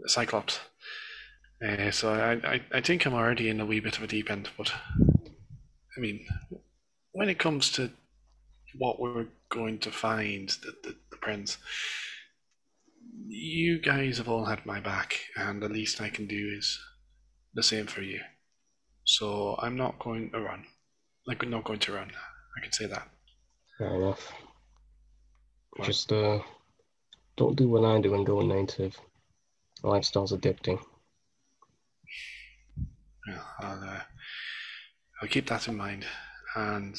Cyclops. So I think I'm already in a wee bit of a deep end, but I mean, when it comes to what we're going to find, the prince, you guys have all had my back, and the least I can do is the same for you. So I'm not going to run. I'm not going to run. I can say that. Fair enough. What? Just don't do what I do and go native. The lifestyle's addicting. Well, I'll keep that in mind, and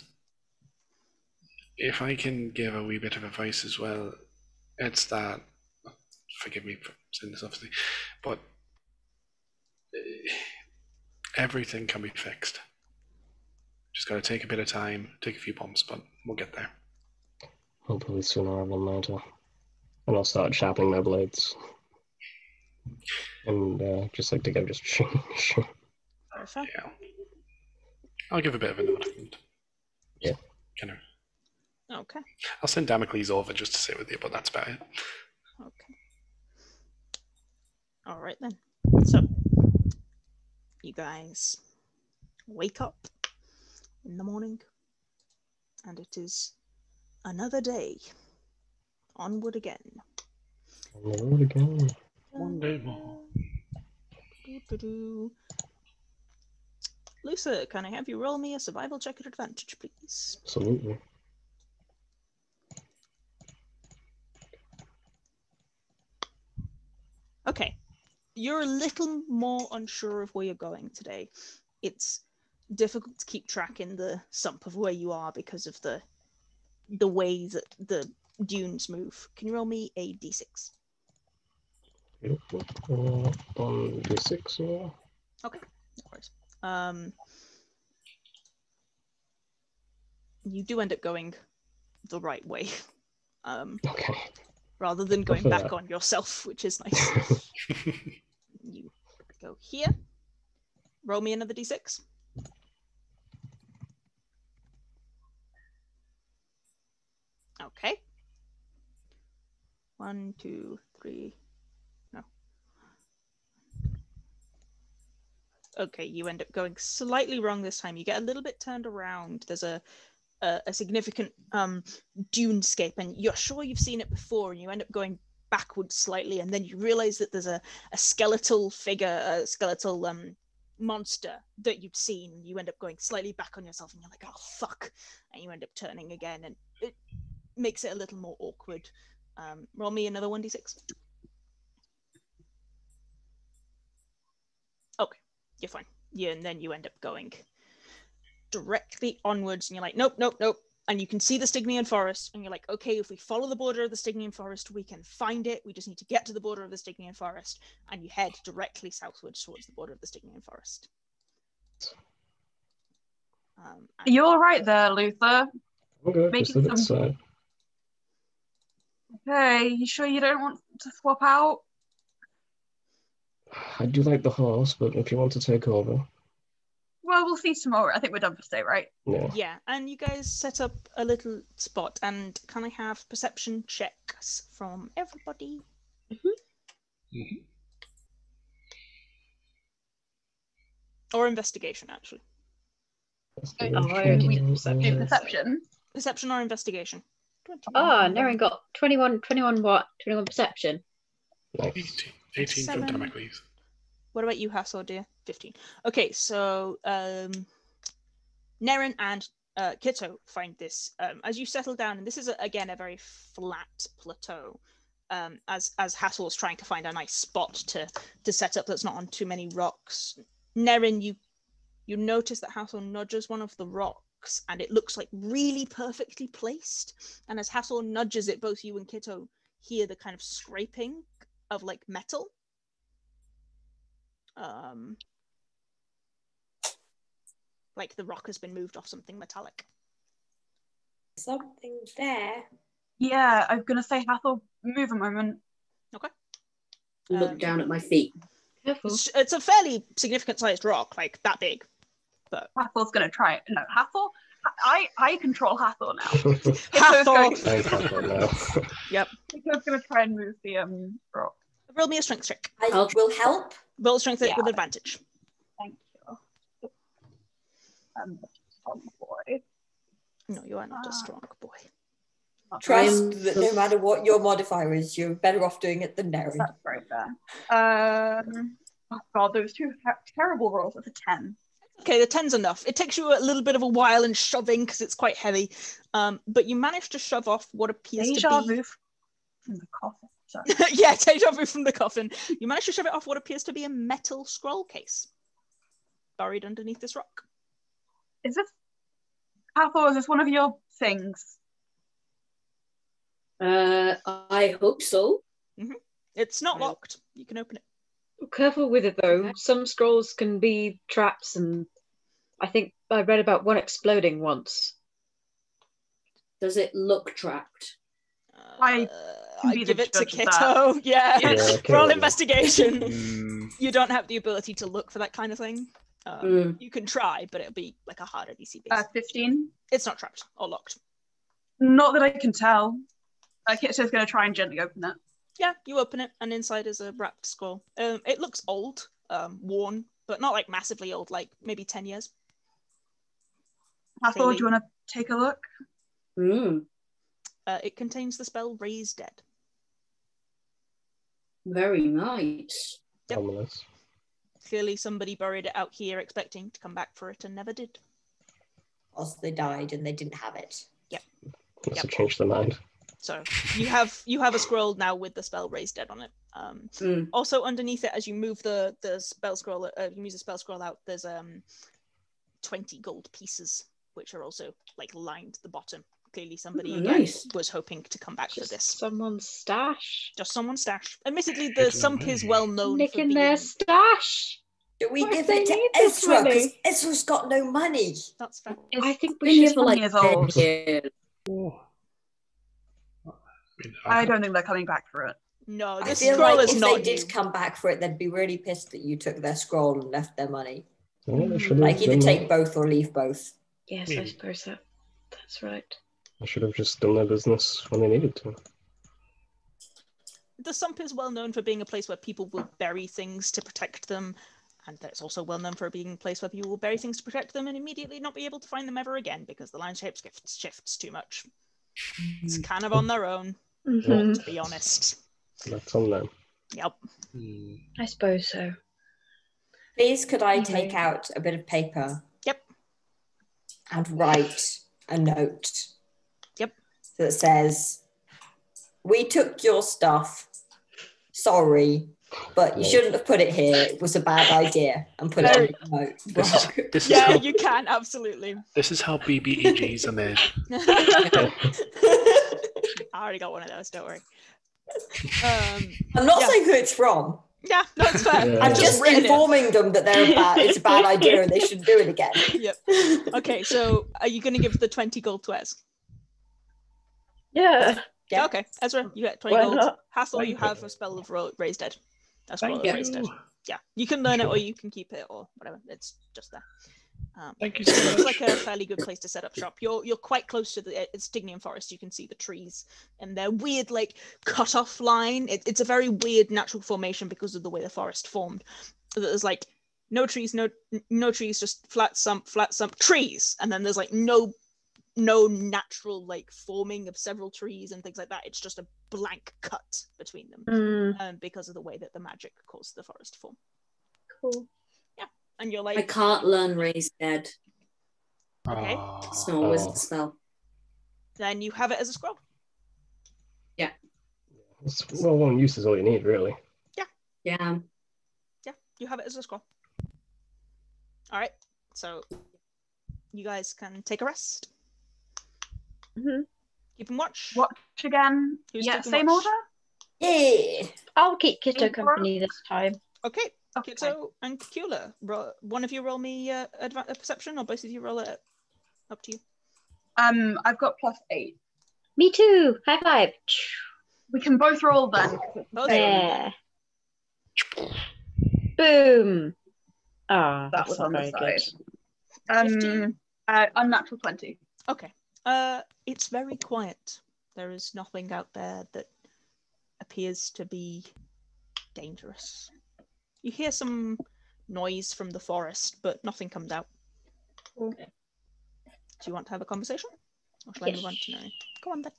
if I can give a wee bit of advice as well, it's that, forgive me for saying this obviously, but everything can be fixed. Just got to take a bit of time, take a few bumps, but we'll get there. Hopefully sooner rather than later. And I'll start sharpening my blades. And just like to go just Perfect. Yeah. I'll give a bit of a nod. Yeah. Kind of. Okay. I'll send Damocles over just to sit with you, but that's about it. Okay. All right then. So, you guys wake up in the morning, and it is another day. Onward again. Onward again. One day more. Lusa, can I have you roll me a survival check at advantage, please? Absolutely. Okay. You're a little more unsure of where you're going today. It's difficult to keep track in the sump of where you are because of the way that the dunes move. Can you roll me a d6? Beautiful. On d6 or? Okay, no worries. You do end up going the right way. Okay. Rather than going for back that. on yourself, which is nice. You go here. Roll me another d6. Okay. 1, 2, 3. No. Okay, you end up going slightly wrong this time. You get a little bit turned around. There's a significant dunescape, and you're sure you've seen it before, and you end up going backwards slightly, and then you realize that there's a skeletal figure, a skeletal monster that you'd seen. You end up going slightly back on yourself and you're like, oh fuck, and you end up turning again, and it makes it a little more awkward. Roll me another 1d6. Okay, you're fine. Yeah, and then you end up going directly onwards, and you're like, nope, nope, nope. And you can see the Stygian Forest, and you're like, okay, if we follow the border of the Stygian Forest, we can find it. We just need to get to the border of the Stygian Forest, and you head directly southwards towards the border of the Stygian Forest. You're right there, Luther. Okay, just look at the Making side. Okay, you sure you don't want to swap out? I do like the horse, but if you want to take over, Well, we'll see tomorrow. I think we're done for today, right? yeah. Yeah, and you guys set up a little spot, and can I have perception checks from everybody? Or investigation, actually. I already did perception. Perception. Perception or investigation? 21. Nerin got 21 what? 21 perception. Nice. 18 from 7. Damocles. What about you, Hathor, dear? 15. Okay, so Nerin and Kitto find this as you settle down, and this is again a very flat plateau. As Hathor's trying to find a nice spot to set up that's not on too many rocks. Nerin, you notice that Hathor nudges one of the rocks, and it looks like really perfectly placed. And as Hathor nudges it, both you and Kitto hear the kind of scraping of like metal. Like the rock has been moved off something metallic. Something there. Yeah, I'm gonna say Hathor, move a moment. Okay. Look down at my feet. Careful. It's a fairly significant sized rock, like that big. But Hathor's gonna try it. No, Hathor. I control Hathor now. Hathor. Thank Hathor now. Yep. Kitto's gonna try and move the rock. Roll me a strength check. I will help. Roll strength Yeah. with advantage. Thank you. Oh boy. No, you are not a strong boy. Trust that no matter what your modifier is, you're better off doing it than Nerin. That's very fair. Oh god, those two terrible rolls with a 10. Okay, the 10's enough. It takes you a little bit of a while in shoving because it's quite heavy, but you manage to shove off what appears Deja to be... vu from the coffin. Sorry. Yeah, deja vu from the coffin. You manage to shove it off what appears to be a metal scroll case buried underneath this rock. Is this Hathor? Is this one of your things? I hope so. It's not locked. You can open it. Careful with it though. Some scrolls can be traps, and I think I read about one exploding once. Does it look trapped? I give it to judge of that. Kitto. Yeah. Yeah, Roll okay. investigation. You don't have the ability to look for that kind of thing. You can try, but it'll be like a harder DC base. 15. It's not trapped or locked. Not that I can tell. Kitto's going to try and gently open it. Yeah, you open it, and inside is a wrapped scroll. It looks old, worn, but not like massively old, like maybe 10 years. Hathor, do you want to take a look? It contains the spell Raise Dead. Very nice. Yep. Ominous. Clearly somebody buried it out here expecting to come back for it and never did. Or they died and they didn't have it. Must have changed their mind. So you have a scroll now with the spell Raise Dead on it. Also underneath it, as you move the spell scroll, you move the spell scroll out, there's 20 gold pieces, which are also like lined the bottom. Clearly somebody again was hoping to come back for this. Someone's stash. Just someone's stash. Admittedly, the sump is well known for Nicking being... their stash. Do we What give if they it to need this Ezra? money? Because Ezra's got no money. That's fair. I think Been we here should. for like years old. 10 years. Oh. I don't think they're coming back for it. No, I this feel scroll like is if not they new. did come back for it, they'd be really pissed that you took their scroll and left their money. Yeah, they should have Like either done take that. both or leave both. Yes, I suppose that's right. They should have just done their business when they needed to. The sump is well known for being a place where people will bury things to protect them, and it's also well known for being a place where people will bury things to protect them and immediately not be able to find them ever again because the landscape shifts too much. It's kind of on their own, to be honest. That's on them. Yep. I suppose so. Please, could I take out a bit of paper? Yep. And write a note. Yep. That says, "We took your stuff. Sorry, but you shouldn't have put it here. It was a bad idea." And put it in the note. This is Yeah, how, you can, absolutely. this is how BBEGs are made. I already got one of those, don't worry. I'm not yeah. saying who it's from. Yeah, no, it's fair. Yeah. I'm just informing them that it's a bad idea and they shouldn't do it again. Yep. Okay, so are you going to give the 20 gold to Ez? Yeah. Yeah. Okay, Ezra, you get 20 Why gold. not? Hathor, you have a spell of Raise Dead. A scroll of Thank Raise Dead. you. Yeah, you can learn it or Sure. you can keep it or whatever. It's just there. Thank you It so looks much. like a fairly good place to set up shop. You're quite close to the Stygian Forest. You can see the trees and their weird like cut off line. It's a very weird natural formation because of the way the forest formed. There's like no trees, no trees, just flat sump, trees, and then there's like no natural like forming of several trees and things like that. It's just a blank cut between them because of the way that the magic caused the forest to form. Cool. And you're I like, can't learn Raise Dead. okay. It's not a wizard spell. Then you have it as a scroll. Well, one use is all you need, really. Yeah. You have it as a scroll. All right. So you guys can take a rest. Keep and watch. Watch again. Who's Yeah, taking same watch? order. Yeah. I'll keep Kitto Thank you. company this time. Okay. Okay. Kitto and Cacula. One of you roll me a perception, or both of you roll it. Up to you. I've got +8. Me too. High five. We can both roll then. Both Yeah. Boom. Ah, That that's was not on the very good. side. 15. Unnatural 20. Okay. It's very quiet. There is nothing out there that appears to be dangerous. You hear some noise from the forest, but nothing comes out. Cool. Do you want to have a conversation? Or shall I move on to Nerin? Go on then.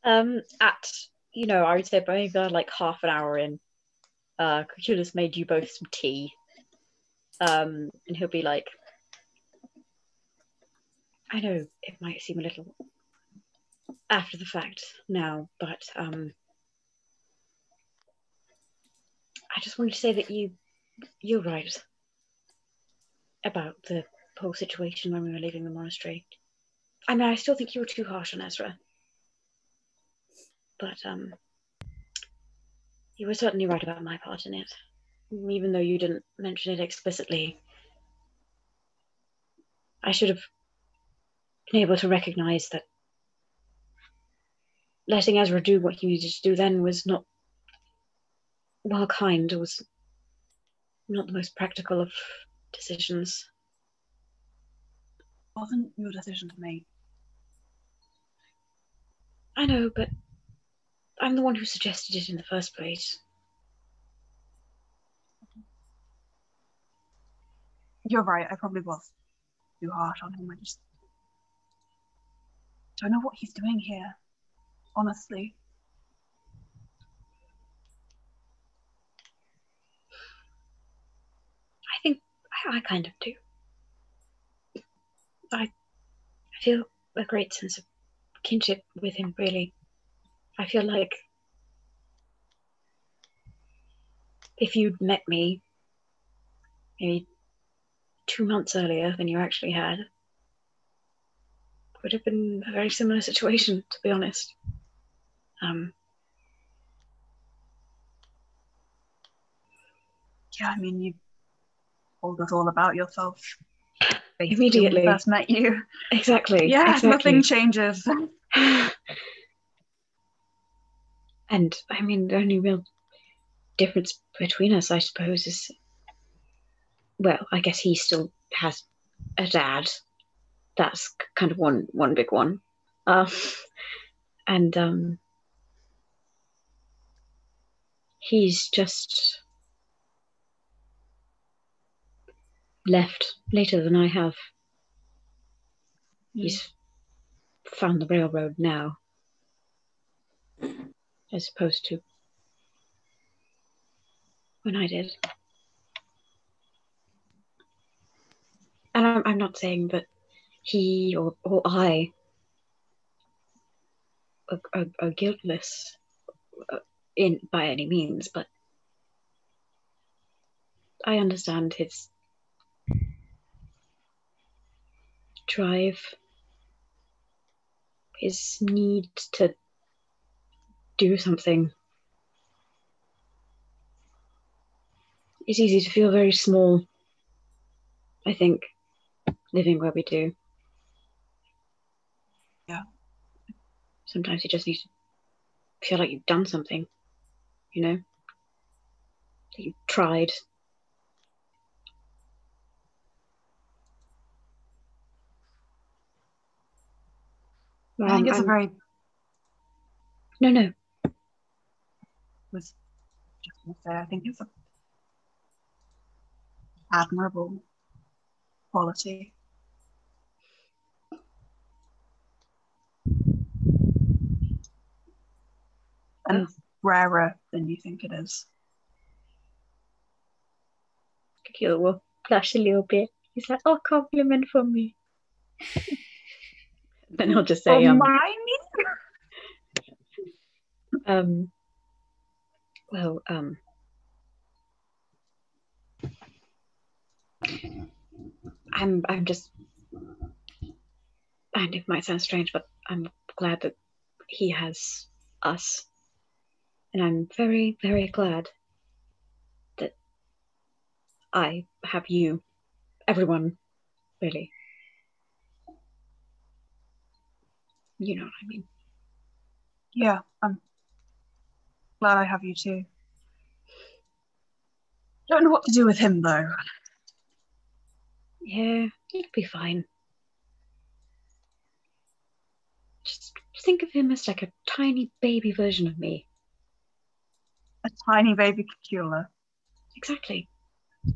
I would say maybe like half an hour in, Cacula's made you both some tea. And he'll be like, I know it might seem a little after the fact now, but I just wanted to say that you're right about the whole situation when we were leaving the monastery. I mean, I still think you were too harsh on Ezra. But you were certainly right about my part in it. Even though you didn't mention it explicitly, I should have been able to recognize that letting Ezra do what he needed to do then was not, while kind, was not the most practical of decisions. It wasn't your decision to make. I know, but I'm the one who suggested it in the first place. You're right, I probably was too harsh on him. I just don't know what he's doing here, honestly. I think I kind of do. I feel a great sense of kinship with him, really. I feel like if you'd met me maybe 2 months earlier than you actually had, it would have been a very similar situation, to be honest. Yeah, I mean, you told us all about yourself basically Immediately. when we first met you. Exactly. Yeah, exactly. nothing changes. And I mean, the only real difference between us, I suppose, is, well, I guess he still has a dad. That's kind of one big one. And he's just left later than I have. He's found the railroad now, as opposed to when I did. I'm not saying that he or I are guiltless by any means, but I understand his drive, his need to do something. It's easy to feel very small, I think, living where we do. Yeah. Sometimes you just need to feel like you've done something, you know? That you've tried. I think it's a very... No. was just going to say, I think it's an admirable quality. And rarer than you think it is. Cacula will blush a little bit. He's like, oh, compliment from me. Then he'll just say, well, I'm just, and it might sound strange, but I'm glad that he has us. And I'm very, very glad that I have you. Everyone, really. You know what I mean. Yeah, I'm glad I have you too. Don't know what to do with him though. Yeah, it'll be fine. Just think of him as like a tiny baby version of me. A tiny baby Cacula. Exactly.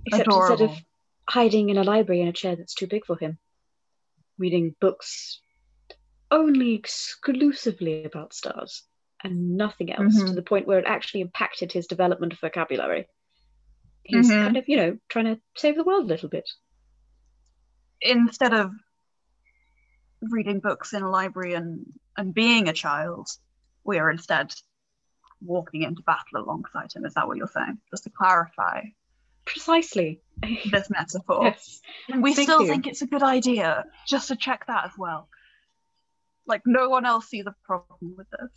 Except Adorable. instead of hiding in a library in a chair that's too big for him, reading books only exclusively about stars and nothing else, to the point where it actually impacted his development of vocabulary. He's kind of, trying to save the world a little bit. Instead of reading books in a library and being a child, we are instead walking into battle alongside him. Is that what you're saying? Just to clarify. Precisely. This metaphor. Yes. And we still think it's a good idea, just to check that as well. Like, no one else sees a problem with this.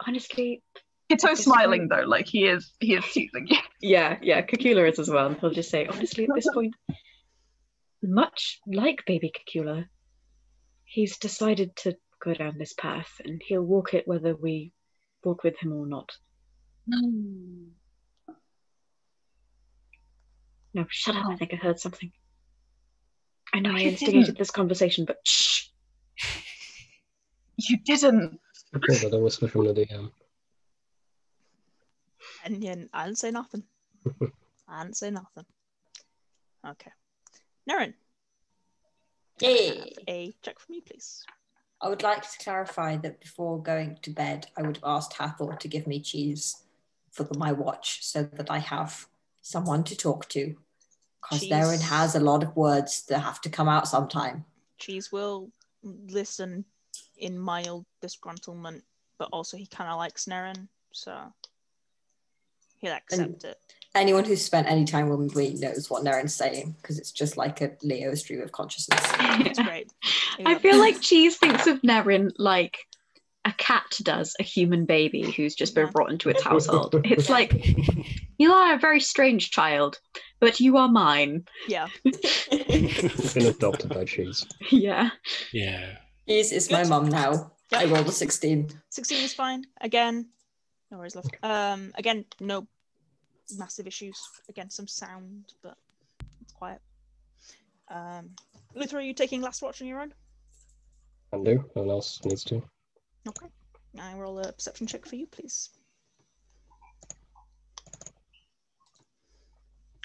Honestly, Kitto's smiling though, like he is teasing you. Yeah, Cacula is as well. He'll just say, honestly, at this point, much like baby Cacula, he's decided to go down this path, and he'll walk it whether we walk with him or not. No, shut up, I think I heard something. I know I instigated this conversation, but shh! You didn't! Okay, but a whisper from the DM. And I didn't say nothing. I didn't say nothing. Okay. Nerin. Yay! A check from you, please. I would like to clarify that before going to bed, I would have asked Hathor to give me cheese for my watch so that I have someone to talk to. Because Nerin has a lot of words that have to come out sometime. Cheese will listen in mild disgruntlement, but also he kind of likes Nerin, so he'll accept it. Anyone who's spent any time with me knows what Nerin's saying, because it's just like a Leo stream of consciousness. It's great. I feel like Cheese thinks of Nerin like a cat does a human baby who's just been brought into its household. It's like, you are a very strange child, but you are mine. Yeah. You've been adopted by Cheese. Yeah. Yeah. Cheese is my mum now. Yep. I rolled a 16. 16 is fine. Again, no worries left. Again, no massive issues. Again, some sound, but it's quiet. Luther, are you taking last watch on your own? Can do. No one else needs to. Okay. I roll a perception check for you, please.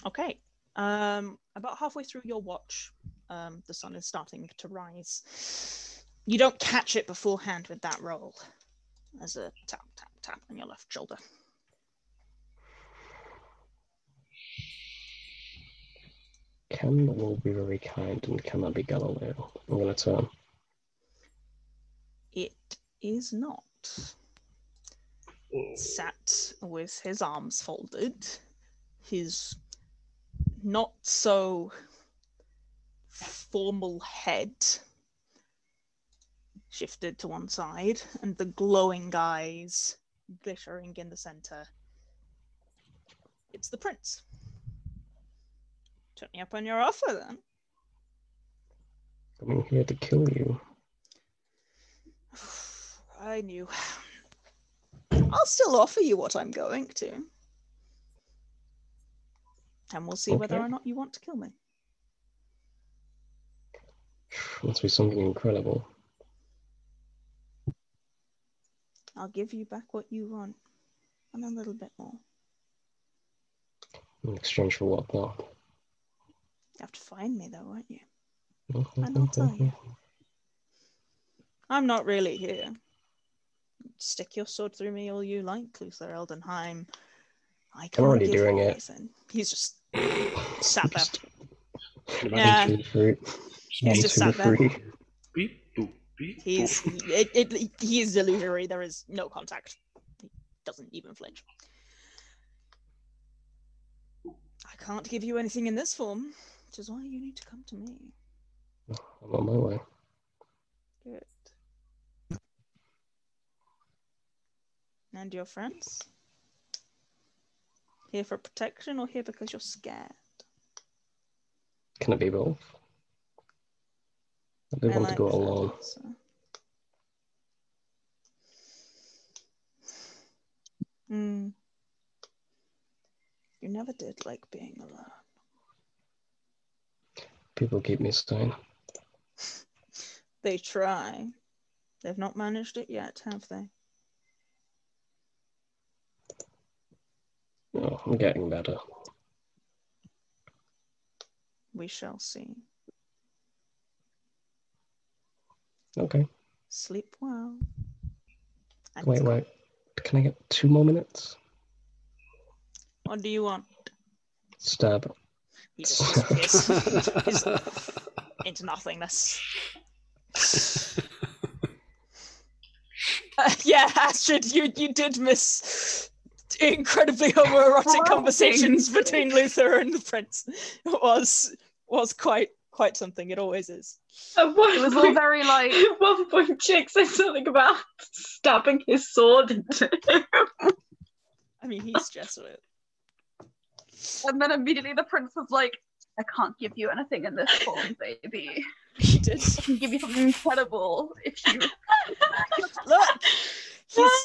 Okay. About halfway through your watch, the sun is starting to rise. You don't catch it beforehand with that roll. There's a tap, tap, tap on your left shoulder. Ken will be very kind, and can that be Galileo? I'm going to turn. It is not. Sat with his arms folded, his not so formal head shifted to one side, and the glowing eyes glittering in the center. It's the prince. Took me up on your offer, then. Coming here to kill you. I knew. I'll still offer you what I'm going to. And we'll see whether or not you want to kill me. Must be something incredible. I'll give you back what you want. And a little bit more. In exchange for what, though? You have to find me, though, won't you? And I'll tell you. I'm not really here. Stick your sword through me all you like, Luther Eldenheim. I can't already give doing you it. anything. He's just sat there. Yeah. He's just sat there. Beep, boop, beep, He's boop. he is illusory. There is no contact. He doesn't even flinch. I can't give you anything in this form, which is why you need to come to me. I'm on my way. Good. And your friends? Here for protection or here because you're scared? Can it be both? I do want to go alone. You never did like being alone. People keep me staying. They try. They've not managed it yet, have they? No, I'm getting better. We shall see. Okay. Sleep well. And Wait. Can I get 2 more minutes? what do you want? Stab. He just disappears into nothingness. Yeah, Astrid, you did miss incredibly homoerotic conversations between Luther and the prince. It was quite something. It always is. It was all very like. At one point, Jake said something about stabbing his sword into him. I mean, he's Jesuit. And then immediately the prince was like, I can't give you anything in this form, baby. He did. I can give you something incredible if you... Look!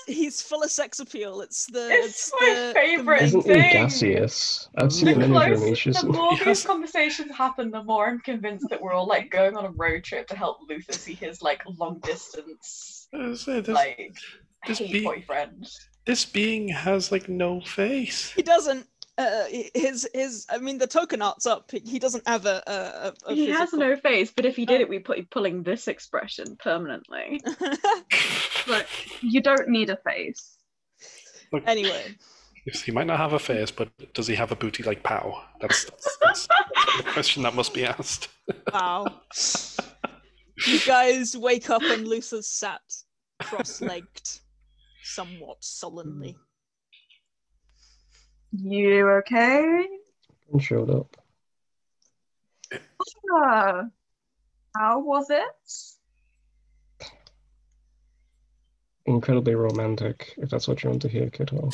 He's full of sex appeal. It's my favourite Isn't he thing. gaseous? I've seen him in The more these conversations happen, the more I'm convinced that we're all like going on a road trip to help Luther see his like long distance boyfriend. This being has like no face. He doesn't. I mean, the token art's up. He doesn't have a He physical... has no face, but if he did it, we'd be pulling this expression permanently. Look, you don't need a face. Look, anyway. Yes, he might not have a face, but does he have a booty like Pow? That's the question that must be asked. Wow. You guys wake up and Luther's sat cross-legged, somewhat sullenly. You okay? Showed up. How was it? Incredibly romantic, if that's what you want to hear, Kitto.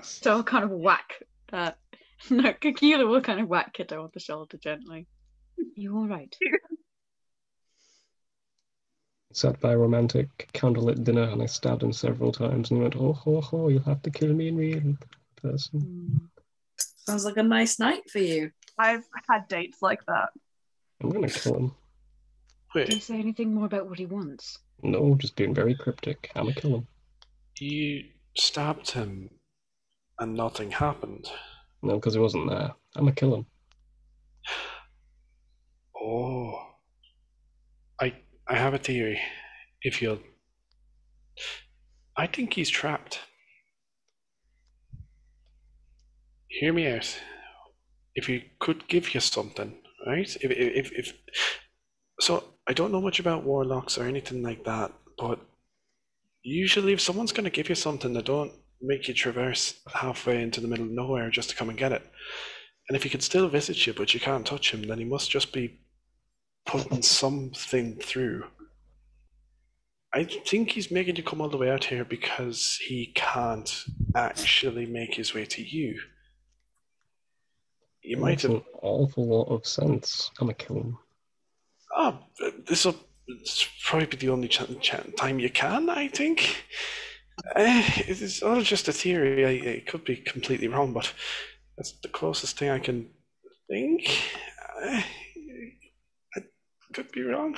So I'll kind of whack no, Cacula will kind of whack Kitto on the shoulder gently. You all right? Sat by a romantic candlelit dinner and I stabbed him several times and he went, oh, you'll have to kill me in real person. Sounds like a nice night for you. I've had dates like that. I'm gonna kill him. Did he say anything more about what he wants? No, just being very cryptic. I'm gonna kill him. You stabbed him and nothing happened. No, because he wasn't there. I'm gonna kill him. Oh. I have a theory. If you'll... I think he's trapped. Hear me out. if he could give you something, right? If so, I don't know much about warlocks or anything like that, but usually if someone's going to give you something, they don't make you traverse halfway into the middle of nowhere just to come and get it. And if he can still visit you, but you can't touch him, then he must just be putting something through. I think he's making you come all the way out here because he can't actually make his way to you. You might Makes have. an awful lot of sense. I'm gonna kill him. Oh, this'll probably be the only time you can, I think. It's all just a theory. I could be completely wrong, but that's the closest thing I can think. I could be wrong.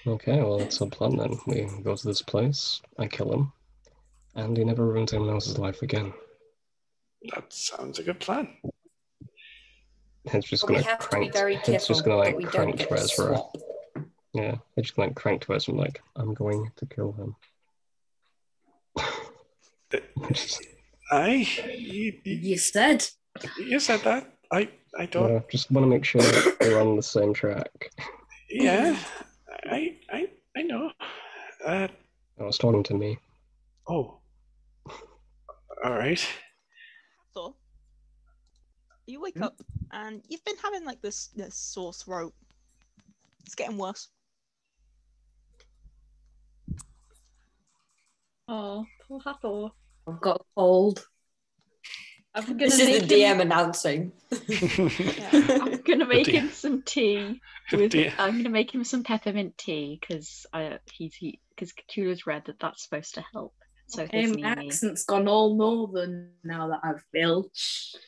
Okay, well, that's a plan then. We go to this place, I kill him, and he never ruins anyone else's life again. That sounds a good plan. It's just But we gonna have to be crank. very It's careful just gonna that we like don't crank get to a Ezra. swap. Yeah, it's just gonna like crank to Ezra. Like, I'm going to kill him. You said. You said that. I don't. Yeah, just want to make sure that we're on the same track. Yeah, I know. I was talking to me. Oh. All right. So you wake up and you've been having like this sore throat. It's getting worse. Oh, poor Hathor. I've got a cold. I'm gonna This is make the him, DM announcing. I'm gonna make him some tea. DM. I'm gonna make him some peppermint tea because Cacula's read that that's supposed to help. So Okay, his my Niimi. accent's gone all northern now that I've built.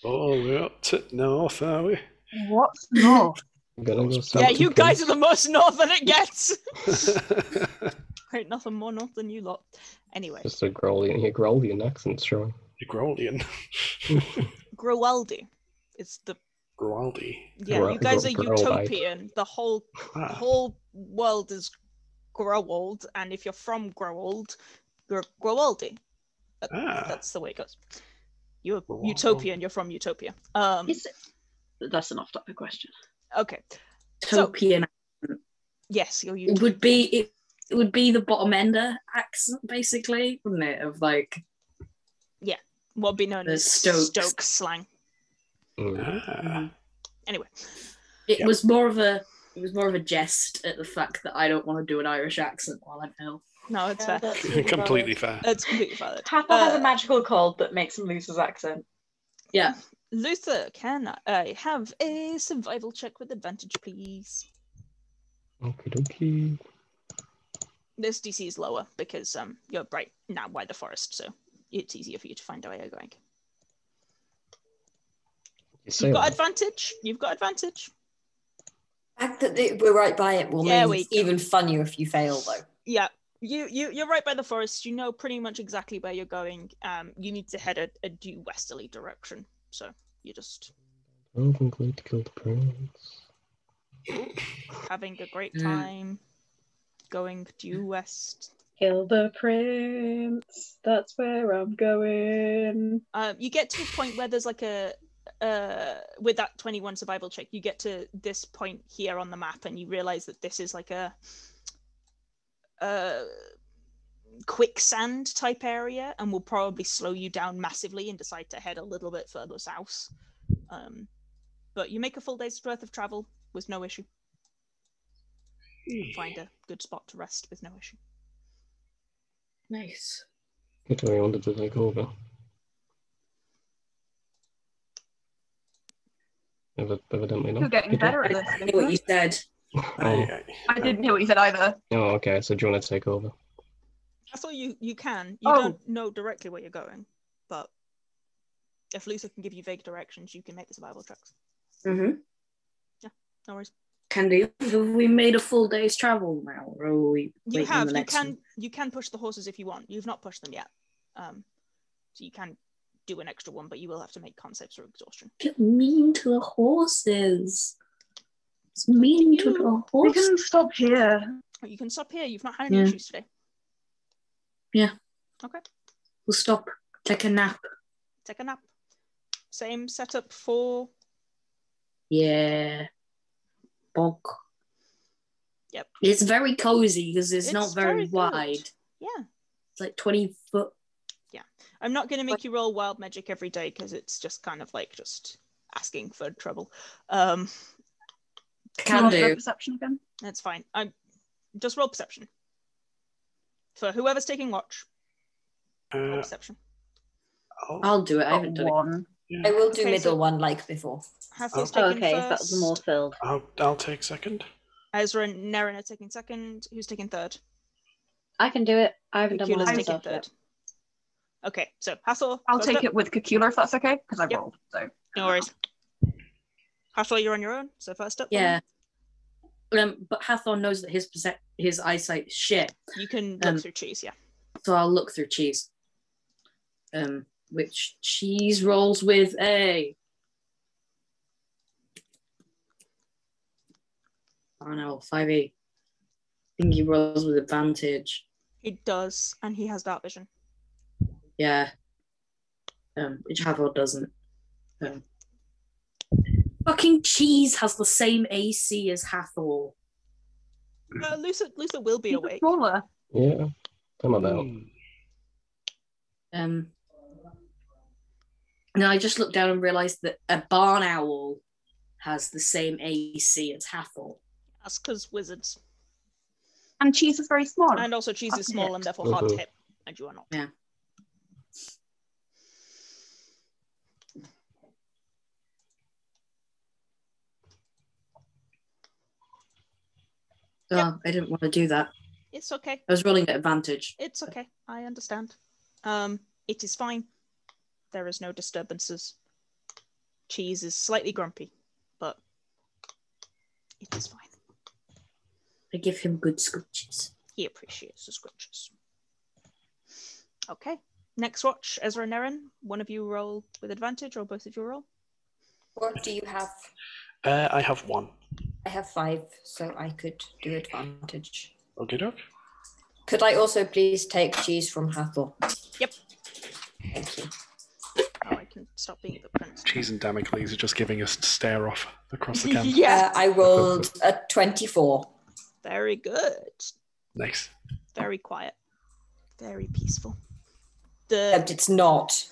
Oh, we're up to north, are we? What's north? I'm gonna go Yeah, south you to guys are Prince. the most northern it gets. Ain't nothing more north than you lot. Anyway, Just a Grolian accent showing. Grolian. Growaldi. It's the Growaldi. yeah. You guys are Growlite. utopian. The whole world is Growold, and if you're from Growold, you're Growaldi. That's the way it goes. You're utopian. You're from Utopia. That's an off-topic question. Okay. Utopian. Yes, you're It utopian. would be the bottom ender accent, basically, wouldn't it? Of like What would be known the as Stokes. Stoke slang. Anyway, it was more of a jest at the fact that I don't want to do an Irish accent while I'm ill. no, it's fair. That's really Completely valid. fair. It's completely valid. Hathor has a magical cold that makes him lose his accent. Yeah. Luther, can I have a survival check with advantage, please? Okie dokie. This DC is lower because you're right now by the forest, so it's easier for you to find where you're going. You've got advantage. You've got advantage. The fact that we're right by it will Yeah, mean it's even funnier if you fail, though. Yeah, you're right by the forest. You know pretty much exactly where you're going. You need to head a due westerly direction. So you just I'm going to kill the prince. having a great time going due west. Kill the prince. That's where I'm going. You get to a point where there's like with that 21 survival check, you get to this point here on the map and you realize that this is like a quicksand type area and will probably slow you down massively and decide to head a little bit further south. But you make a full day's worth of travel with no issue. Find a good spot to rest with no issue. Nice. Kitto, I wanted to take over. Evidently not. You're getting Kitto? better I at this. didn't hear what you said. I didn't hear what you said either. Oh, okay. So do you want to take over? I thought you can. You Oh. don't know directly where you're going, but if Luther can give you vague directions, you can make the survival checks. Mm-hmm. No worries. Can do. Have we made a full day's travel now, or are we You waiting on have. the next one? You can push the horses if you want. You've not pushed them yet. So you can do an extra one, but you will have to make con saves for exhaustion. Get mean to the horses. It's mean to the We horses. can stop here. You can stop here. You've not had any Yeah. issues today. Yeah. Okay. We'll stop. Take a nap. Take a nap. Same setup for Yeah. Bonk. Yep. It's very cozy because it's not very good. wide. Yeah. It's like 20 foot. Yeah. I'm not going to make you roll wild magic every day because it's just kind of like just asking for trouble. Can do. Perception again. That's fine. I'm just roll perception. For whoever's taking watch, roll perception. I'll do it. I haven't done one. it. I will do Okay, middle so- one like before. Hathor's Oh, taking Okay, first. that was more filled. I'll take second. Ezra and Nerin are taking second. Who's taking third? I can do it. I haven't done one Cacula's of taking myself third. yet. Okay, so Hathor. I'll first take up. it with Cacula if that's okay, because I Yep. rolled. So No worries. Hathor, you're on your own. So first up. Yeah. But Hathor knows that his eyesight is shit. You can look through cheese. Yeah. So I'll look through cheese. Which cheese rolls with a... Oh no, 5e. I think he rolls with advantage. He does, and he has dark vision. Yeah. Which Hathor doesn't. Fucking cheese has the same AC as Hathor. Luther will be he's awake. smaller. Yeah, I'm about. And I just looked down and realised that a barn owl has the same AC as Hathor. That's because wizards. And cheese is very small. And also cheese is Hard to small hit. and therefore hard to hit. And you are not. Yeah. Oh, I didn't want to do that. It's okay. I was rolling at advantage. It's okay. I understand. It is fine. There is no disturbances. Cheese is slightly grumpy, but it is fine. I give him good scooches. He appreciates the scratches. Okay. Next watch, Ezra and Nerin. One of you roll with advantage, or both of you roll. What do you have? I have one. I have 5, so I could do advantage. Okay, doc. Could I also please take cheese from Hathor? Yep. Thank you. Oh, I can stop being the prince. Cheese and Damocles are just giving us stare off across the camp. Yeah. I rolled a 24. Very good. Nice. Very quiet. Very peaceful. Except it's not,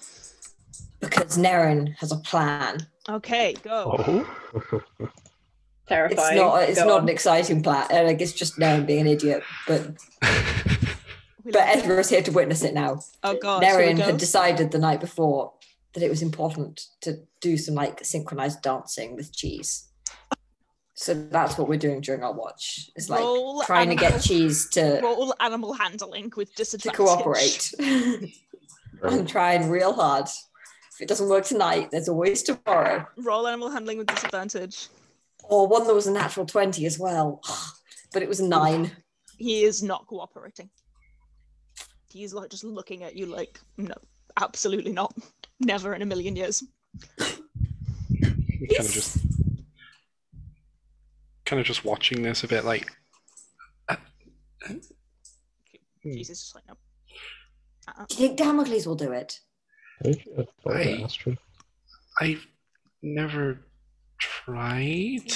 because Nerin has a plan. Okay, go. Oh. Terrifying. It's not an exciting plan. Like, it's just Nerin being an idiot. But Ezra's here to witness it now. Oh god. Here we Nerin go. had decided the night before that it was important to do some like synchronized dancing with cheese. So that's what we're doing during our watch. It's like Roll trying to get cheese to roll animal handling with disadvantage. cooperate. I'm trying real hard. If it doesn't work tonight, there's always tomorrow. Roll animal handling with disadvantage. Or one that was a natural 20 as well. But it was a 9. He is not cooperating. He's like just looking at you like, no, absolutely not. Never in a million years. Kind of just watching this a bit like. Jesus, just like no. Do you think Damocles will do it? Astrid. I've never tried,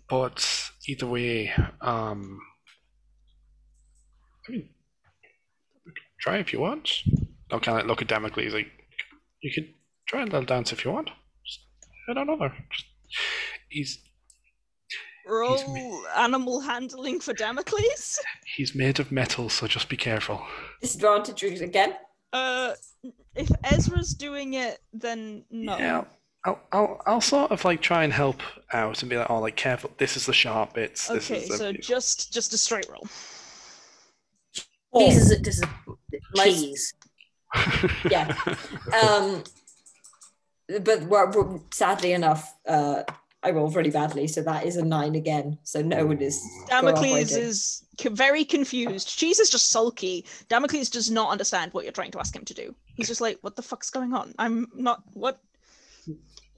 but either way, I mean, try if you want. I'll kind of look at Damocles like, you could try a little dance if you want. I don't know. He's Roll animal handling for Damocles. He's made of metal, so just be careful. Disadvantage again? If Ezra's doing it, then no. Yeah, I'll sort of like try and help out and be like, oh, like careful. This is the sharp bits. This Okay, is the... so just a straight roll. This is cheese. Yeah. But sadly enough, I rolled really badly, so that is a 9 again. So no one is. Damocles is very confused. Cheese is just sulky. Damocles does not understand what you're trying to ask him to do. He's just like, what the fuck's going on? I'm not, what?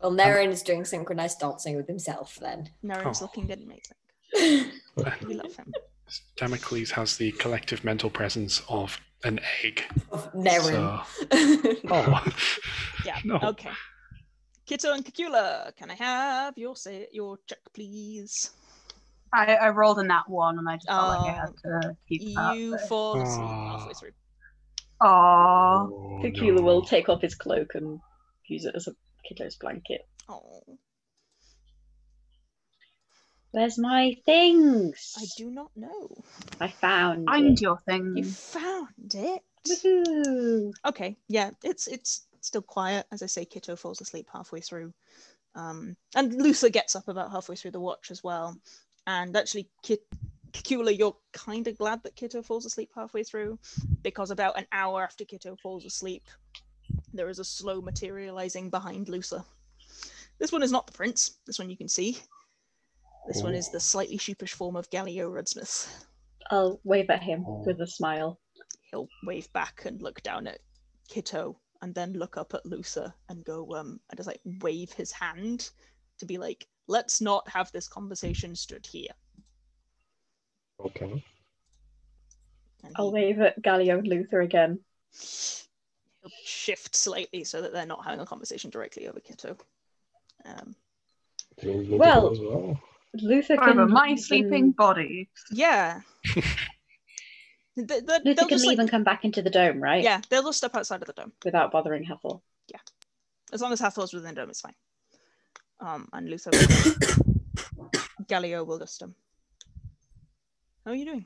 Well, Nerin is doing synchronized dancing with himself then. Nerin's looking amazing. We love him. Damocles has the collective mental presence of an egg. Of Nerin. So... Oh. Yeah, No. okay. Kitto and Cacula, can I have your check, please? I rolled a nat 1 and I just felt like I had to keep that. You fall asleep halfway through. Aww. Oh, Cacula no. will take off his cloak and use it as a Kitto's blanket. Oh, Where's my things? I do not know. I found Find it. your thing. You found it. Woohoo! Okay, yeah, it's still quiet. As I say, Kitto falls asleep halfway through. And Luther gets up about halfway through the watch as well. And actually, Cacula, you're kind of glad that Kitto falls asleep halfway through, because about an hour after Kitto falls asleep, there is a slow materializing behind Luther. This one is not the prince. This one you can see. This one is the slightly sheepish form of Gallio Rudsmith. I'll wave at him with a smile. He'll wave back and look down at Kitto, and then look up at Luther and go, and just like wave his hand to be like, let's not have this conversation stood here. Okay. And I'll wave at Gallio and Luther again. he'll shift slightly so that they're not having a conversation directly over Kitto. Do you need me Well- to go as well? Luther Over can my even- sleeping body. Yeah. Luther They'll can just, leave like, and come back into the dome, right? yeah, they'll just step outside of the dome. Without bothering Hathor. As long as Hathor's within the dome, it's fine. And Luther, Gallio will just how are you doing?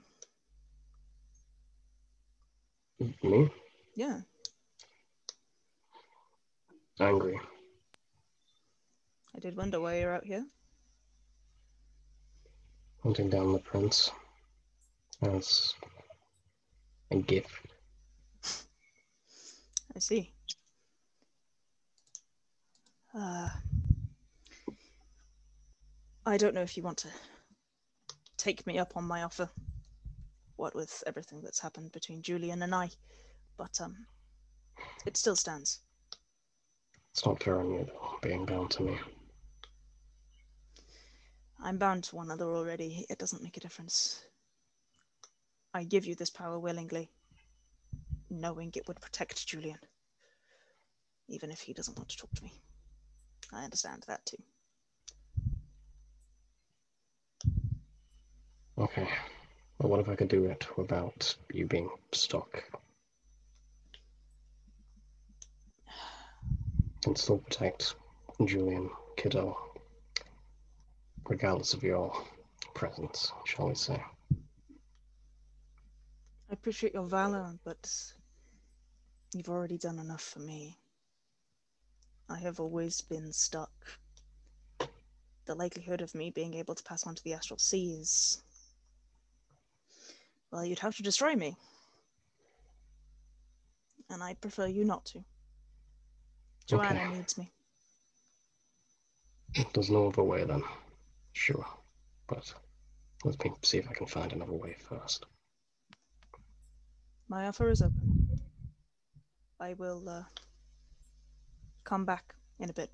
Me? Yeah. Angry. I did wonder why you're out here. Hunting down the prince as a gift. I see. I don't know if you want to take me up on my offer, what with everything that's happened between Julian and I, but it still stands. It's not fair on you, though, being bound to me. I'm bound to one other already. It doesn't make a difference. I give you this power willingly, knowing it would protect Julian, even if he doesn't want to talk to me. I understand that too. Okay. Well, what if I could do it without you being stuck? And still protect Julian, Kitto, regardless of your presence, shall we say. I appreciate your valor, but you've already done enough for me. I have always been stuck. The likelihood of me being able to pass on to the astral sea is... well, you'd have to destroy me. And I'd prefer you not to. Joanna Okay. needs me. There's no other way then. Sure. But let me see if I can find another way first. My offer is open. I will come back in a bit.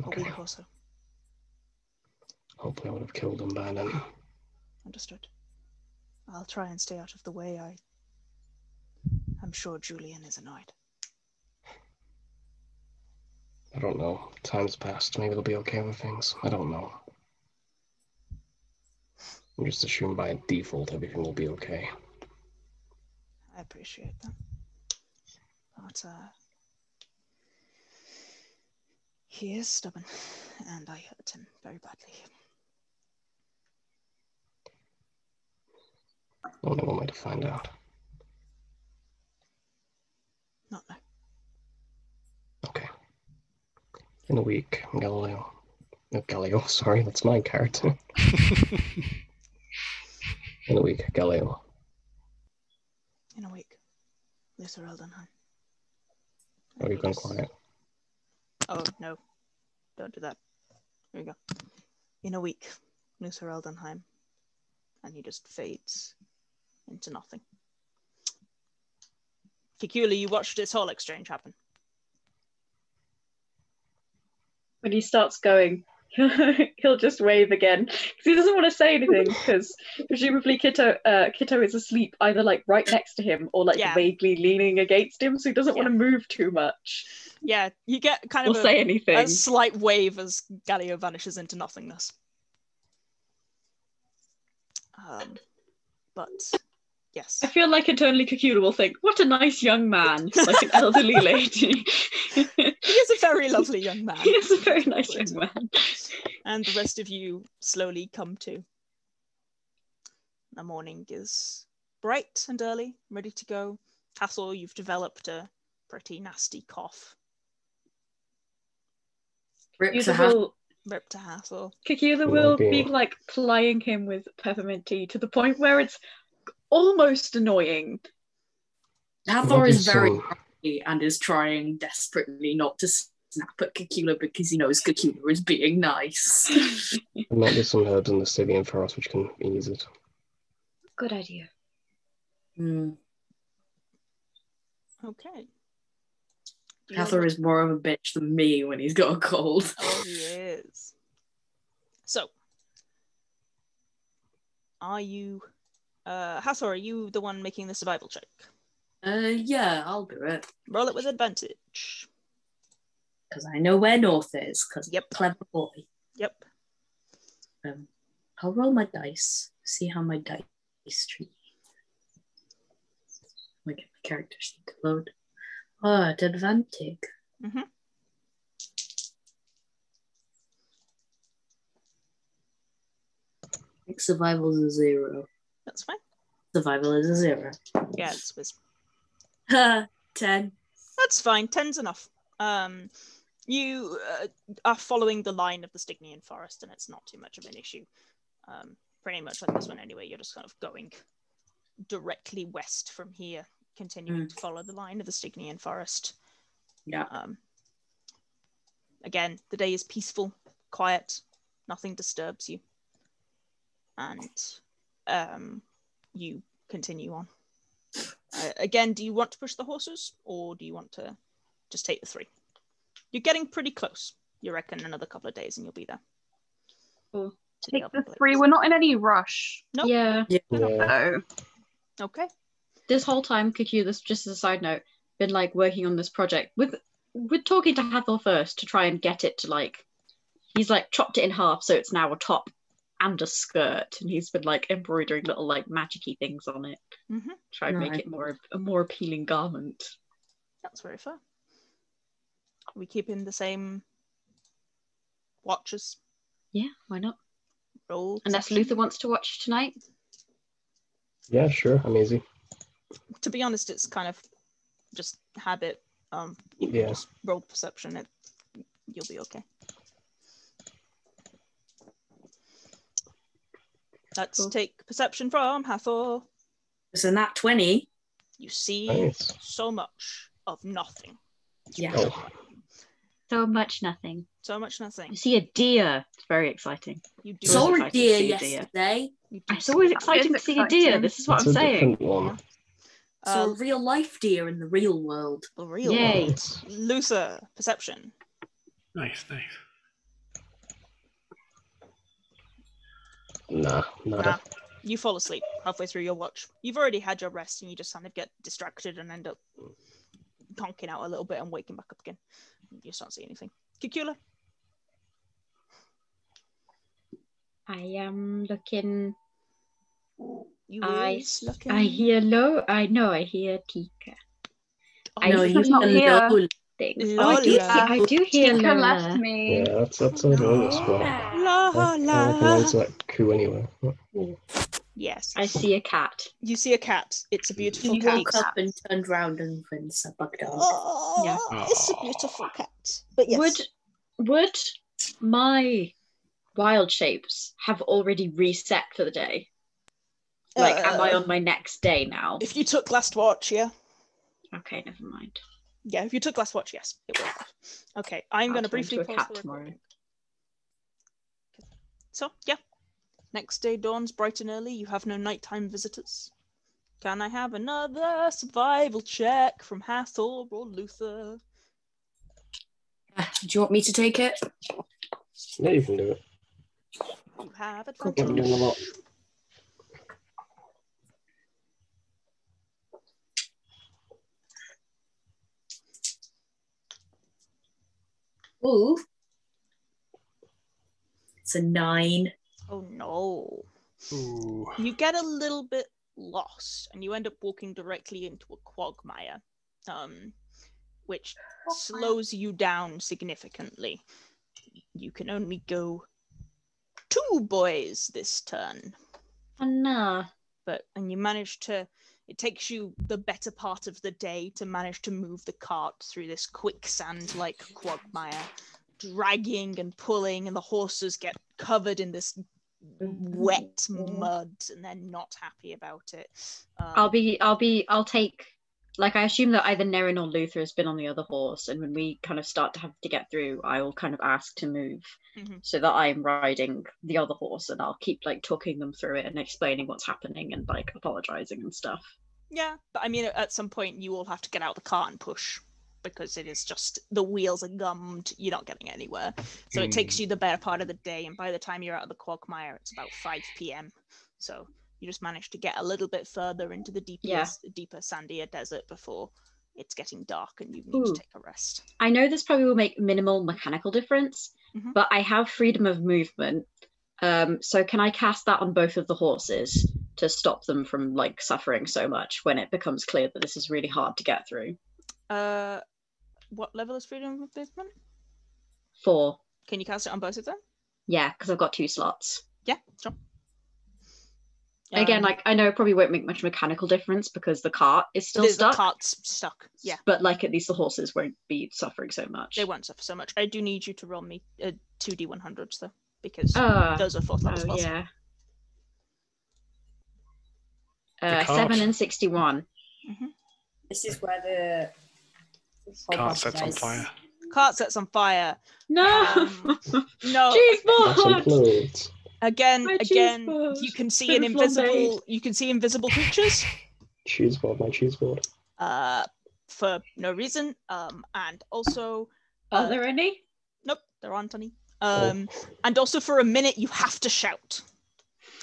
Okay. A week or so. Hopefully I would have killed him by then. Understood. I'll try and stay out of the way. I'm sure Julian is annoyed. I don't know. Time's passed. Maybe they'll be okay with things. I don't know. I just assume by default everything will be okay. I appreciate that. But he is stubborn, and I hurt him very badly. Only one way to find out. Not now. Okay. In a week, Galileo. No, Galileo, sorry, that's my character. In a week, Galileo. In a week. Luther Eldenheim. Oh, you've gone quiet. Oh, no. Don't do that. Here we go. In a week, Luther Eldenheim. And he just fades into nothing. Cacula, you watched this whole exchange happen. When he starts going, He'll just wave again because he doesn't want to say anything because presumably Kitto is asleep either like right next to him or like vaguely leaning against him, so he doesn't want to move too much. Yeah, you get kind of say anything. A slight wave as Galio vanishes into nothingness. But yes, I feel like internally Cacula will think, "What a nice young man," like an elderly lady. He is a very lovely young man. He is a very nice young man. And the rest of you slowly come to. The morning is bright and early, ready to go. Hathor, you've developed a pretty nasty cough. Rip to Hathor. Cacula will be like plying him with peppermint tea to the point where it's almost annoying. Hathor is very happy and is trying desperately not to snap at Cacula because he knows Cacula is being nice. There might be some herbs in the Stygian Forest which can ease it. Good idea. Okay. Hathor is more of a bitch than me when he's got a cold. Oh, he is. So, are you... Hathor, are you the one making the survival check? Yeah, I'll do it. Roll it with advantage. Because I know where North is, because I'm a clever boy. Yep. I'll roll my dice, see how my dice treat me. I'll get my character sheet to load. Oh, at advantage. Mm-hmm. I think survival is a 0. That's fine. Survival is a 0. Yeah, it's whiz. 10. That's fine. 10's enough. You are following the line of the Stygian Forest, and it's not too much of an issue. Pretty much like this one anyway. You're just kind of going directly west from here, continuing to follow the line of the Stygian Forest. Yeah. Again, the day is peaceful, quiet, nothing disturbs you. And you continue on. Again, do you want to push the horses, or do you want to just take the 3? You're getting pretty close. You reckon another couple of days and you'll be there. Cool. Take the 3. We're not in any rush. Nope. Yeah. No. Okay. This whole time, Cacula's, just as a side note, been like working on this project with talking to Hathor first to try and get it to like, he's like chopped it in half so it's now a top and a skirt, and he's been like embroidering little like magic-y things on it. Mm-hmm. Try and make it a more appealing garment. That's very fair. We keep in the same watches. Yeah, why not? Roll. Unless Luther wants to watch tonight. Yeah, sure, I'm easy. To be honest, it's kind of just habit. You can just roll perception. You'll be okay. Let's take perception from Hathor. So nat 20. You see so much of nothing. Yeah. Oh. So much nothing. So much nothing. You see a deer. It's very exciting. You do. Saw a deer yesterday. It's always exciting to see a deer. This is what I'm saying. One. Saw a real life deer in the real world. The real world. Luther, perception. Nice. Nah. You fall asleep halfway through your watch. You've already had your rest and you just kind of get distracted and end up conking out a little bit and waking back up again. You just don't see anything. Cacula? I am looking. Looking. I hear low. I know. I hear Tika. He's not here. I do hear Tika Lola. left me. Yeah, that's a bonus one. I recognize that coup anyway. Yes. I see a cat. You see a cat. It's a beautiful He cat. woke up and turned round and Prince a bug dog. Oh, Yeah. It's a beautiful cat. But yes. Would my wild shapes have already reset for the day? Like, am I on my next day now? If you took last watch, yeah. Okay, never mind. Yeah, if you took last watch, yes, it will have. Okay, I'm going to briefly turn into a pause cat the recording. tomorrow. So, yeah. Next day dawns bright and early. You have no nighttime visitors. Can I have another survival check from Hathor or Luther? Do you want me to take it? Yeah, you can do it. You have You've been doing a advantage. lot. Ooh. It's a 9. Oh no. Ooh. You get a little bit lost and you end up walking directly into a quagmire, which slows you down significantly. You can only go 2 boys this turn. Oh no. And you manage to, it takes you the better part of the day to manage to move the cart through this quicksand-like quagmire, dragging and pulling, and the horses get covered in this wet mud, and they're not happy about it. I'll take, like, I assume that either Nerin or Luther has been on the other horse, and when we kind of start to have to get through, I'll kind of ask to move so that I'm riding the other horse, and I'll keep like talking them through it and explaining what's happening and like apologizing and stuff. Yeah, but I mean, at some point you will have to get out the car and push, because it is just, the wheels are gummed, you're not getting anywhere. So it takes you the better part of the day, and by the time you're out of the quagmire, it's about 5 p.m. So you just managed to get a little bit further into the deeper, sandier desert before it's getting dark and you need to take a rest. I know this probably will make minimal mechanical difference, but I have freedom of movement. So can I cast that on both of the horses to stop them from like suffering so much when it becomes clear that this is really hard to get through? What level is freedom of movement? 4. Can you cast it on both of them? Yeah, because I've got 2 slots. Yeah, sure. Again, like, I know it probably won't make much mechanical difference because the cart is still stuck. The cart's stuck, yeah. But like, at least the horses won't be suffering so much. They won't suffer so much. I do need you to roll me 2d100s though, because those are 4th level spells. Yeah. The 7 and 61. This is where the Cart sets on fire. Cart sets on fire. No! No. Cheese That's board! implodes. Again, My cheese board. you can see Been invisible creatures. Cheese board, my cheese board. For no reason. And also Are there any? Nope, there aren't any. And also for a minute you have to shout.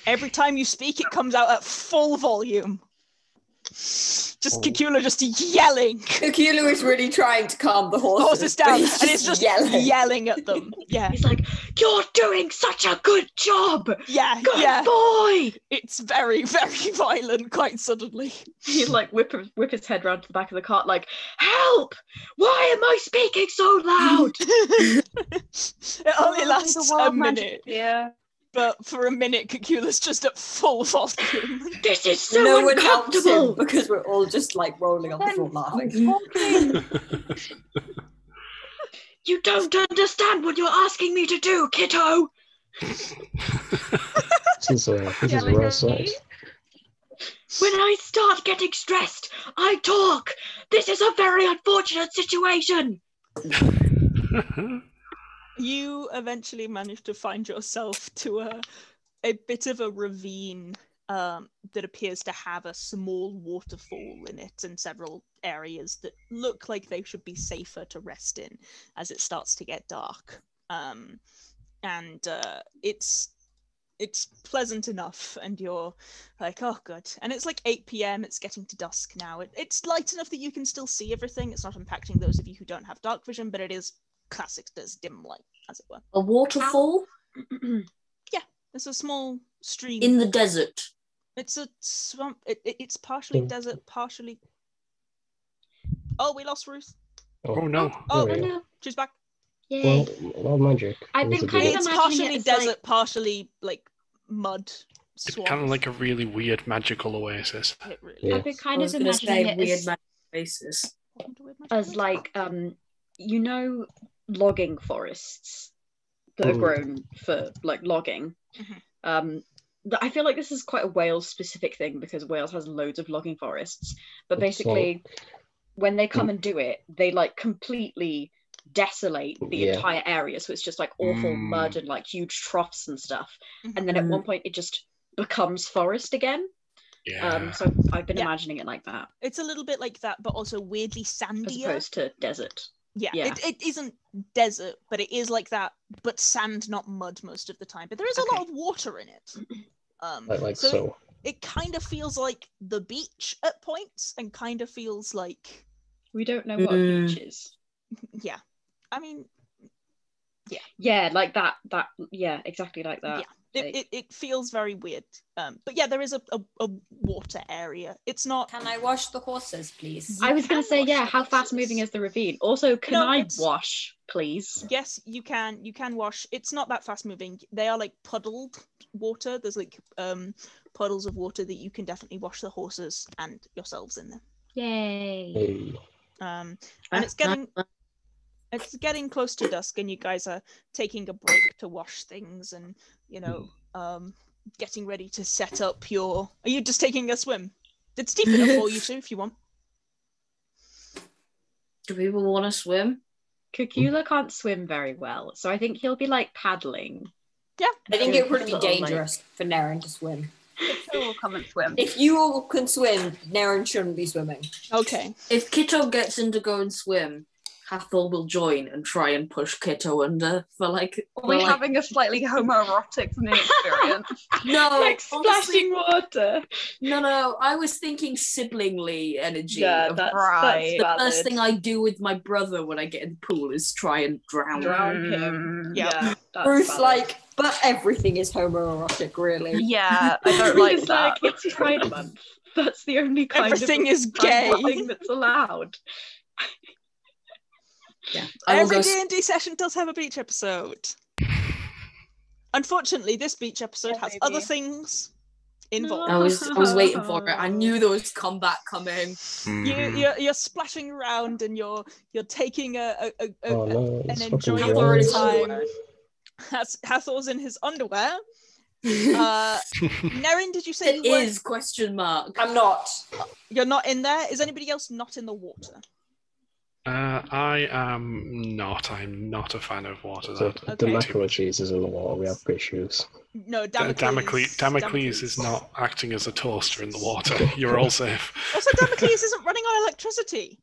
Every time you speak, it comes out at full volume. Just Cacula just yelling. Cacula is really trying to calm the horses down, but and it's just yelling at them. Yeah, He's like, "You're doing such a good job. yeah, Good yeah. boy." It's very, very violent. Quite suddenly, He like whip his head round to the back of the cart, like, "Help! Why am I speaking so loud?" it only lasts a minute. Yeah. But for a minute, Cacula's just at full volume. This is so no one helps him uncomfortable. because we're all just like rolling on the floor laughing. You don't understand what you're asking me to do, Kitto. This is a rare sight. When I start getting stressed, I talk. This is a very unfortunate situation. You eventually manage to find yourself to a bit of a ravine that appears to have a small waterfall in it and several areas that look like they should be safer to rest in as it starts to get dark. It's pleasant enough, and you're like, oh good. And it's like 8 p.m, it's getting to dusk now. It's light enough that you can still see everything. It's not impacting those of you who don't have dark vision, but it is classic, there's dim light, as it were. A waterfall? Yeah, it's a small stream. In the desert. It's a swamp. It's partially desert, partially... Oh, we lost Ruth. Oh no. Oh, There we no. She's back. Yay. Well, magic. I've been It was a kind of bit- It's imagining partially it as desert, like- partially, like, mud It's swamp. kind of like a really weird magical oasis. It really Yeah. I've been is. kind I of was gonna imagining say it weird as, magic faces. Welcome to Weird Magic as Place. like, you know, logging forests that are grown for like logging. I feel like this is quite a Wales specific thing because Wales has loads of logging forests, but It's basically when they come and do it, they like completely desolate the Yeah. entire area, so it's just like awful mud and like huge troughs and stuff, and then at one point it just becomes forest again. Yeah. So I've been Yeah. imagining it like that It's a little bit like that, but also weirdly as sandier. opposed to desert. Yeah, Yeah. It isn't desert, but it is like that, but sand, not mud most of the time. But there is a lot of water in it. So. It kind of feels like the beach at points, and kind of feels like We don't know what a beach is. yeah. I mean, Yeah, like that. Yeah, exactly like that. Yeah, it feels very weird. But yeah, there is a water area. It's not. Can I wash the horses, please? I was going to say, wash yeah, the how fast horses. moving is the ravine? Also, can No, I it's- wash, please? Yes, you can. You can wash. It's not that fast moving. They are like puddled water. There's like puddles of water that you can definitely wash the horses and yourselves in them. Yay. Hey. And it's getting close to dusk, and you guys are taking a break to wash things, and getting ready to set up your. Are you just taking a swim? Did Steve put it for you too, if you want? Do people want to swim? Cacula can't swim very well, so I think he'll be like paddling. Yeah, I think it would be Little, like- dangerous for Nerin to swim. Kitto will come and swim. If you all can swim, Nerin shouldn't be swimming. Okay. If Kitto gets in to go and swim, Hathor will join and try and push Kitto under for like. Are we having a slightly homoerotic swimming experience? No, Like honestly, splashing water. no. I was thinking siblingly energy. Yeah, of that's right. the valid. first thing I do with my brother when I get in the pool is try and drown him. Drown him. Yeah. That's Ruth's valid. like, but everything is homoerotic, really. Yeah, I don't like It's that. like, it's Pride Month. That's the only kind Everything of is gay. thing that's allowed. Yeah, I will Every go. D&D session does have a beach episode. Unfortunately, this beach episode Yeah, has baby. other things involved. I was waiting for it. I knew there was combat coming. You're splashing around, and you're taking Oh no, an it's fucking enjoyable Hathor dry. time. Hathor's in his underwear. Nerin, did you say It you were? is question mark. I'm not. You're not in there. Is anybody else not in the water? I am not. I'm not a fan of water. So That- Damocles is in the water. We have issues. No, Damocles is not acting as a toaster in the water. You're all safe. Also, Damocles isn't running on electricity.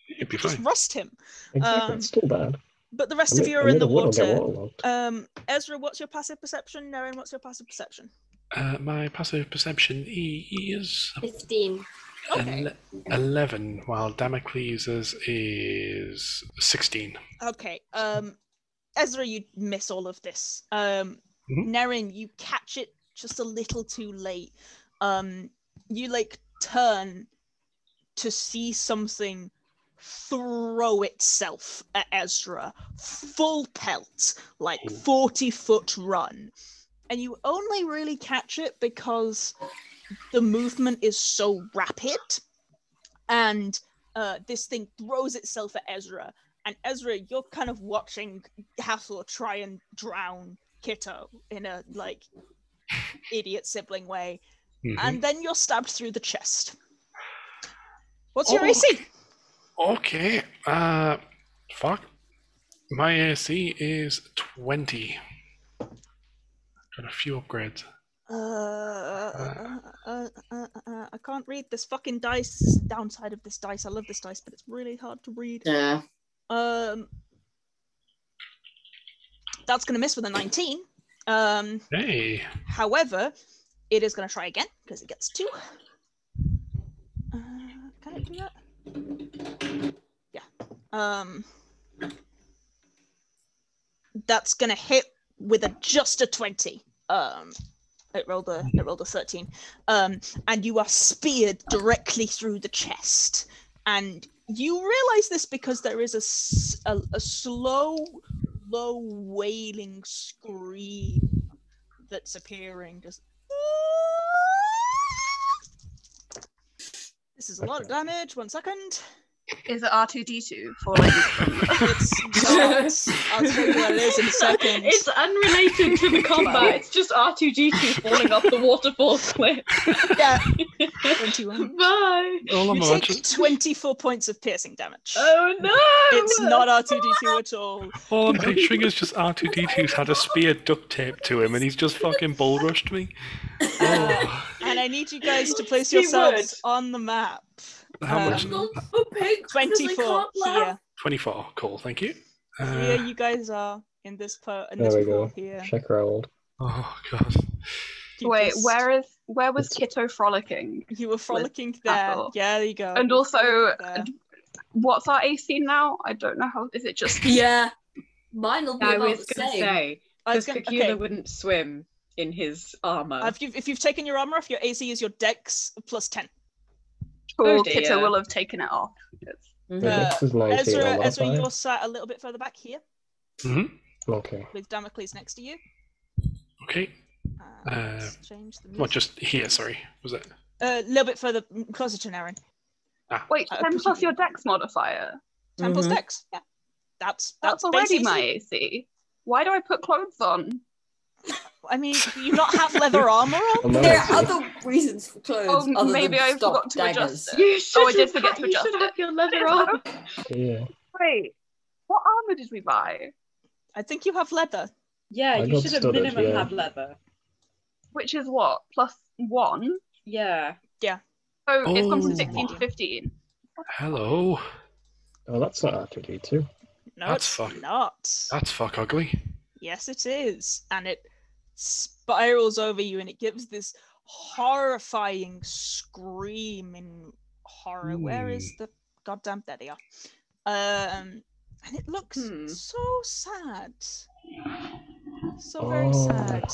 You'd be Just fine. rust him. Exactly, it's still bad. But the rest I of mean- you I are in mean, the world will get water. waterlogged. Ezra, what's your passive perception? Nerin, what's your passive perception? My passive perception is 15. Okay. 11, while Damocles is 16. Okay. Ezra, you miss all of this. Mhm. Nerin, you catch it just a little too late. You like turn to see something throw itself at Ezra, full pelt, like 40-foot run. And you only really catch it because the movement is so rapid, and this thing throws itself at Ezra. And Ezra, you're kind of watching Hathor try and drown Kitto in a like idiot sibling way, and then you're stabbed through the chest. What's your AC? Okay. Fuck. My AC is 20. Got a few upgrades. I can't read this fucking dice. This is the downside of this dice. I love this dice, but it's really hard to read. Yeah. That's gonna miss with a 19. Hey. However, it is gonna try again because it gets 2. Can it do that? Yeah. That's gonna hit with just a 20. It rolled a 13. And you are speared directly through the chest. And you realize this because there is a slow, low wailing scream that's appearing. Just this is a lot of damage. 1 second. Is it R2D2 for like? It's not. I'll tell you what it is in a second. It's unrelated to the combat. It's just R2D2 falling off the waterfall cliff. Yeah. 21. Bye. All I'm You take 24 points of piercing damage. Oh no! It's not R2D2 at all. All I'm picturing is just R2D2's had a spear duct taped to him and he's just fucking bull rushed me. Oh. And I need you guys to place Keyword. yourselves on the map. How much? I'm going for pig 24 here. 24. Cool, thank you. Here you guys are in this There pool we go. here. Check her old. Oh god. You Wait, just- where was It's- Kitto frolicking? You were frolicking there. Hathor. Yeah, there you go. And You were also, frolicking there. what's our AC now? I don't know how. Is it just? Yeah. Mine will be I about was the going to same. say, I was because gonna- Cacula okay. wouldn't swim in his armor. If you've taken your armor off, your AC is your Dex plus 10. Cool. Oh, dear. Kitto will have taken it off. Mhm. The Dex is 19 Ezra, on Ezra, modifier? you're sat a little bit further back here Okay. with Damocles next to you. Okay. Let's change the music. What, just here, sorry. Was it? A little bit further, closer to Nerin. Wait, I 10 plus appreciate your it. Dex modifier. 10 plus Mhm. Dex. Yeah. That's Already base my AC. AC. Why do I put clothes on? I mean, do you not have leather armor on? I'm not There are actually- other reasons for clothes Oh, other maybe than I stock forgot to daggers. adjust it. You should Oh, I did forget to you adjust should it. have your leather armor. Yeah. Wait, what armor did we buy? I think you have leather. Yeah, I you got should have studded, minimum yeah. have leather. Which is what? +1? Yeah. So it's gone Oh. from 16 to 15. Hello. Oh, that's not R2D2. No, That's it's fuck- not. That's fuck ugly. Yes, it is. And it spirals over you and it gives this horrifying scream in horror. Where is the goddamn... There they are. And it looks so sad. So very Oh. sad.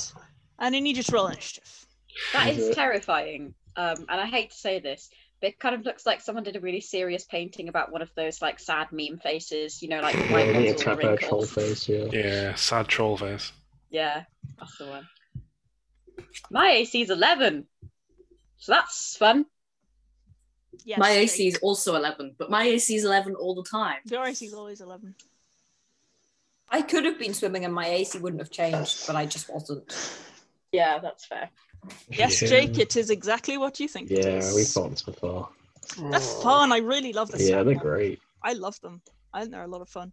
And I need you to roll initiative. That Is is it? terrifying. And I hate to say this, but it kind of looks like someone did a really serious painting about one of those like sad meme faces, you know, like the Yeah, white I think ones it's with all the had that troll wrinkles. face, yeah. Yeah, sad troll face. Yeah, that's the one. My AC is 11, so that's fun. Yes, My AC is Jake. also 11, but my AC is 11 all the time. Your AC is always 11. I could have been swimming and my AC wouldn't have changed, but I just wasn't. Yeah, that's fair. Yes, Yeah. Jake, it is exactly what you think it Yeah, is. we've thought this before. They're fun. I really love the Yeah, stat they're block. great. I love them. I think they're a lot of fun.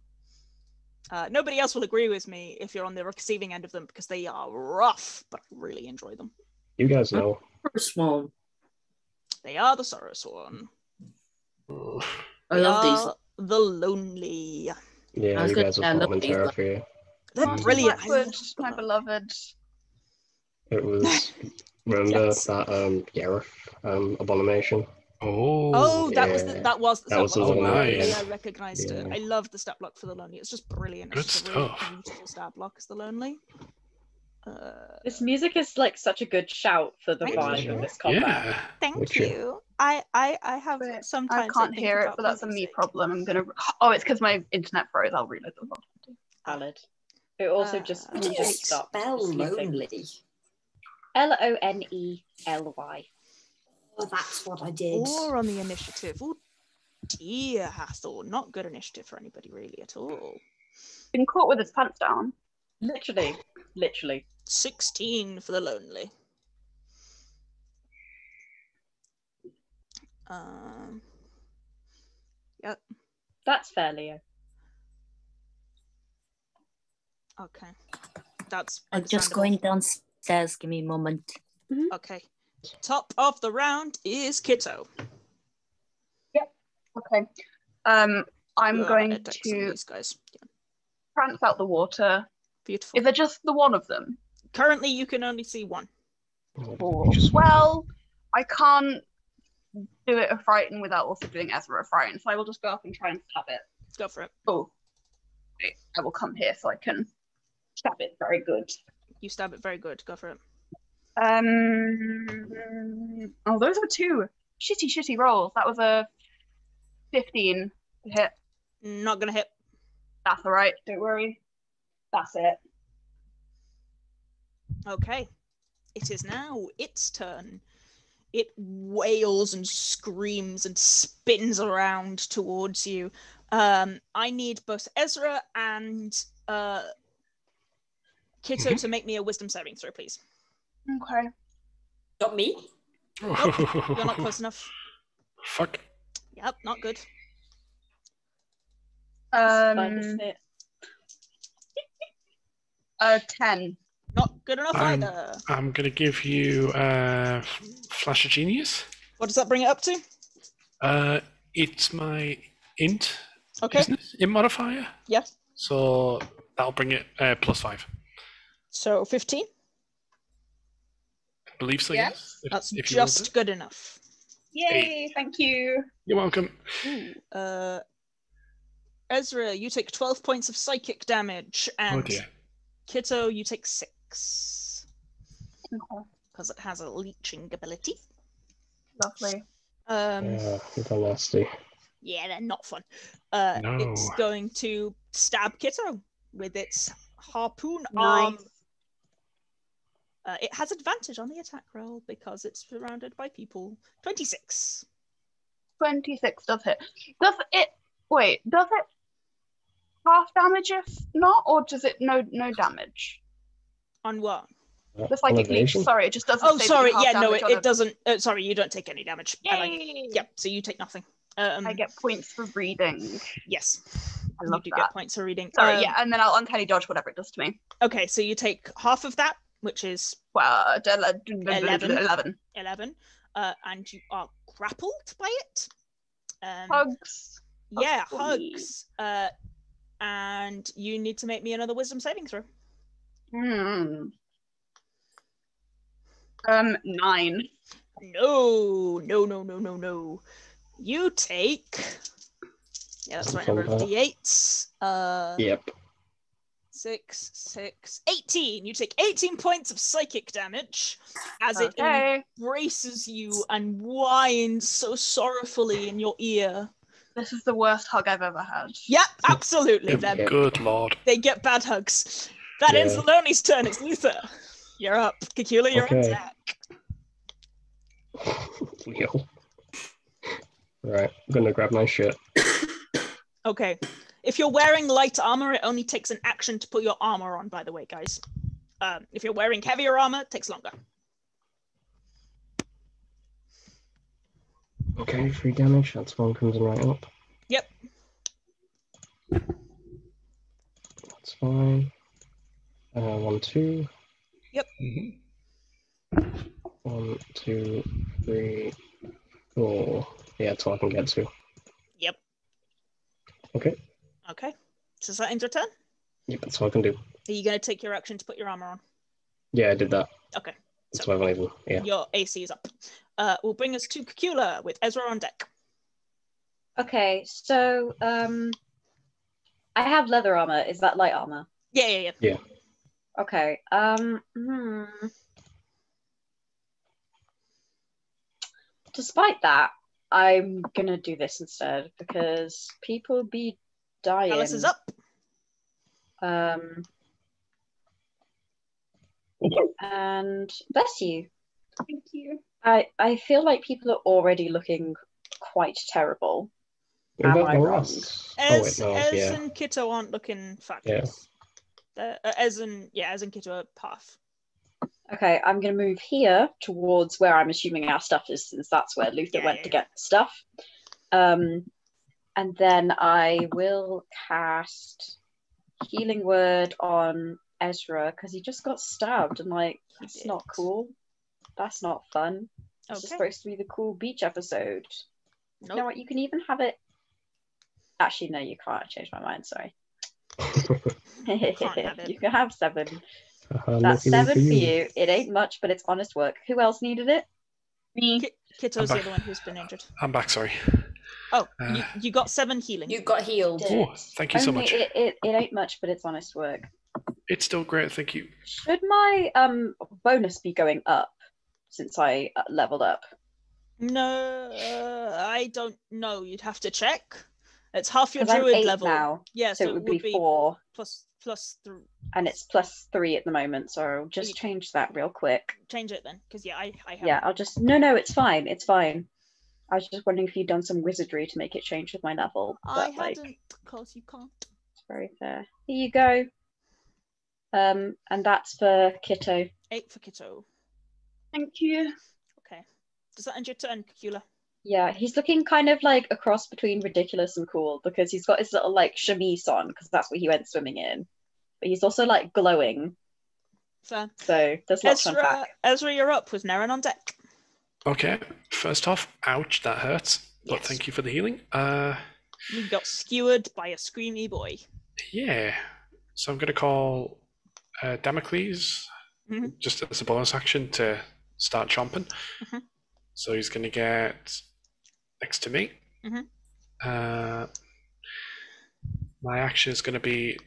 Nobody else will agree with me if you're on the receiving end of them because they are rough, but I really enjoy them. You guys know. First one. They are the Sorrow Sworn. I They love these. are the Lonely. I Yeah, was you gonna guys say, I have love bought in these, terror like- for you. They're Mm. brilliant. I Blackwood, love my them. beloved. It was, remember Yes. that Yareth abomination? Oh. Oh, that was Yeah. that was the That was stat the block. one, Yeah, nice. I recognized it. Yeah. I love the stat block for the Lonely. It's just brilliant. It's Good just a really stuff. beautiful stat block as the Lonely. This music is like such a good shout for the Thank vibe you. of this combat. Yeah. Thank Witcher. you. I have Wait, sometimes I can't think hear it, about but that's a me music. problem. I'm gonna. Oh, it's because my internet froze. I'll reload the log. Valid. It also just How How do you just stopped spell sleeping. lonely? Lonely. Oh, that's what I did. Or on the initiative. Oh dear, Hathor. Not good initiative for anybody really at all. Been caught with his pants down. Literally. 16 for the Lonely. Yep. That's fair, Leo. Okay. That's I'm just going understandable. downstairs. Give me a moment. Okay. Top of the round is Kitto. Okay. I'm You're going at Dex on to these guys. Yeah. prance out the water. Beautiful. Is it just the one of them? Currently, you can only see one. Well, I can't do it a frighten without also doing Ezra a frighten, so I will just go up and try and stab it. Go for it. Oh, wait, I will come here so I can stab it very good. You stab it very good. Go for it. Oh, those are two shitty rolls. That was a 15 to hit. Not gonna hit. That's all right. Don't worry. That's it. Okay. It is now its turn. It wails and screams and spins around towards you. I need both Ezra and Kitto to make me a wisdom saving throw, please. Okay. Not me. You're not close enough. Fuck. Yep, not good. Fine, isn't it? 10. Not good enough I'm- either. I'm gonna give you Flash of Genius. What does that bring it up to? It's my int, Okay. isn't it? Int modifier. Yeah. So that'll bring it +5. So 15. I believe so, Yes. yes. That's if you rolled just it. good enough. Yay! Thank you. You're welcome. Ooh, Ezra, you take 12 points of psychic damage, and Oh dear. Kitto, you take 6. Okay. Because it has a leeching ability. Lovely. Yeah, they're nasty. Yeah, they're not fun. No. It's going to stab Kitto with its harpoon Nice. arm. It has advantage on the attack roll because it's surrounded by people. 26. 26 does hit. Does it half damage if not, or does it no damage? On what? The psychic leech. Evasion? Sorry, it just doesn't Oh, say that sorry. you half Yeah, no, damage on it doesn't. Sorry, you don't take any damage. Yay! Yep, so you take nothing. I get points for reading. Yes. I love you do that. get points for reading. Sorry, yeah, and then I'll uncanny dodge whatever it does to me. Okay, so you take half of that, which is Well, 11. 11. 11, and you are grappled by it. Hugs. Yeah, for me. hugs. And you need to make me another wisdom saving throw. 9. No. You take. Yeah, that's the right number of d8s. Yep. 6, 18. You take 18 points of psychic damage as it embraces you and whines so sorrowfully in your ear. This is the worst hug I've ever had. Yep, absolutely. Good lord. They get bad hugs. That ends Liloni's turn. It's Luther. You're up. Cacula, you're on deck. Leo. Right, I'm gonna grab my shit. Okay. If you're wearing light armor, it only takes an action to put your armor on, by the way, guys. If you're wearing heavier armor, it takes longer. Okay, 3 damage. That's one comes in right up. Yep. That's fine. 1, 2. Yep. 1, 2, 3, 4. Yeah, that's all I can get to. Yep. Okay. Okay. So does that end your turn? Yep, that's all I can do. Are you going to take your action to put your armor on? Yeah, I did that. Okay. That's So why I won't even. Yeah. your AC is up. Will bring us to Cacula with Ezra on deck. Okay, so I have leather armor. Is that light armor? Yeah. Okay. Despite that, I'm gonna do this instead because people be dying. Alice is up. And bless you. Thank you. I feel like people are already looking quite terrible. What Am about I the wrong? rest? Ez yeah. and Kitto aren't looking fabulous. Ez and Kitto are half. Okay, I'm going to move here towards where I'm assuming our stuff is, since that's where Luther went to get stuff. And then I will cast Healing Word on Ezra, because he just got stabbed, and like, that's not cool. That's not fun. This is supposed to be the cool beach episode. Nope. You know what, you can even have it... Actually, no, you can't. I changed my mind, sorry. You can have 7. That's 7 for you. It ain't much, but it's honest work. Who else needed it? Me. Kitto's the other one who's been injured. I'm back, sorry. Oh, you got 7 healing. You got healed. Oh, thank you so much. It ain't much, but it's honest work. It's still great, thank you. Should my bonus be going up since I leveled up? No, I don't know. You'd have to check. It's half your 'Cause I'm druid 8 level now. Yeah, so it would be 4. Plus 3. And it's plus 3 at the moment, so I'll just change that real quick. Change it then, because I have. Yeah, I'll just... No, it's fine. It's fine. I was just wondering if you'd done some wizardry to make it change with my level. I hadn't, because you can't. It's very fair. Here you go. And that's for Kitto. 8 for Kitto. Thank you. Okay. Does that end your turn, Cacula? Yeah, he's looking kind of like a cross between ridiculous and cool, because he's got his little like chemise on, because that's what he went swimming in. But he's also like glowing. Fair. So there's lots to unpack. Ezra, you're up with Nerin on deck. Okay, first off, ouch, that hurts. But thank you for the healing. You got skewered by a screamy boy. Yeah. So I'm going to call Damocles just as a bonus action to start chomping. So he's going to get next to me. My action is going to be,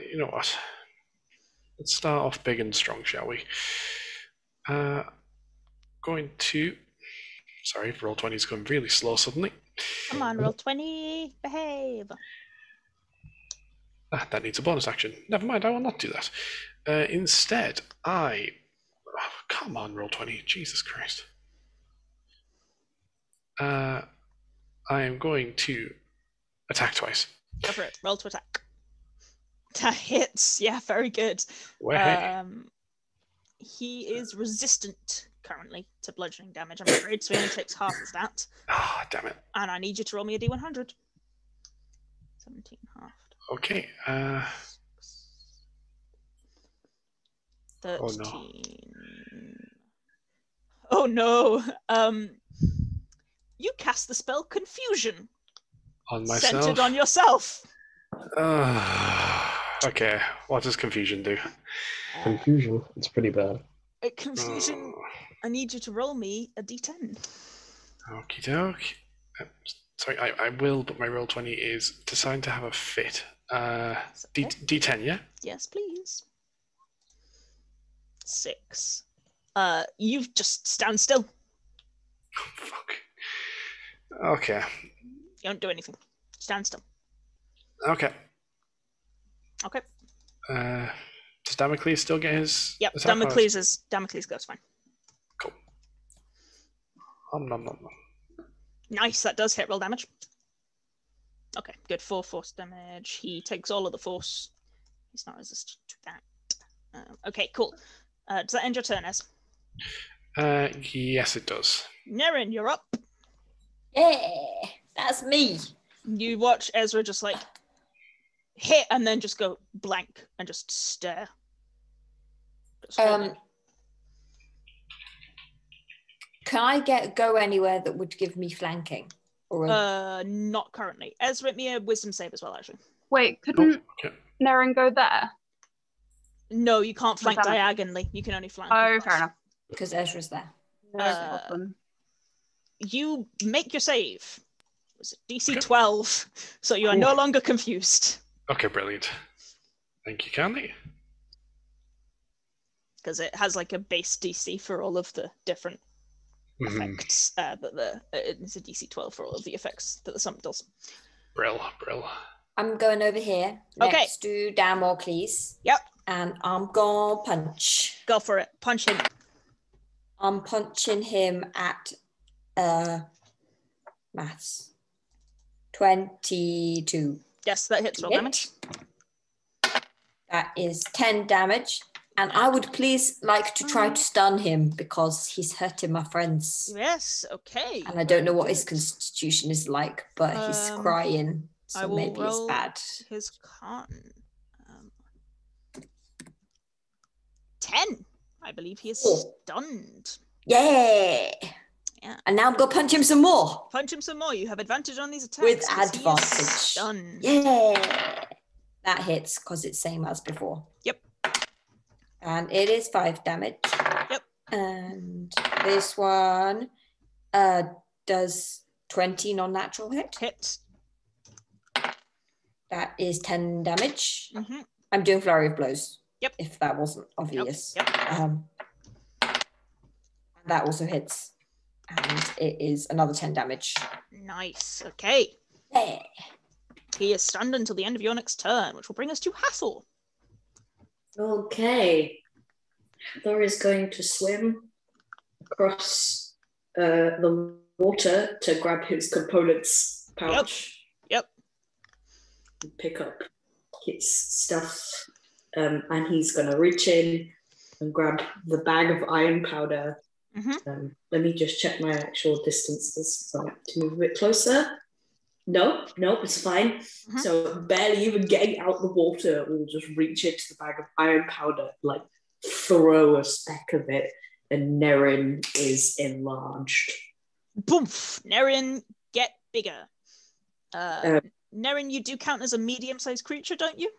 you know what? Let's start off big and strong, shall we? Going to, sorry, roll 20 is going really slow suddenly. Come on, roll 20, behave. That needs a bonus action. Never mind, I will not do that. Instead, come on, roll 20, Jesus Christ. I am going to attack twice. Go for it, roll to attack. That hits, yeah, very good. He is resistant currently to bludgeoning damage, I'm afraid, so he only takes half of that. Ah, damn it. And I need you to roll me a d100. 17 half. Okay. 13. Oh no. You cast the spell Confusion. On myself? Centered on yourself. Okay. What does Confusion do? Confusion. It's pretty bad. Confusion. I need you to roll me a d10. Okie doke. Sorry, I will, but my roll 20 is designed to have a fit. D10, yeah? Yes, please. 6. You just stand still. Oh, fuck. Okay. You don't do anything. Stand still. Okay. Okay. Does Damocles still get his? Yep. Damocles goes fine. Cool. Nom nom nom. Nice. That does hit roll damage. Okay. Good. 4 force damage. He takes all of the force. He's not resistant to that. Okay. Cool. Does that end your turn, Ez? Yes, it does. Nerin, you're up. Yeah, that's me. You watch Ezra just like hit and then just go blank and just stare. Just Can I go anywhere that would give me flanking? Or not currently. Ezra, me a wisdom save as well, actually. Wait, couldn't Nerin go there? No, you can't flank diagonally. You can only flank. Oh, fair enough. Because Ezra's there. You make your save. Was it DC 12? So you are no longer confused. Okay, brilliant. Thank you, Candy. Because it has like a base DC for all of the different effects. It's a DC 12 for all of the effects that the summon does. Brill. I'm going over here next to Damocles. Yep. And I'm gonna punch. Go for it. Punch him. I'm punching him at maths. 22. Yes, that hits roll damage. That is 10 damage. And I would please like to try to stun him because he's hurting my friends. Yes, okay. And I don't know what his constitution is like, but he's crying. So maybe it's bad. His con. 10. I believe he is stunned. Yeah. And now I'm going to punch him some more. Punch him some more. You have advantage on these attacks. With advantage. Stunned. Yeah. That hits because it's same as before. Yep. And it is 5 damage. Yep. And this one does 20 non-natural hit. Hit. That is 10 damage. Mm-hmm. I'm doing flurry of blows. Yep. If that wasn't obvious. Yep. That also hits. And it is another 10 damage. Nice. Okay. Yeah. He is stunned until the end of your next turn, which will bring us to Hathor. Okay. Hathor is going to swim across the water to grab his components pouch. Yep. And pick up his stuff. And he's going to reach in and grab the bag of iron powder. Mm-hmm. Let me just check my actual distances so I have to move a bit closer. No, it's fine. Mm-hmm. So barely even getting out the water, we'll just reach into the bag of iron powder, like throw a speck of it, and Nerin is enlarged. Boomf! Nerin, get bigger. Nerin, you do count as a medium-sized creature, don't you?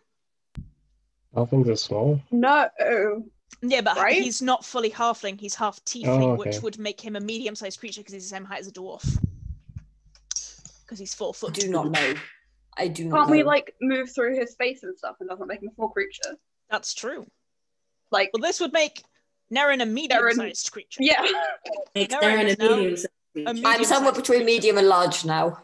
Halflings are small. No. Yeah, but Right? he's not fully halfling. He's half tiefling, Oh, okay. which would make him a medium-sized creature because he's the same height as a dwarf. Because he's 4 I foot. do not know. I do not Can't know. we like move through his space and stuff and doesn't make him a full creature? That's true. Like, Well, this would make Nerin a medium-sized creature. yeah. Makes Nerin Nerin is a now medium. a I'm medium-sized somewhere between creature. medium and large now.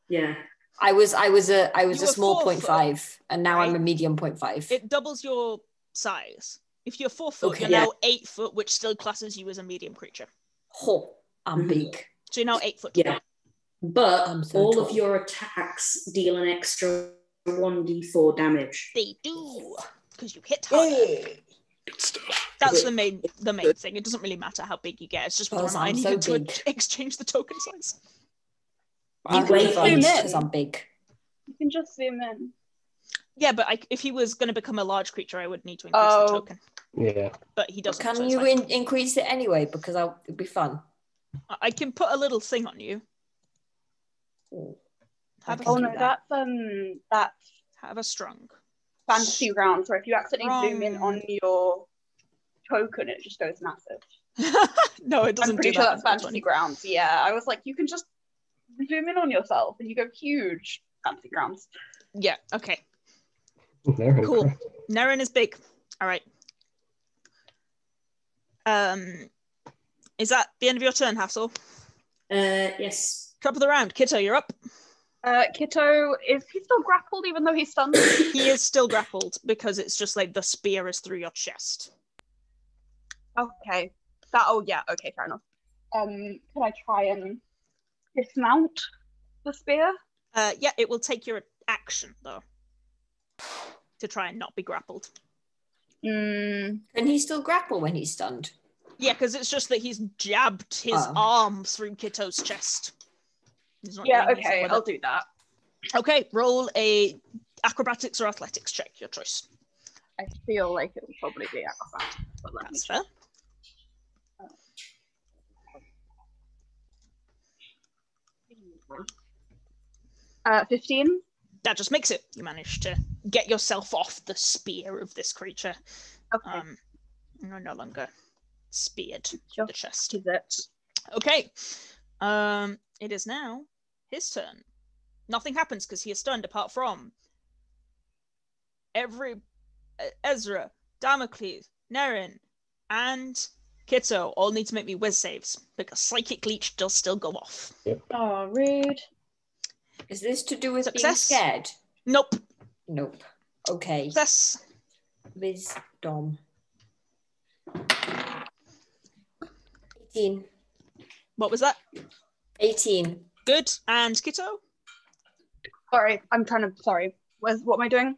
Yeah. I was a You were small 4 0.5, and now I'm right? a medium 0.5. It doubles your size. If you're 4 foot, Okay. you're now 8 foot, which still classes you as a medium creature. Oh, I'm Mhm. big. So you're now 8 foot. Yeah. But I'm so all tall. of your attacks deal an extra 1d4 damage. They do, because you hit harder. Yay! Good stuff. That's the main thing. It doesn't really matter how big you get. It's just whether or Because not I I'm needed so to big. exchange the token size. I'm weigh big in. because I'm big. You can just zoom in. Yeah, but if he was going to become a large creature, I would need to increase the Oh. token. Yeah. But he doesn't. so Can it's you fine. increase it anyway? Because it'd be fun. I can put a little thing on you. Oh, Have a, Oh do no, that. that's have a strong. fantasy grounds where if you accidentally zoom in Strong. on your token, it just goes massive. No, it doesn't I'm pretty do sure that. that's fantasy grounds. Yeah, I was like, you can just zoom in on yourself and you go huge. Fantasy grounds. Yeah, okay. Nerin, Cool. correct. Nerin is big. All right. Is that the end of your turn, Hathor? Yes. Top of the round. Kitto, you're up. Kitto, is he still grappled even though he's stunned? He is still grappled because it's just like the spear is through your chest. Okay. Okay, fair enough. Can I try and dismount the spear? Yeah, it will take your action though to try and not be grappled. Can he still grapple when he's stunned? Yeah, because it's just that he's jabbed his arm through Kitto's chest. He's not Yeah, doing anything okay, with I'll it. do that. Okay, roll a acrobatics or athletics check, your choice. I feel like it will probably be acrobatics, but let me That's fair. 15. That just makes it. You manage to get yourself off the spear of this creature. Okay. You're no longer speared through the chest. Is it? Okay. It is now his turn. Nothing happens because he is stunned apart from Ezra, Damocles, Nerin, and Kitto all need to make me whiz saves because Psychic Leech does still go off. Oh, rude. Is this to do with Success. being scared? Nope. Nope. Okay. Success. Wisdom. 18. What was that? 18. Good. And Kitto? Sorry. What am I doing?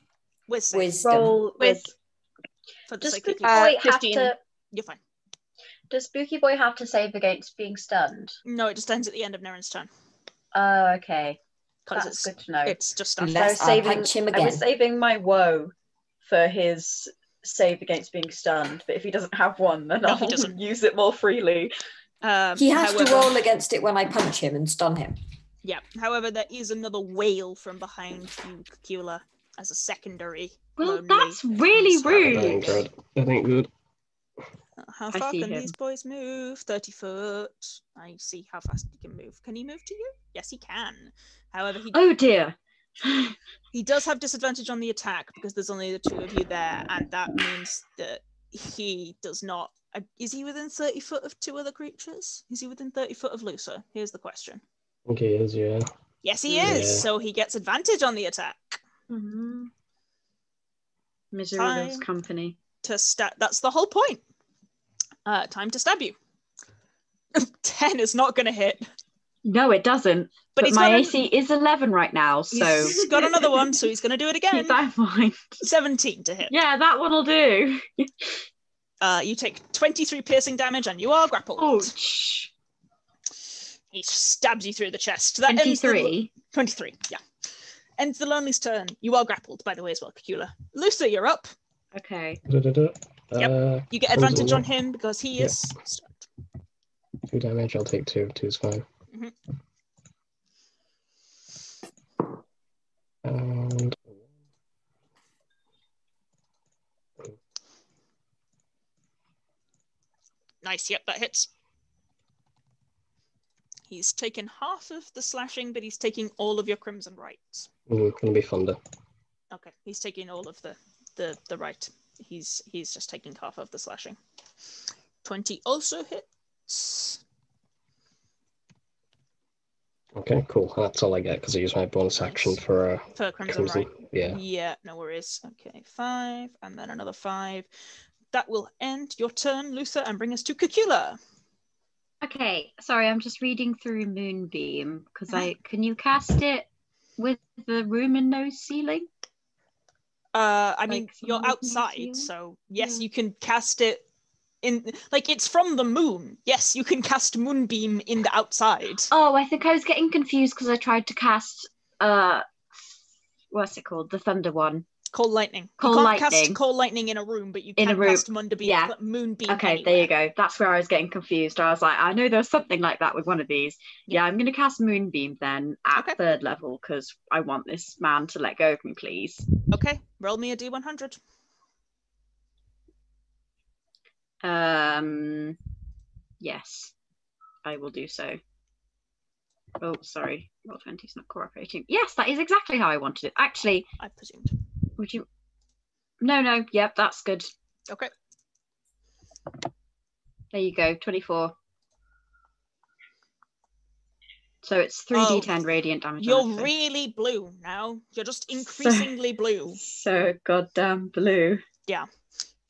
Whiz save. Wisdom. Roll with. For the Does Psychic Spooky Leech. Boy have 15. to? You're fine. Does Spooky Boy have to save against being stunned? No, it just ends at the end of Nerin's turn. Oh, okay. Because That's it's good to know. It's just Unless standard. I was I saving. punch him I again. was saving my woe for his save against being stunned, but if he doesn't have one, then No, he I'll doesn't. use it more freely. He has to however- roll against it when I punch him and stun him. Yeah. However, there is another wail from behind you, Cacula, as a secondary. Well, lonely that's really monster. That ain't rude. good. That ain't good. How I far see can him. these boys move? 30 foot. I see how fast he can move. Can he move to you? Yes, he can. However, Oh dear. he does have disadvantage on the attack because there's only the two of you there, and that means that he does not. Is he within 30 foot of two other creatures? Is he within 30 foot of Lucer? Here's the question. I think he is, yeah. Yes, he is. Yeah. So he gets advantage on the attack. Mm-hmm. Misery loves Time. company. To stab. That's the whole point. Time to stab you. 10 is not going to hit. No, it doesn't. But But he's my got AC is 11 right now, so He's got another one, so he's going to do it again. keep that in mind. 17 to hit. Yeah, that one'll do. You take 23 piercing damage and you are grappled. Ouch. He stabs you through the chest. That ends the 23. 23, yeah. Ends the Lonely's turn. You are grappled, by the way, as well, Cacula. Lucer, you're up. Okay. Da-da-da. Yep. You get Crimson, advantage yeah. on him because he is stunned. 2 damage, I'll take 2. 2's fine. Nice. Yep, that hits. He's taken half of the slashing, but he's taking all of your crimson rights. Gonna be thunder. Okay, he's taking all of the right. He's just taking half of the slashing. 20 also hits. Okay, cool. That's all I get because I use my bonus action for crimson, right? Yeah. Yeah, no worries. Okay, 5, and then another 5. That will end your turn, Luther, and bring us to Cacula. Okay, sorry, I'm just reading through Moonbeam because can you cast it with the room and no ceiling? I mean, you're outside, so yes, you can cast it in, like, it's from the moon. Yes, you can cast Moonbeam in the outside. Oh, I think I was getting confused because I tried to cast what's it called? The thunder one. Cold lightning. You can't cast cold lightning in a room, but you can cast Moonbeam. Okay, anywhere. There you go. That's where I was getting confused. I was like, I know there's something like that with one of these. Yeah, I'm going to cast Moonbeam then at 3rd level because I want this man to let go of me, please. Okay, roll me a D100. Yes, I will do so. Oh, sorry. Roll 20 is not cooperating. Yes, that is exactly how I wanted it. Actually, I presumed. Would you? No. Yep, that's good. Okay. There you go. 24. So it's 3d10 radiant damage. You're really blue now. You're just increasingly blue. So goddamn blue. Yeah.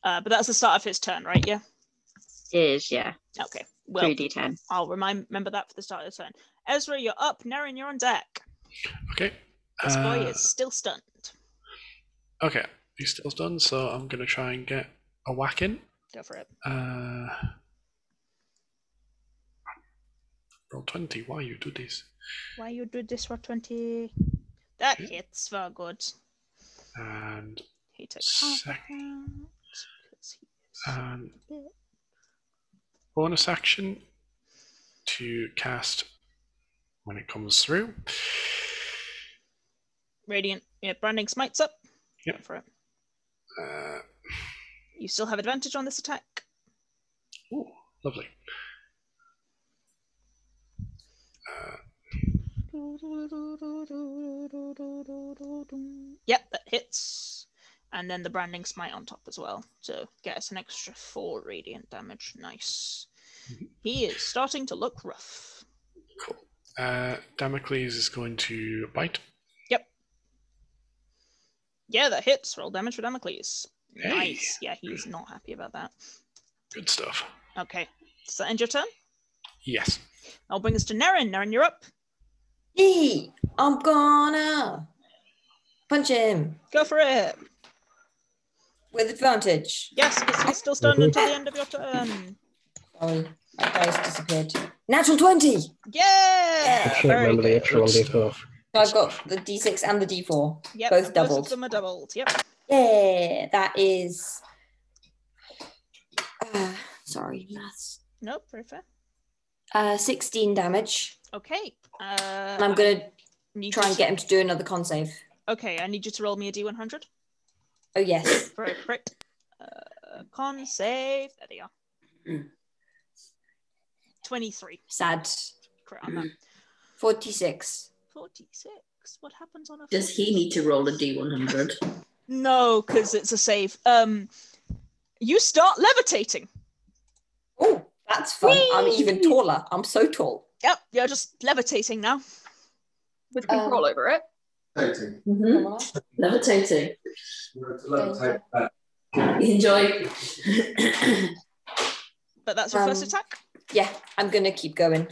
But that's the start of his turn, right? Yeah. It is, yeah. Okay. Well, 3d10. I'll remember that for the start of the turn. Ezra, you're up. Nerin, you're on deck. Okay. This boy is still stunned. Okay, he's still stunned, so I'm going to try and get a whack in. Go for it. Roll 20, why you do this? Why you do this for 20? That hits, very good. And he takes half and bonus action to cast when it comes through. Radiant, branding smites up. Yep. Go for it. You still have advantage on this attack. Oh, lovely. Yep, that hits. And then the branding smite on top as well to get us an extra 4 radiant damage. Nice. He is starting to look rough. Cool. Damocles is going to bite. Yep. Yeah, that hits. Roll damage for Damocles. Hey. Nice. Yeah, he's not happy about that. Good stuff. Okay. Does that end your turn? Yes. I'll bring us to Nerin. Nerin, you're up. Hey, I'm gonna punch him. Go for it. With advantage. Yes, because he's still stunned until the end of your turn. Sorry, my dice disappeared. Natural 20! Yeah! Very Remember the good. extra 1d4. So I've got the D6 and the D4. Yep, both doubled. Both of them are doubled. Yep. Yeah, that is... sorry, maths. Nope, very fair. 16 damage. Okay. And I'm going to try and get him to do another con save. Okay, I need you to roll me a D100. Oh, yes. For a crit. Con save. There they are. 23. Sad. Crit on that. 46. 46. What happens on a 46? Does he need to roll a D100? No, because it's a save. You start levitating. Oh, that's fun. Whee! I'm even taller. I'm so tall. Yep, you're just levitating now. With control over it. Mm-hmm. Levitating. Enjoy. But that's your first attack? Yeah, I'm going to keep going.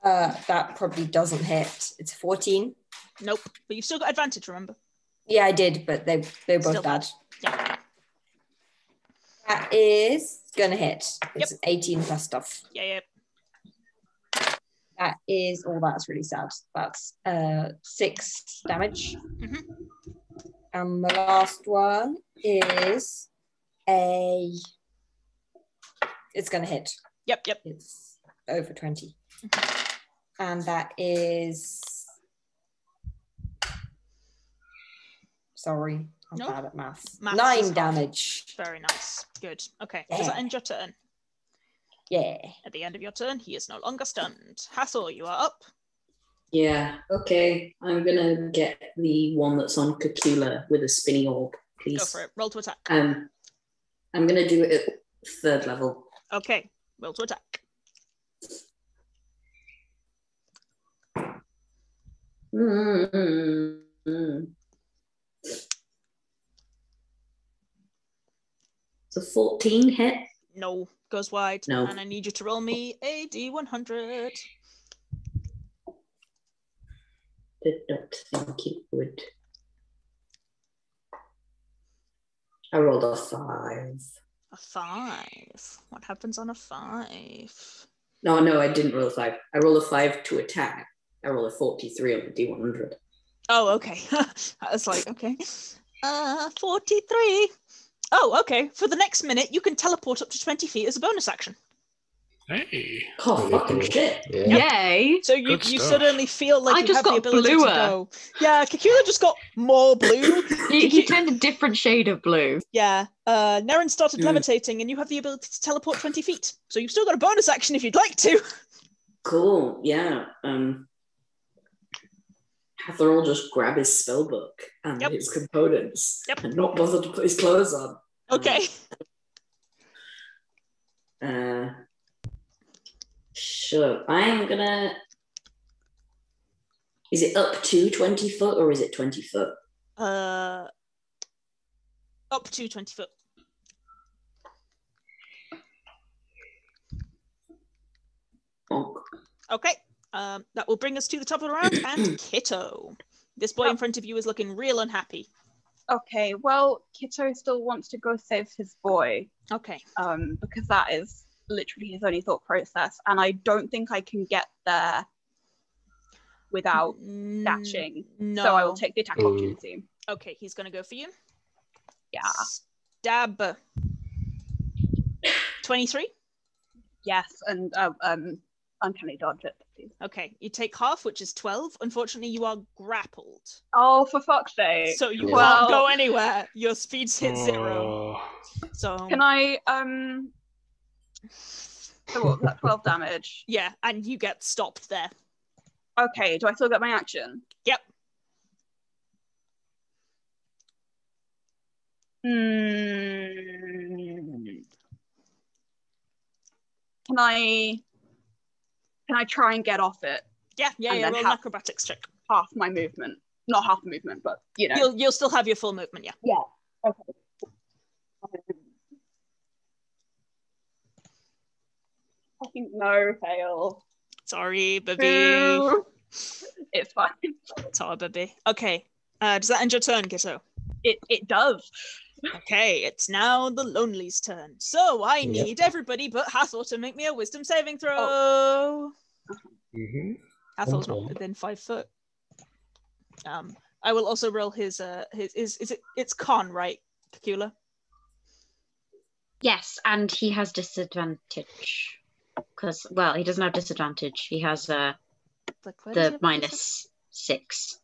That probably doesn't hit. It's 14. Nope, but you've still got advantage, remember? Yeah, I did, but they're both still bad. Yeah. That is going to hit. It's 18 plus stuff. Yeah. That is, that's really sad. That's 6 damage. Mm-hmm. And the last one is it's going to hit. Yep. It's over 20. And that is Sorry, I'm No. bad at maths. Maths 9 is half. damage. Very nice. Good. Okay. Does that end your turn? Yeah. At the end of your turn, he is no longer stunned. Hathor, you are up. Yeah, okay. I'm gonna get the one that's on Cacula with a spinning orb, please. Go for it. Roll to attack. I'm gonna do it at 3rd level. Okay. Roll to attack. It's a 14 hit. No. Goes wide. No. And I need you to roll me a D100. Did not think it would. I rolled a 5. A 5. What happens on a 5? No, I didn't roll a 5. I rolled a 5 to attack. I rolled a 43 on the D100. Oh, okay. I was like, okay. 43. Oh, okay. For the next minute, you can teleport up to 20 feet as a bonus action. Hey. Oh, fucking shit. Yeah. Yay! So you Good stuff. suddenly feel like I you just have the got ability bluer. to go. Yeah, Cacula just got more blue. He turned a different shade of blue. Yeah. Nerin started levitating, and you have the ability to teleport 20 feet. So you've still got a bonus action if you'd like to. Cool, yeah. Hathor will just grab his spellbook and Yep. his components Yep. and not bother to put his clothes on. Okay. Sure. I'm gonna. Is it up to 20 foot or is it 20 foot? Up to 20 foot. Bonk. Okay. That will bring us to the top of the round, and Kitto. This boy in front of you is looking real unhappy. Okay, well, Kitto still wants to go save his boy, Okay. because that is literally his only thought process, and I don't think I can get there without dashing. No. So I will take the attack opportunity. Okay, he's going to go for you. Yeah. Stab. 23. Yes, and uncanny dodge it, please. Okay, you take half, which is 12. Unfortunately, you are grappled. Oh, for fuck's sake. So you Well- can't go anywhere. Your speed's hit 0. Oh, So Can I, so what was that, 12 damage? yeah, and you get stopped there. Okay, do I still get my action? Yep. Can I try and get off it? Yeah, And then roll an half- acrobatics check. Half my movement. Not half the movement, but you know. You'll still have your full movement, yeah. Yeah. Okay. Fucking no, fail. Sorry, baby. Boo. It's fine. Sorry, baby. Okay. Does that end your turn, Kitto? It does. Okay, it's now the Lonely's turn. So I Yep. need everybody but Hathor to make me a wisdom saving throw. mhm. Hathor's not Oh. within 5 foot. I will also roll his it's con, right, Cacula? Yes, and he has disadvantage. Because, well, he doesn't have disadvantage. He has Like, where does he the have -6.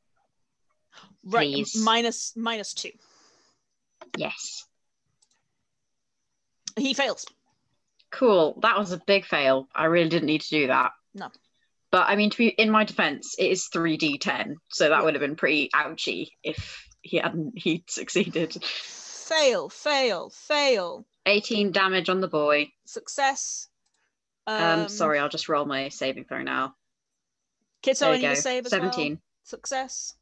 right, please. minus 2. Yes. He fails. Cool. That was a big fail. I really didn't need to do that. No. But I mean, to be in my defense, it is 3d10, so that Yeah. would have been pretty ouchy if he'd succeeded. Fail. 18 damage on the boy. Success. Sorry, I'll just roll my saving throw now. Kitto, There I you need go. a save as 17. well. Success.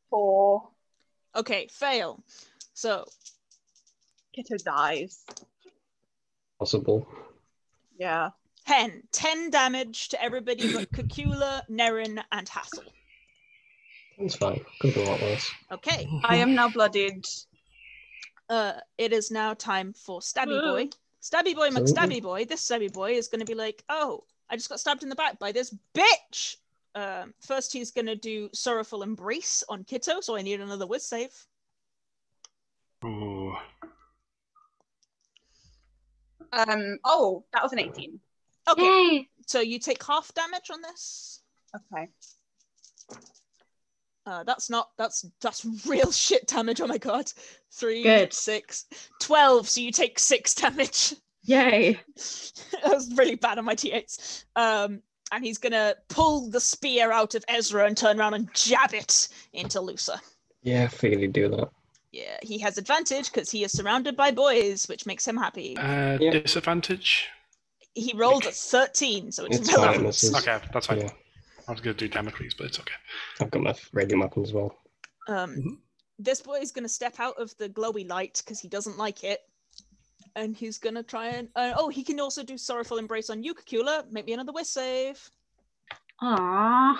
4. Okay, fail. So Kitto dies. Possible. Yeah. 10 damage to everybody but Cacula, Nerin, and Hathor. It's fine. Could be a lot worse. Okay. I am now bloodied. It is now time for Stabby Boy. Stabby Boy McStabby Boy. This Stabby Boy is going to be like, oh, I just got stabbed in the back by this bitch. First, he's going to do Sorrowful Embrace on Kitto, so I need another whiz save. Ooh. Oh, that was an 18. Okay, Yay! so you take half damage on this. Okay. That's real shit damage. Oh my god. 3, Good. 6, 12. So you take 6 damage. Yay. That was really bad on my T8s. And he's gonna pull the spear out of Ezra and turn around and jab it into Lusa. Yeah, I figured he'd do that. Yeah, he has advantage because he is surrounded by boys, which makes him happy. Disadvantage? He rolled a 13, so it's fine, relevant. this is- Okay, that's fine. Yeah, I was going to do Damocles, but it's okay. I've got my radiant weapon as well. This boy is going to step out of the glowy light because he doesn't like it. And he's going to try and... he can also do Sorrowful Embrace on you, Cacula. Make me another whiz save. Aww.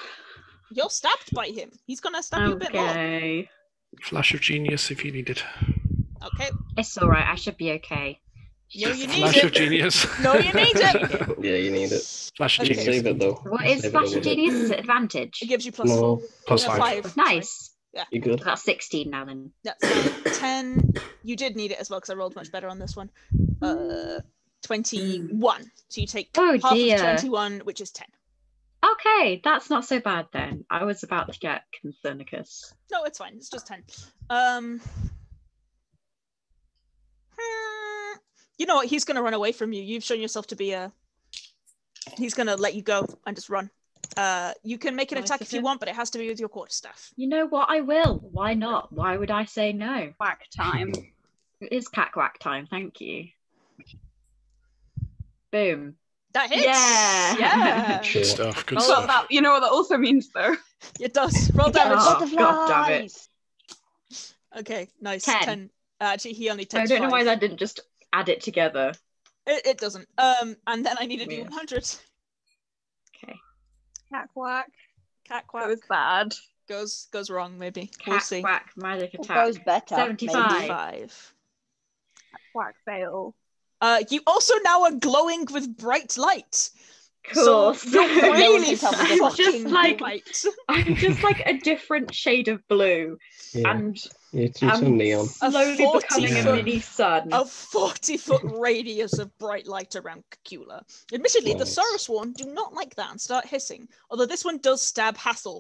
You're stabbed by him. He's going to stab you a bit more. Okay. Flash of Genius if you need it. Okay. It's alright, I should be okay. No, you need Flash it. of Genius. No, you need it. Yeah, you need it. Flash of Okay. Genius. Save it though. What is Save it Flash or of Genius? Is it advantage? It gives you plus No, Plus 5. 5. Nice. you good? That's 16 now then. That's 10. You did need it as well because I rolled much better on this one. 21. So you take Oh, half dear. of 21, which is 10. Okay, that's not so bad then. I was about to get Concernicus. No, it's fine. It's just 10. You know what? He's going to run away from you. You've shown yourself to be a... He's going to let you go and just run. You can make an attack if you want, but it has to be with your quarterstaff. You know what? I will. Why not? Why would I say no? Whack time. It is cack-whack time. Thank you. Boom. That hits! Yeah. Yeah! Good stuff. Good Well, stuff. that, you know what that also means, though? It does. Roll damage. Oh, God damn it. Okay, nice. 10. 10. Actually, he only I takes don't know 5. why that didn't just add it together. It doesn't. And then I need a Weird. D100. Okay. Whack whack. Cat That quack was bad. goes wrong, maybe. We'll Cack see. whack magic It attack. goes better. 75. 5. Whack fail. You also now are glowing with bright light. Cool. So you're really can tell the I'm fucking just like bright. I'm just like a different shade of blue, Yeah, and it's I'm some neon. slowly 40 becoming a foot- mini sun. A 40-foot radius of bright light around Cacula. Admittedly, the Nice. Sorrowsworn do not like that and start hissing. Although this one does stab Hathor.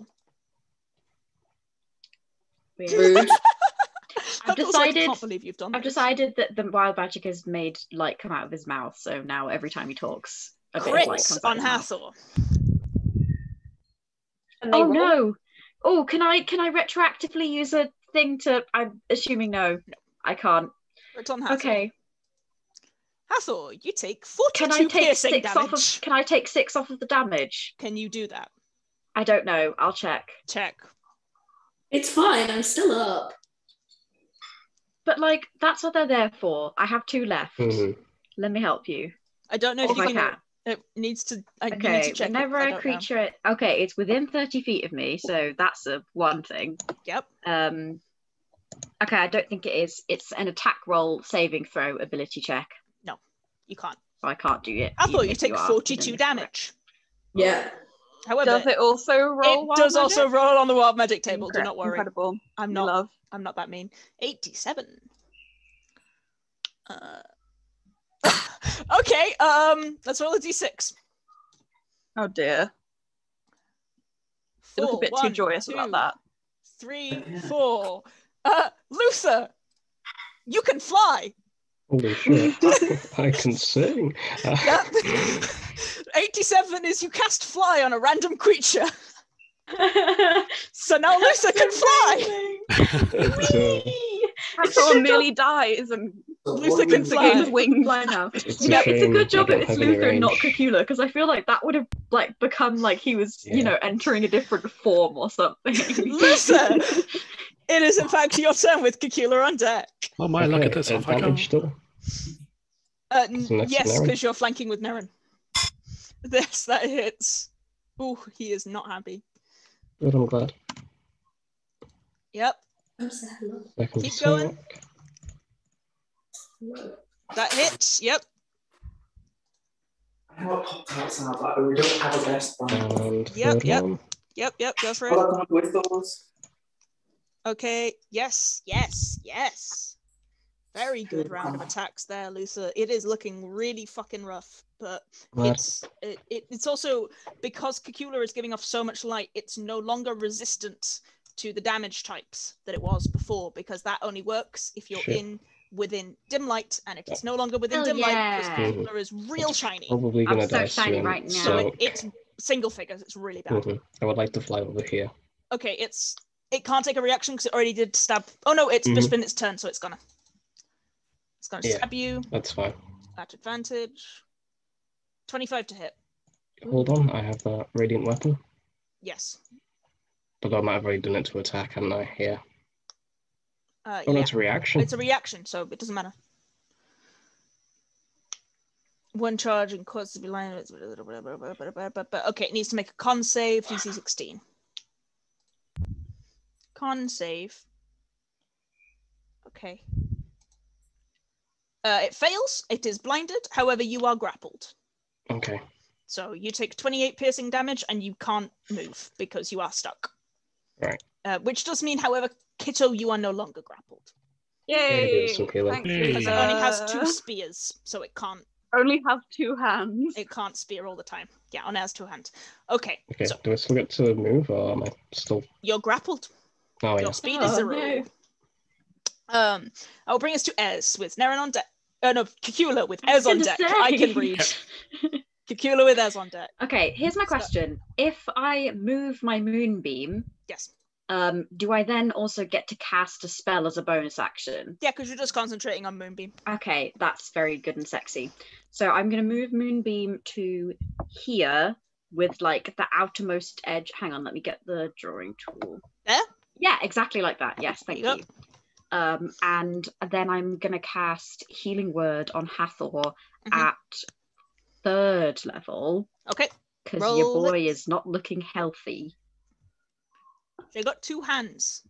Weird. Rude. I decided- can't believe you've done I've this. decided that the wild magic has made light come out of his mouth, so now every time he talks, a bit of light Crits comes out on of his mouth. Hathor. And they Oh roll. no! Oh, can I retroactively use a thing to? I'm assuming no. I can't. Crits on Hathor. Okay. Hathor, you take Can 42 I take piercing 6 damage. off of? Can I take 6 off of the damage? Can you do that? I don't know. I'll check. Check. It's fine, I'm still up. But like, that's what they're there for. I have 2 left. Mhm. Let me help you. I don't know if If you I can. can. It needs to. I need Okay, to check. whenever it. I a don't know. creature, okay, it's within 30 feet of me, so that's one thing. Yep. Okay, I don't think it is. It's an attack roll, saving throw, ability check. You can't. So I can't do it. I thought even you if take are 42 within the damage. Yeah. However, Does it also roll? it wild does magic? also roll on the wild magic table. Do not worry. Incredible. I'm You not. love. I'm not that mean. 87. Okay. Let's roll a d6. Oh dear. You look a 4, bit too 1, joyous 2, about that. 3, 4. Luther, you can fly. Holy shit! I can sing. Yeah. 87 is you cast fly on a random creature. So now Luther can fly. Hathor nearly dies and Luther can the fly. game's wings. Fly now. It's You know, it's a shame good job I that don't it's have any Luther and not range. Cacula, because I feel like that would have like become like he was, you know, entering a different form or something. Luther, it is in fact your turn with Cacula on deck. Oh my, look at this. Off I go. Advantage still. Next Yes, to Nerin. because you're flanking with Nerin. Yes, that hits. Ooh, he is not happy. Good, I'm glad. Yep, Second Keep going. attack. that hits. Yep. I know what Pop-Tarts are, but we don't have a best one. And Yep, third yep. one. Yep, go for What it. am I with those? Okay, yes. Very good round of attacks there, Luther. It is looking really fucking rough, but Glad. it's also because Cacula is giving off so much light, it's no longer resistant to the damage types that it was before, because that only works if you're within dim light, and it is no longer within dim light because Cacula is real shiny. Probably gonna I'm so die shiny soon, right now. So it's single figures. It's really bad. I would like to fly over here. Okay, it can't take a reaction because it already did stab. Oh no, it's just been its turn, so it's gonna stab you. That's fine. At advantage. 25 to hit. Hold on, I have a radiant weapon. Yes. But I might have already done it to attack, haven't I? Yeah. Yeah. No, it's a reaction. It's a reaction, so it doesn't matter. One charge and cause to be lying. But okay, it needs to make a con save, DC 16. Con save. Okay. It fails. It is blinded. However, you are grappled. Okay. So you take 28 piercing damage and you can't move because you are stuck. Right. Which does mean, however, Kitto, you are no longer grappled. Yay! Some healing. Thanks, Because it only has 2 Lisa. spears, so it can't Only have 2 hands. spear all the time. Yeah, only has 2 hands. Okay. Okay, So do I still get to move, or am I still... you're grappled. Oh, yeah. Your speed is 0. No. I'll bring us to Ez with Nerin on deck. No, Cacula with Ez on deck. I can read. Cacula with Ez on deck. Okay, here's my question. If I move my moonbeam, Yes. do I then also get to cast a spell as a bonus action? Yeah, because you're just concentrating on Moonbeam. Okay, that's very good and sexy. So I'm going to move moonbeam to here with like the outermost edge. Hang on, let me get the drawing tool. There? Yeah, exactly like that. Yes, thank There you you. And then I'm going to cast Healing Word on Hathor at 3rd level. Okay. Because Roll your boy it. is not looking healthy. They got 2 hands.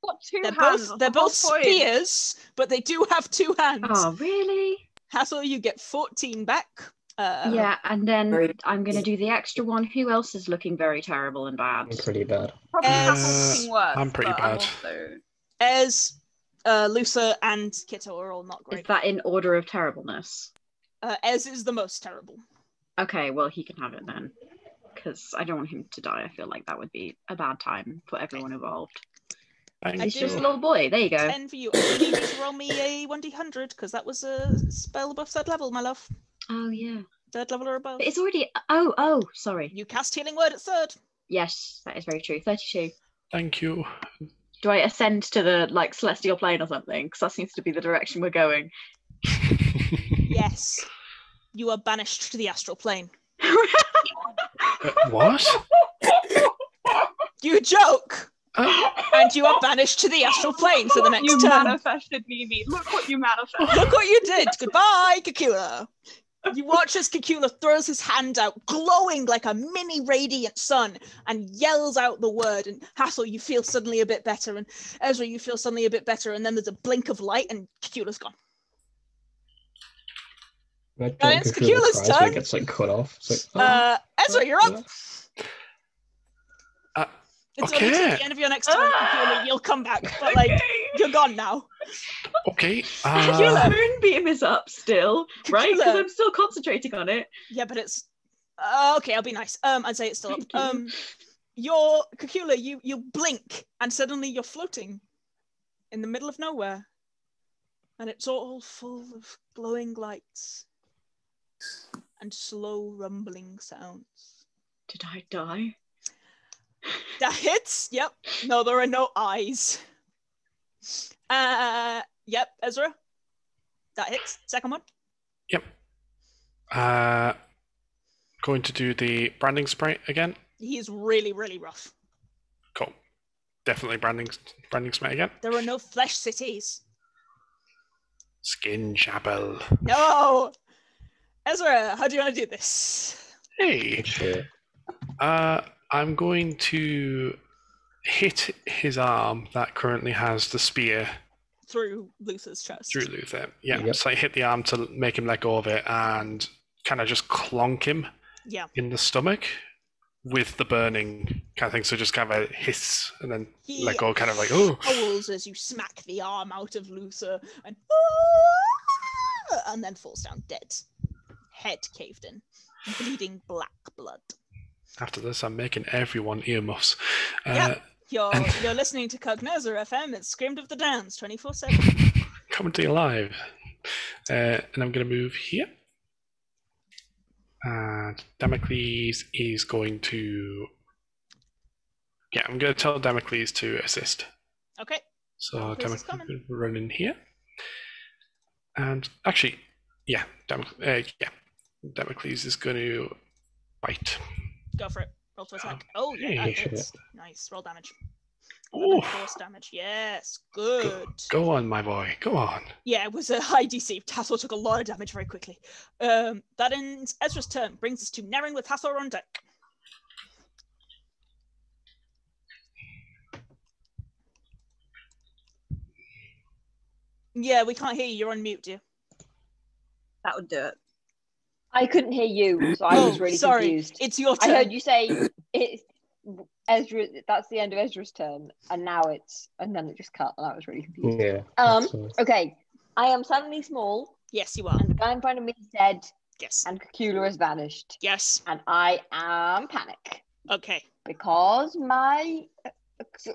Got 2 They're hands. both spears, but they do have 2 hands. Oh, really? Hathor, you get 14 back. Yeah, and then I'm going to do the extra one. Who else is looking very terrible and bad? I'm pretty bad. Probably Ez- Hathor's looking worse. I'm pretty but bad. also... Ez, Lusa, and Kitto are all not Is great. that in order of terribleness? Ez is the most terrible. Okay, well, he can have it then. Because I don't want him to die. I feel like that would be a bad time for everyone involved. Thank He's do- just a you. little boy. There you go. 10 for you. I need you to roll me a 1d100 because that was a spell above 3rd level, my love. Oh, yeah. 3rd level or above. But it's already... Oh, sorry. You cast Healing Word at 3rd. Yes, that is very true. 32. Thank you. Do I ascend to the, like, celestial plane or something? Because that seems to be the direction we're going. Yes. You are banished to the astral plane. What? You joke! And you are banished to the astral plane for the next You turn. manifested, Niimi. Look what you manifested. Look what you did! Goodbye, Cacula! You watch as Cacula throws his hand out, glowing like a mini radiant sun, and yells out the word. And Hathor, you feel suddenly a bit better, and Ezra, you feel suddenly a bit better, and then there's a blink of light, and Cacula's gone. It's Cacula's turn. It gets like cut off. It's like, Ezra, you're up. It's only Okay. to the end of your next turn, Cacula. You'll come back, but like you're gone now. Okay. Your moonbeam is up still, right? Because Cacula. I'm still concentrating on it. Yeah, but it's okay. I'll be nice. I'd say it's still Thank up. you. Your Cacula, you blink, and suddenly you're floating in the middle of nowhere, and it's all full of glowing lights and slow rumbling sounds. Did I die? That hits. Yep. No, there are no eyes. Yep, Ezra. That hits. Second one. Yep. Going to do the branding spray again. He is really, really rough. Cool. Definitely branding spray again. There are no flesh cities. Skin chapel. No. Ezra, how do you want to do this? Hey. Sure. I'm going to hit his arm that currently has the spear Through Luther's chest. through Luther. Yeah. Yep. So I hit the arm to make him let go of it and kind of just clonk him Yeah. in the stomach with the burning kind of thing. So just kind of a hiss and then He let go, kind of like, oh. howls as you smack the arm out of Luther and then falls down dead. Head caved in. Bleeding black blood. After this, I'm making everyone earmuffs. Yeah. You're listening to Cognoser FM. It's Screamed of the Dance 24/7. Coming to you live. And I'm going to move here. And Damocles is going to... Yeah, I'm going to tell Damocles to assist. Okay. So Damocles will run in here. And actually, yeah, Damocles is going to bite. Go for it. Roll to attack. Oh, yeah, that hits. Nice. Roll damage. Force damage. Yes, good. Go on, my boy. Go on. Yeah, it was a high DC. Hathor took a lot of damage very quickly. That ends Ezra's turn. Brings us to Nerin with Hathor on deck. Yeah, we can't hear you. You're on mute, dear. That would do it. I couldn't hear you, so I was really confused. It's your turn. I heard you say it's Ezra. That's the end of Ezra's turn, and then it just cut, and I was really confused. Yeah. Okay. I am suddenly small. Yes, you are. And the guy in front of me is dead. Yes. And Cacula has vanished. Yes. And I am panic. Okay. Because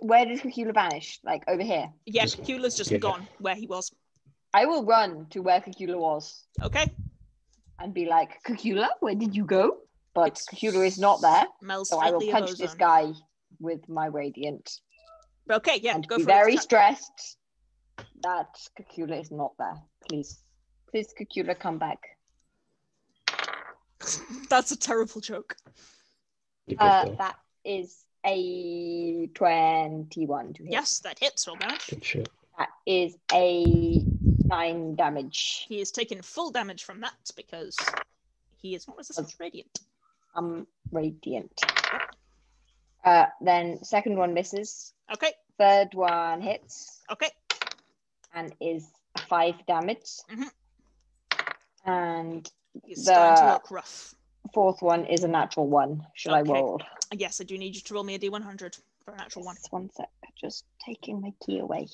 where did Cacula vanish? Like over here. Yeah, Cacula's just gone where he was. I will run to where Cacula was. Okay. And be like, Cacula, where did you go? But Cacula is not there. So I will punch this guy with my radiant. Okay, yeah, and go be for it. very stressed that Cacula is not there. Please, Cacula, come back. That's a terrible joke. That is a 21 to hit. Yes, that hits. Roll damage. Good shit. That is a 9 damage. He is taking full damage from that because he is not resistant to radiant. Radiant. Then second one misses. Okay. Third one hits. Okay. And is 5 damage. Mm-hmm. And he's starting to look rough. Fourth one is a natural 1. Should I roll? Yes, I do need you to roll me a D100 for a natural 1. 1 sec. Just taking my key away.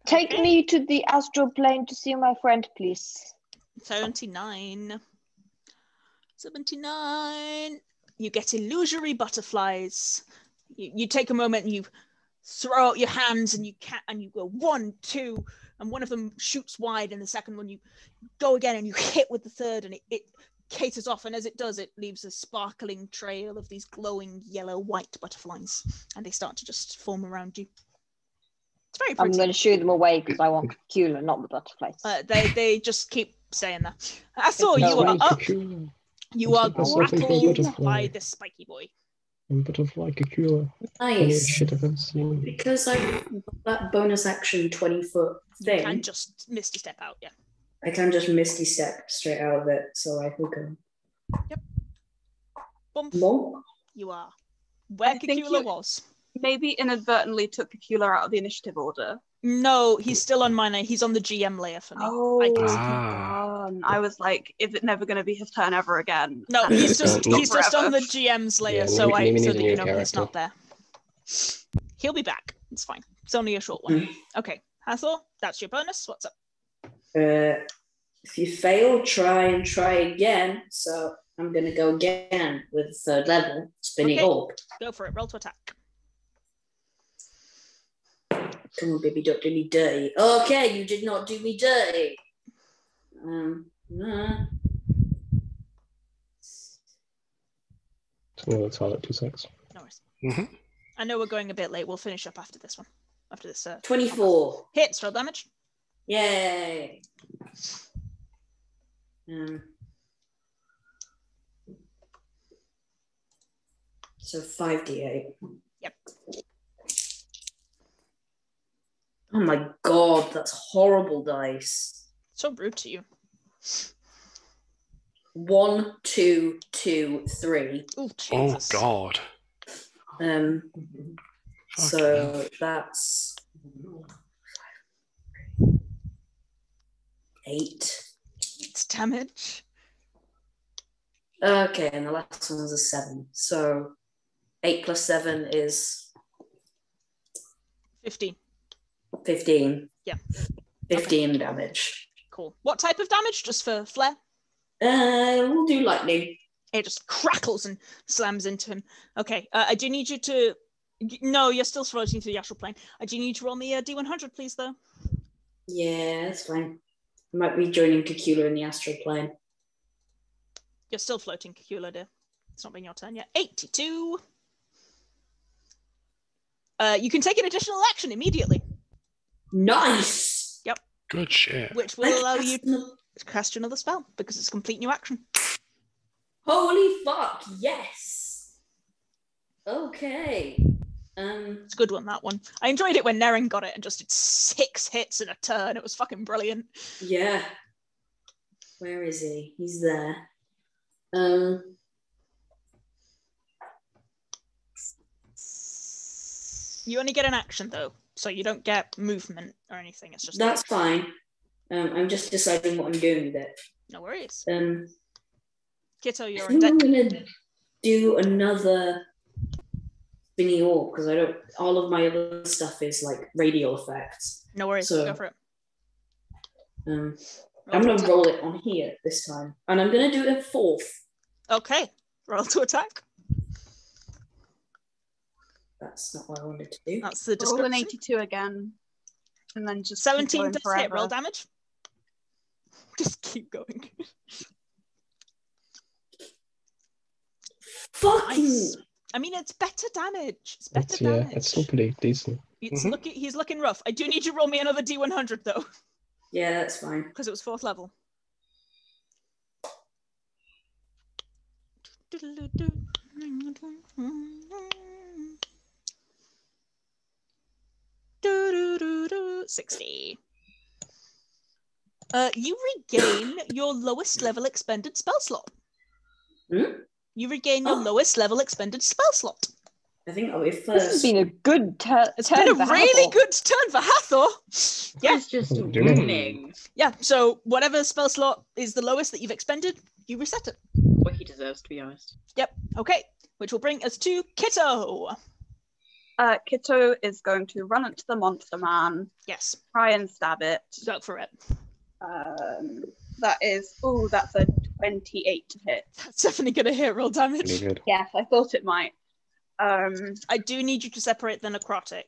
Take me to the astral plane to see my friend, please. 79. You get illusory butterflies. You take a moment and you throw out your hands and you go 1, 2, and one of them shoots wide, and the second one you go again and you hit with the third, and it caters off, and as it does, it leaves a sparkling trail of these glowing yellow-white butterflies, and they start to just form around you. It's very pretty. I'm going to shoo them away because I want Cacula, not the butterflies. They just keep saying that. Hathor, you are up. You are grappled by the spiky boy. Butterfly Cacula. Nice. Because I that bonus action 20-foot thing. You can just misty step out, yeah. I can just misty step straight out of it, so I think Yep. Bump. Monk. You are where Cacula was. Maybe inadvertently took Cacula out of the initiative order. No, he's still on mine. He's on the GM layer for me. Oh, I was like, is it never going to be his turn ever again? No, he's just on the GM's layer, so that you know he's not there. He'll be back. It's fine. It's only a short one. Okay, Hathor, that's your bonus. What's up? If you fail, try again. So I'm going to go again with third level, spinning orb. Go for it. Roll to attack. Come on, baby, don't do me dirty. Okay, you did not do me dirty. So toilet 2 secs. No worries. I know we're going a bit late. We'll finish up after this one. After this. 24. Hits. Roll damage. Yay. So 5d8. Yep. Oh my god, that's horrible dice. So rude to you. 1, 2, 2, 3. Ooh, Jesus. Oh god. So that's 8. It's damage. Okay, and the last one was a 7. So 8 plus 7 is 15. 15. Yeah. 15 damage. Cool. What type of damage? Just for flair? We'll do lightning. It just crackles and slams into him. Okay, I do need you to... No, you're still floating through the astral plane. I do need you to roll me a D100, please, though. Yeah, that's fine. I might be joining Cacula in the astral plane. You're still floating, Cacula, dear. It's not been your turn yet. 82. You can take an additional action immediately. Nice! Yep. Good shit. Which will allow you to cast another spell, because it's a complete new action. Holy fuck, yes! Okay. It's a good one, that one. I enjoyed it when Nerin got it and just did 6 hits in a turn. It was fucking brilliant. Yeah. Where is he? He's there. You only get an action, though, so you don't get movement or anything. It's just... That's fine. I'm just deciding what I'm doing with it. No worries. I Kitto, you're on think deck. I'm gonna do another spinny orb because I don't. All of my other stuff is like radial effects. No worries. So, go for it. I'm gonna roll it on here this time, and I'm gonna do a 4th. Okay. Roll to attack. That's not what I wanted to do. That's the Roll an description. 82 again, and then just 17 does forever. hit. Roll damage. Just keep going. Fucking. Nice. I mean, it's better damage. It's better damage. Yeah, it's still pretty decent. He's looking rough. I do need you to roll me another D100 though, Yeah, that's fine. because it was 4th level. Do 60. You regain your lowest level expended spell slot. You regain your lowest level expended spell slot. I think I'll be first. This has been a good turn. It's been a really good turn for Hathor. Yeah. It's just winning. Yeah, so whatever spell slot is the lowest that you've expended, you reset it. What he deserves, to be honest. Yep, okay. Which will bring us to Kitto. Kitto is going to run into the monster man. Yes. Try and stab it. Go for it. That's a 28 to hit. That's definitely going to hit roll damage. Pretty good. Yes, I thought it might. I do need you to separate the necrotic.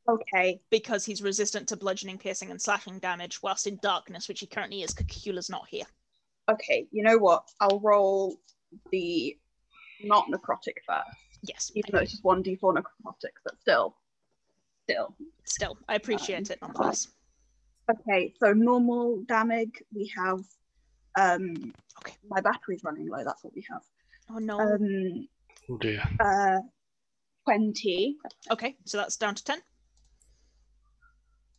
Okay. Because he's resistant to bludgeoning, piercing, and slashing damage whilst in darkness, which he currently is because Cacula's not here. Okay, you know what? I'll roll the not necrotic first. Yes. Even though it's just 1d4 necrotic, but still. Still, I appreciate it nonetheless. Okay, so normal damage, we have... Okay. My battery's running low, that's what we have. Oh no. Oh dear. 20. Okay, so that's down to 10.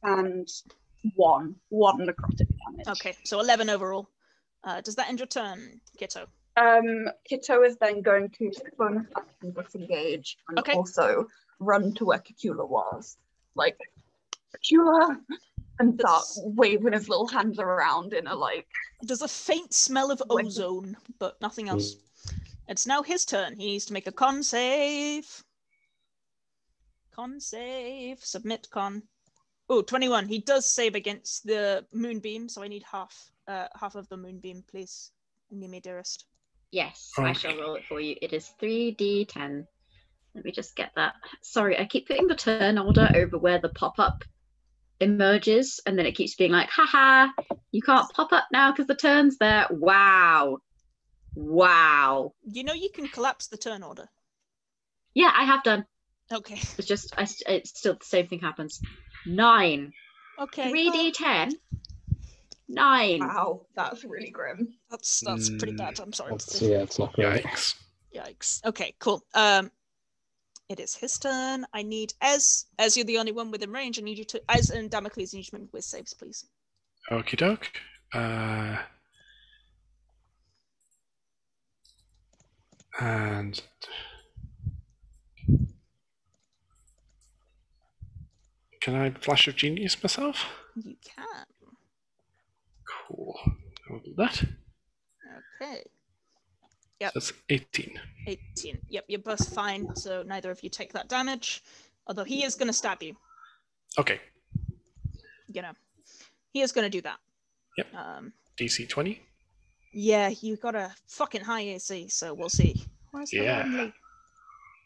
And 1 necrotic damage. Okay, so 11 overall. Does that end your turn, Kitto? Kitto is then going to bonus action disengage and also run to where Cacula was. Like, Cacula! And start waving his little hands around in a like... There's a faint smell of ozone, but nothing else. It's now his turn. He needs to make a con save. Con save. Submit con. Oh, 21. He does save against the moonbeam, so I need half of the moonbeam, please. Niimi, dearest. Yes, I shall roll it for you. It is 3d10. Let me just get that. Sorry, I keep putting the turn order over where the pop-up emerges, and then it keeps being like, haha, you can't pop up now because the turn's there. Wow. You know you can collapse the turn order. Yeah, I have done. Okay. It's just, it's still the same thing happens. 9. Okay. 3d10. 9. Wow, that's really grim. That's pretty bad. I'm sorry to That's, say. yeah, it's not great. Yikes. Okay, cool. It is his turn. I need as you're the only one within range, I need you to, as and Damocles, I need you to make whiz saves, please. Okie doke. And can I flash of genius myself? You can. Cool. I'll do that. Okay. Yep. That's 18. 18. Yep, you're both fine, so neither of you take that damage. Although he is going to stab you. Okay. You know, he is going to do that. Yep. DC 20. Yeah, you got a fucking high AC, so we'll see. Where's the Yeah. lonely?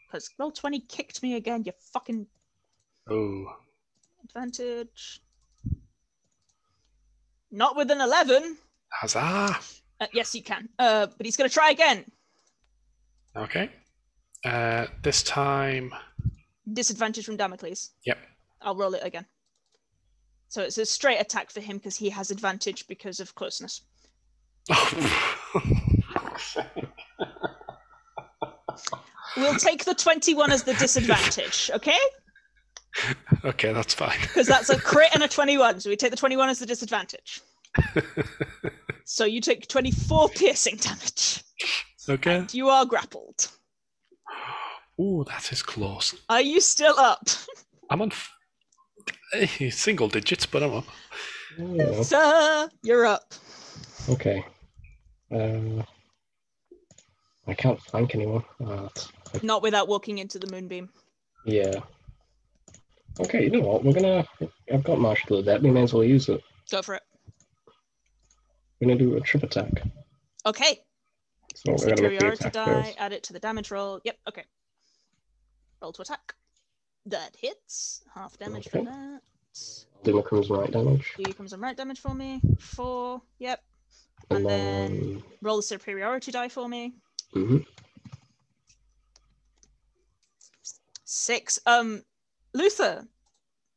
Because roll 20 kicked me again, you fucking... Oh. Advantage. Not with an 11. Huzzah! Yes, you can. But he's going to try again. Okay. This time... Disadvantage from Damocles. Yep. I'll roll it again. So it's a straight attack for him because he has advantage because of closeness. We'll take the 21 as the disadvantage, okay? Okay, that's fine. Because that's a crit and a 21, so we take the 21 as the disadvantage. So you take 24 piercing damage. Okay. And you are grappled. Ooh, that is close. Are you still up? I'm on single digits, but I'm up. Yeah. Sir, you're up. Okay. I can't flank anyone. Not without walking into the moonbeam. Yeah. Okay, you know what? I've got Marshal of the Dead. We may as well use it. Go for it. We're gonna do a trip attack. Okay. So we're gonna make the Superiority attack die, first. add it to the damage roll. Yep, okay. Roll to attack. That hits. Half damage for Okay. that. Do my Crimson Right damage. Do your Crimson Right damage for me. 4. Yep. And And then... then roll the superiority die for me. Mm-hmm. 6. Luther,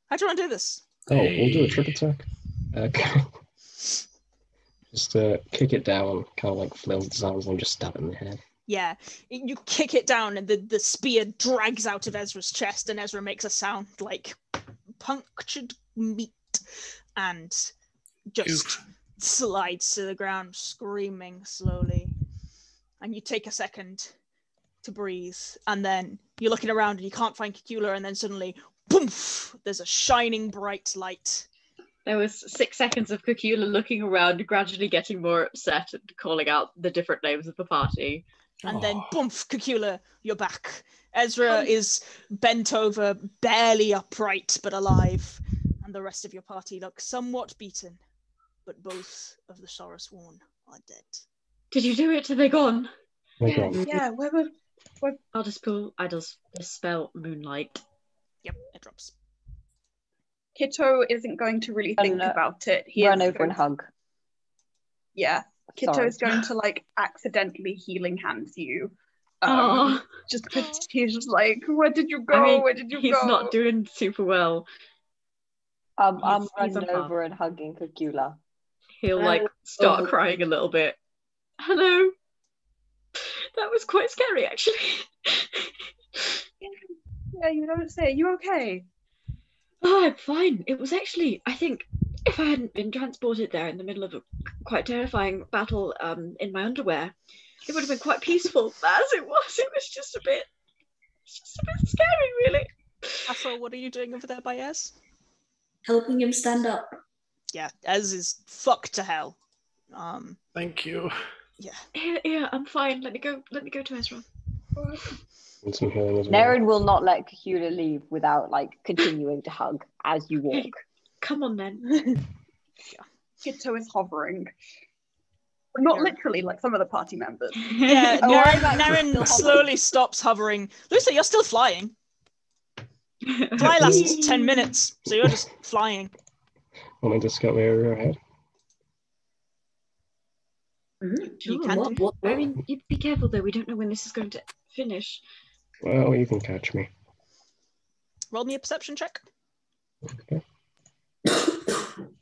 how do you want to do this? Oh, we'll do a trip attack. Just kick it down, kind of like flail the sounds, and just stab it in the head. Yeah, you kick it down and the spear drags out of Ezra's chest and Ezra makes a sound like punctured meat and just slides to the ground screaming slowly. And you take a second to breathe and then you're looking around and you can't find Cacula and then suddenly, boom, there's a shining bright light. There was 6 seconds of Cacula looking around, gradually getting more upset and calling out the different names of the party. And then, boom, Cacula, you're back. Ezra is bent over, barely upright, but alive. And the rest of your party look somewhat beaten. But both of the Sorrowsworn are dead. Did you do it? Are they gone? Yeah, I'll just dispel Moonlight. Yep, it drops. Kitto isn't going to really think about it. He Run is over and hug. Yeah. Kitto Sorry. is going to like accidentally healing hands you. Oh, Just because he's just like, where did you go? I mean, Where did you he's go? not doing super well. I'm He's running on over and hugging Cacula. He'll like start crying a little bit. Hello. That was quite scary, actually. Yeah, you don't say. You okay? Oh, I'm fine. It was actually, I think, if I hadn't been transported there in the middle of a quite terrifying battle in my underwear, it would have been quite peaceful. But as it was just a bit scary, really. Hathor, what are you doing over there by Ez? Helping him stand up. Yeah, Ez is fucked to hell. Thank you. Yeah. Yeah, I'm fine. Let me go to Ezra. And some healing as well. Nerin will not let Cacula leave without like continuing to hug as you walk. Come on then. Kitto is hovering. But not literally like some of the party members. Yeah, Oh, I'm actually Nerin still slowly stops hovering. Lucy, you're still flying. Fly lasts 10 minutes, so you're just flying. Want me to scout the area ahead? You can do. I mean, you be careful though. We don't know when this is going to finish. Well, you can catch me. Roll me a perception check. Okay.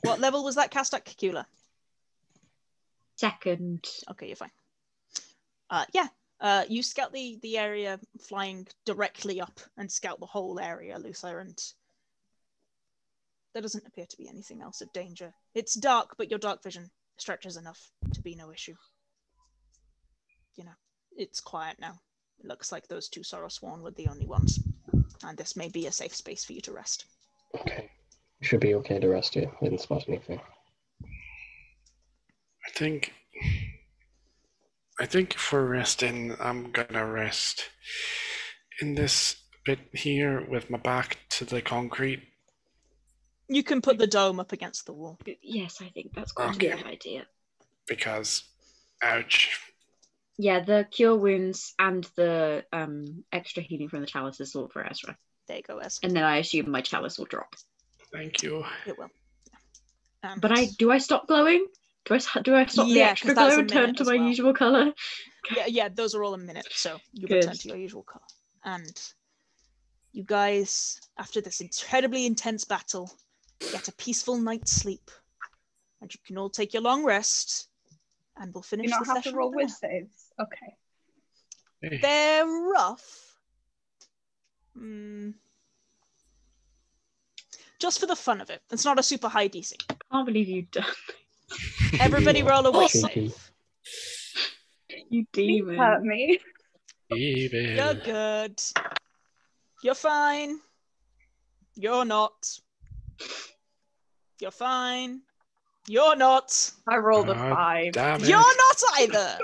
What level was that cast at, Cacula? Second. Okay, you're fine. You scout the area flying directly up and scout the whole area, Luther, and there doesn't appear to be anything else of danger. It's dark, but your dark vision stretches enough to be no issue. You know, it's quiet now. It looks like those two Sorrowsworn were the only ones, and this may be a safe space for you to rest. Okay. Should be okay to rest here. Didn't spot anything. I think for resting, I'm gonna rest in this bit here with my back to the concrete. You can put the dome up against the wall. Yes, I think that's quite a Okay. good idea. Because Ouch. Yeah, the cure wounds and the extra healing from the chalice is all for Ezra. There you go, Ezra. And then I assume my chalice will drop. Thank you. It will. But do I stop glowing? Do I stop the extra glow and turn to my usual colour? Yeah, those are all a minute, so you return to your usual colour. And you guys, after this incredibly intense battle, get a peaceful night's sleep. And you can all take your long rest, and we'll finish the session. You don't have to roll with saves. Okay. Hey. They're rough. Just for the fun of it. It's not a super high DC. I can't believe you've done Everybody roll a will save. You demon. You hurt me. Even. You're good. You're fine. You're not. You're fine. You're not. I rolled a 5. Damn it. You're not either.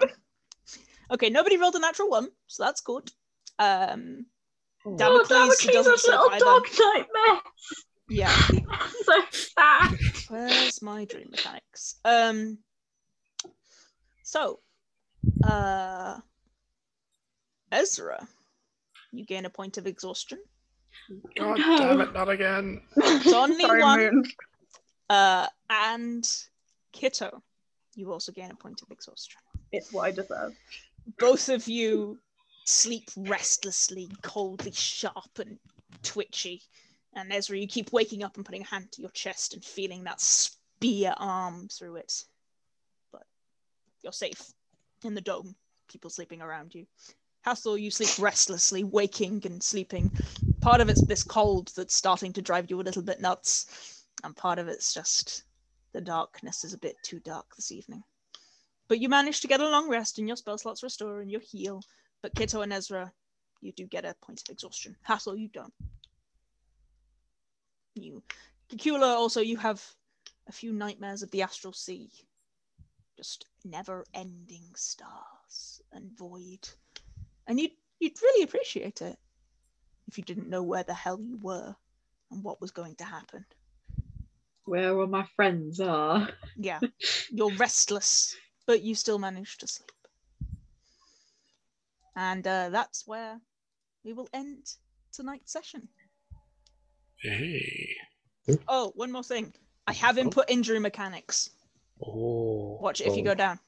Okay, nobody rolled a natural 1, so that's good. Damocles Damocles' little dog nightmare. Yeah. So sad. Where's my dream mechanics? Ezra, you gain a point of exhaustion. God damn it, not again. It's only Sorry, one. Moon. And Kitto, you also gain a point of exhaustion. It's what I deserve. Both of you sleep restlessly, coldly sharp and twitchy. And Ezra, you keep waking up and putting a hand to your chest and feeling that spear arm through it. But you're safe in the dome. People sleeping around you. Hathor, you sleep restlessly, waking and sleeping. Part of it's this cold that's starting to drive you a little bit nuts. And part of it's just the darkness is a bit too dark this evening. But you manage to get a long rest and your spell slots restore and you heal. But Kitto and Ezra, you do get a point of exhaustion. Hathor, you don't. Cacula, also, you have a few nightmares of the astral sea. Just never-ending stars and void. And you'd really appreciate it if you didn't know where the hell you were and what was going to happen. Where all my friends are. Yeah, you're restless, but you still manage to sleep. And that's where we will end tonight's session. Hey. Oh, one more thing. I have input injury mechanics. Oh. Watch it if you go down.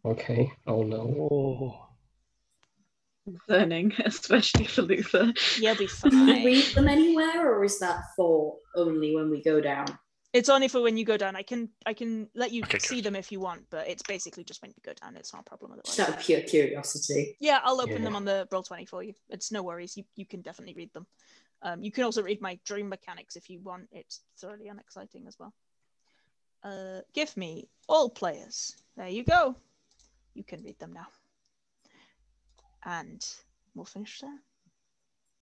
Okay. Oh no. Oh. Concerning, especially for Luther. You'll be Can you fine. read them anywhere, or is that for only when we go down? It's only for when you go down. I can let you Okay, see good. them if you want, but it's basically just when you go down. It's not a problem otherwise. Just out of pure curiosity. Yeah, I'll open Yeah. them on the Roll20 for you. It's no worries. You can definitely read them. You can also read my dream mechanics if you want. It's thoroughly unexciting as well. Give me all players. There you go. You can read them now. And we'll finish there.